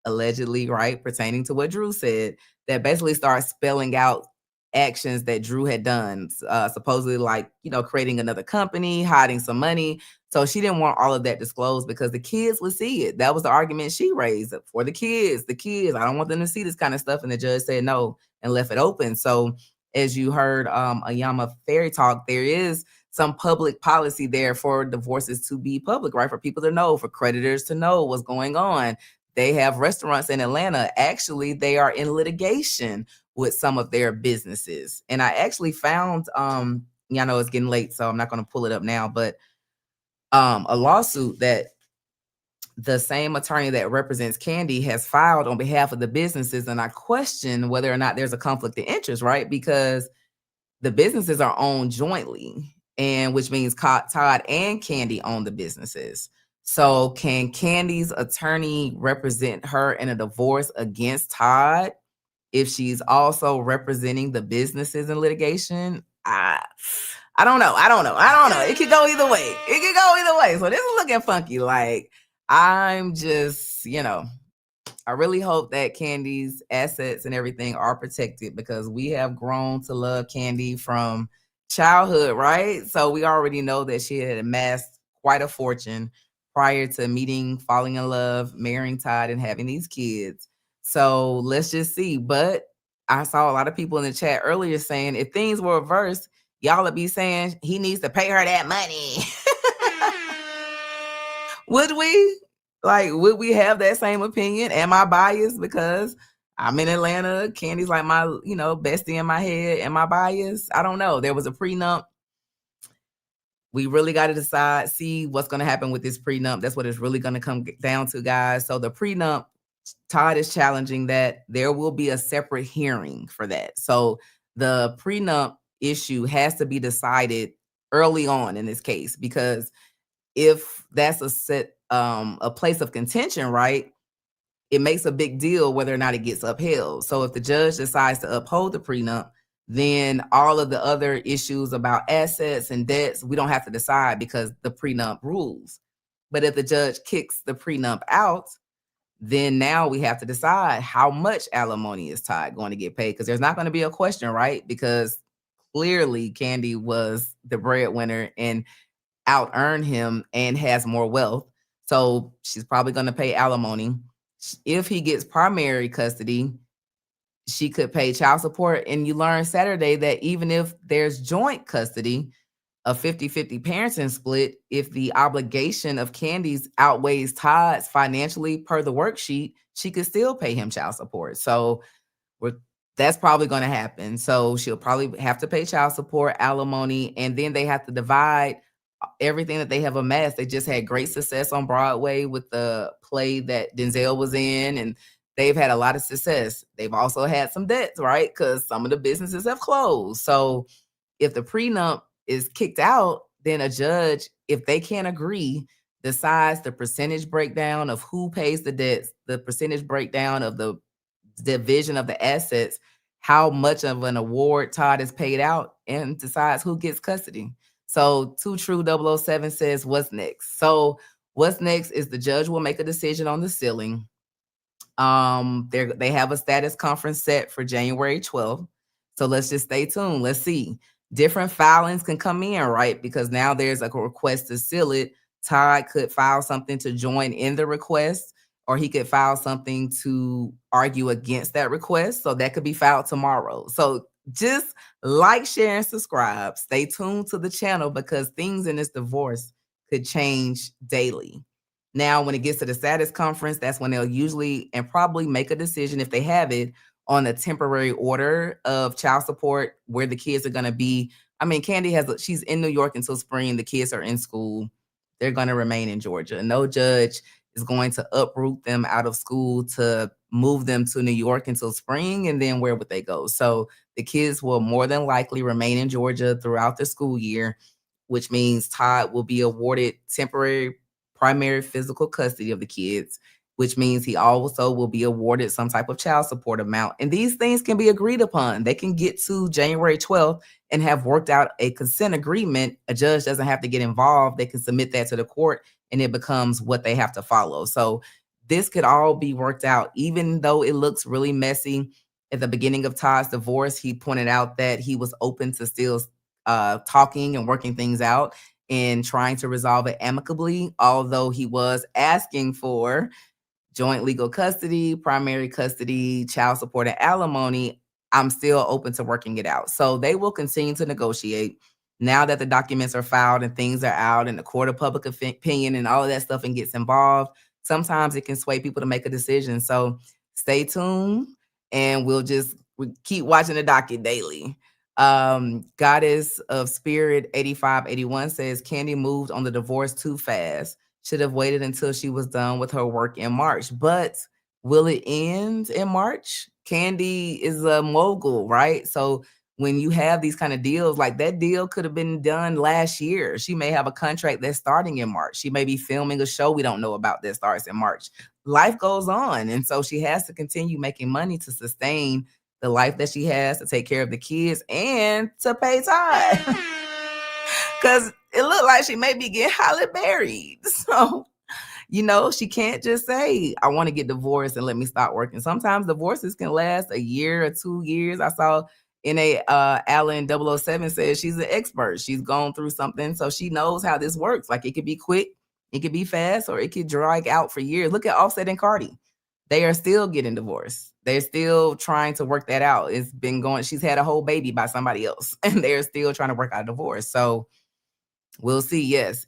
[SPEAKER 1] allegedly, right, pertaining to what Drew said, that basically started spelling out actions that Drew had done, supposedly like, creating another company, hiding some money. So she didn't want all of that disclosed because the kids would see it. That was the argument she raised for the kids. I don't want them to see this kind of stuff. And the judge said no and left it open. So as you heard Ayama Fairy talk, there is some public policy there for divorces to be public, right? For people to know, for creditors to know what's going on. They have restaurants in Atlanta. Actually, they are in litigation with some of their businesses. And I actually found, I know it's getting late, so I'm not going to pull it up now, but a lawsuit that the same attorney that represents Kandi has filed on behalf of the businesses. And I question whether or not there's a conflict of interest, right? Because the businesses are owned jointly, and which means Todd and Kandi own the businesses. So can Kandi's attorney represent her in a divorce against Todd if she's also representing the businesses in litigation? I don't know. It could go either way. So this is looking funky. Like, I'm just, I really hope that Kandi's assets and everything are protected, because we have grown to love Kandi from childhood, right? So we already know that she had amassed quite a fortune prior to meeting, falling in love, marrying Todd, and having these kids. So let's just see. But I saw a lot of people in the chat earlier saying if things were reversed, y'all would be saying he needs to pay her that money. Would we? Would we have that same opinion? Am I biased because I'm in Atlanta? Kandi's like my, bestie in my head. Am I biased? I don't know. There was a prenup. We really got to decide, see what's going to happen with this prenup. That's what it's really going to come down to, guys. So the prenup, Todd is challenging that there will be a separate hearing for that. So the prenup issue has to be decided early on in this case, because if that's a place of contention, right, it makes a big deal whether or not it gets upheld. So if the judge decides to uphold the prenup, then all of the other issues about assets and debts, we don't have to decide because the prenup rules. But if the judge kicks the prenup out, then now we have to decide how much alimony is Todd going to get paid, because there's not going to be a question, right? Because clearly Kandi was the breadwinner and out-earned him and has more wealth. So she's probably going to pay alimony. If he gets primary custody, she could pay child support. And you learned Saturday that even if there's joint custody, a 50-50 parenting split, if the obligation of Kandi's outweighs Todd's financially per the worksheet, she could still pay him child support. So that's probably going to happen. So she'll probably have to pay child support, alimony, and then they have to divide everything that they have amassed. They just had great success on Broadway with the play that Denzel was in, and they've had a lot of success. They've also had some debts, right? Because some of the businesses have closed. So if the prenup is kicked out, then a judge, if they can't agree, decides the percentage breakdown of who pays the debts, the percentage breakdown of the division of the assets, how much of an award Todd is paid out, and decides who gets custody. So 2 True 007 says, what's next? So what's next is the judge will make a decision on the ceiling. They have a status conference set for January 12th. So let's just stay tuned. Let's see. Different filings can come in, right? Because now there's a request to seal it. Todd could file something to join in the request, or he could file something to argue against that request. So that could be filed tomorrow. So just like, share, and subscribe. Stay tuned to the channel because things in this divorce could change daily. Now, when it gets to the status conference, that's when they'll usually and probably make a decision, if they have it, on a temporary order of child support where the kids are going to be. I mean, Kandi she's in New York until spring. The kids are in school. They're going to remain in Georgia. No judge is going to uproot them out of school to move them to New York until spring. And then where would they go? So the kids will more than likely remain in Georgia throughout the school year, which means Todd will be awarded temporary primary physical custody of the kids, which means he also will be awarded some type of child support amount. And these things can be agreed upon. They can get to January 12th and have worked out a consent agreement. A judge doesn't have to get involved. They can submit that to the court and it becomes what they have to follow. So this could all be worked out, even though it looks really messy. At the beginning of Todd's divorce, he pointed out that he was open to still talking and working things out and trying to resolve it amicably, although he was asking for joint legal custody, primary custody, child support, and alimony. I'm still open to working it out. So they will continue to negotiate now that the documents are filed and things are out and the court of public opinion and all of that stuff and gets involved. Sometimes it can sway people to make a decision. So stay tuned and we keep watching the docket daily. Goddess of Spirit 8581 says Kandi moved on the divorce too fast. Should have waited until she was done with her work in March. But will it end in March? Kandi is a mogul, right? So when you have these kind of deals, like that deal could have been done last year. She may have a contract that's starting in March. She may be filming a show we don't know about that starts in March. Life goes on. And so she has to continue making money to sustain the life that she has, to take care of the kids and to pay Todd. Because it looked like she may be getting highly married. So, she can't just say, I want to get divorced and let me stop working. Sometimes divorces can last a year or 2 years. I saw Allen 007 says she's an expert. She's gone through something, so she knows how this works. Like it could be quick, it could be fast, or it could drag out for years. Look at Offset and Cardi. They are still getting divorced. They're still trying to work that out. It's been going, she's had a whole baby by somebody else, and they're still trying to work out a divorce. So we'll see. Yes.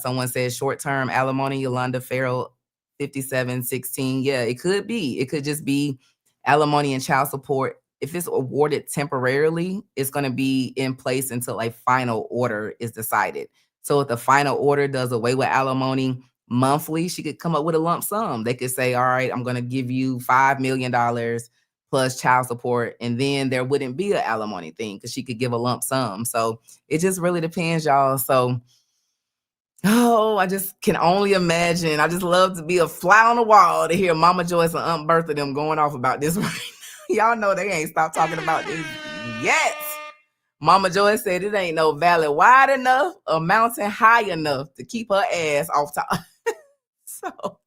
[SPEAKER 1] Someone says short-term alimony, Yolanda Farrell 5716. Yeah, it could be. It could just be alimony and child support. If it's awarded temporarily, it's going to be in place until a final order is decided. So if the final order does away with alimony monthly, she could come up with a lump sum. They could say, all right, I'm going to give you $5 million plus child support. And then there wouldn't be an alimony thing because she could give a lump sum. So it just really depends, y'all. So, I just can only imagine. I just love to be a fly on the wall to hear Mama Joyce and Aunt Bertha them going off about this right now. Y'all know they ain't stopped talking about this yet. Mama Joyce said it ain't no valley wide enough or mountain high enough to keep her ass off top. So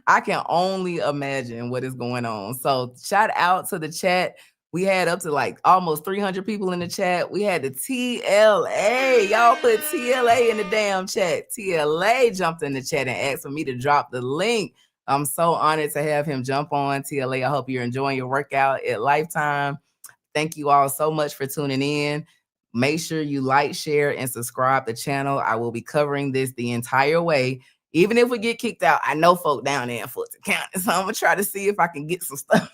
[SPEAKER 1] I can only imagine what is going on. So shout out to the chat. We had up to like almost 300 people in the chat. We had the TLA. Y'all put TLA in the damn chat. TLA jumped in the chat and asked for me to drop the link I'm so honored to have him jump on. TLA, I hope you're enjoying your workout at Lifetime. Thank you all so much for tuning in. Make sure you like, share, and subscribe the channel. I will be covering this the entire way. Even if we get kicked out, I know folk down there in Fulton County, so I'm going to try to see if I can get some stuff.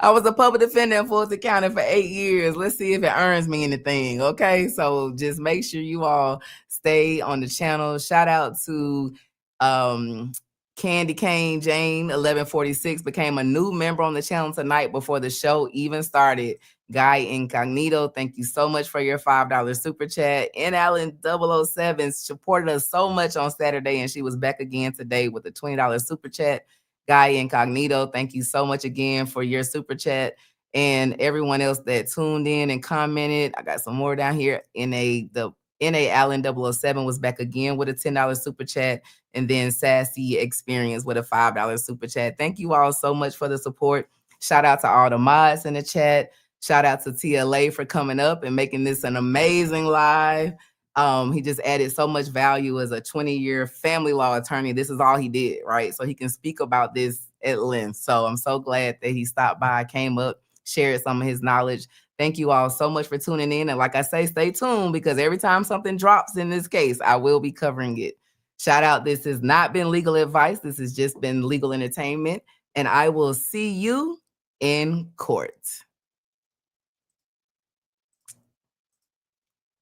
[SPEAKER 1] I was a public defender in Fulton County for 8 years. Let's see if it earns me anything, okay? So just make sure you all stay on the channel. Shout out to Kandi Kane Jane 1146 became a new member on the channel tonight before the show even started. Guy Incognito, thank you so much for your $5 super chat. And Allen 007 supported us so much on Saturday, and she was back again today with a $20 super chat. Guy Incognito, thank you so much again for your super chat. And everyone else that tuned in and commented. I got some more down here. NA Allen 007 was back again with a $10 super chat. And then Sassy Experience with a $5 super chat. Thank you all so much for the support. Shout out to all the mods in the chat. Shout out to TLA for coming up and making this an amazing live. He just added so much value as a 20-year family law attorney. This is all he did, right? So he can speak about this at length. So I'm so glad that he stopped by, came up, shared some of his knowledge. Thank you all so much for tuning in. And like I say, stay tuned, because every time something drops in this case, I will be covering it. Shout out, this has not been legal advice. This has just been legal entertainment. And I will see you in court.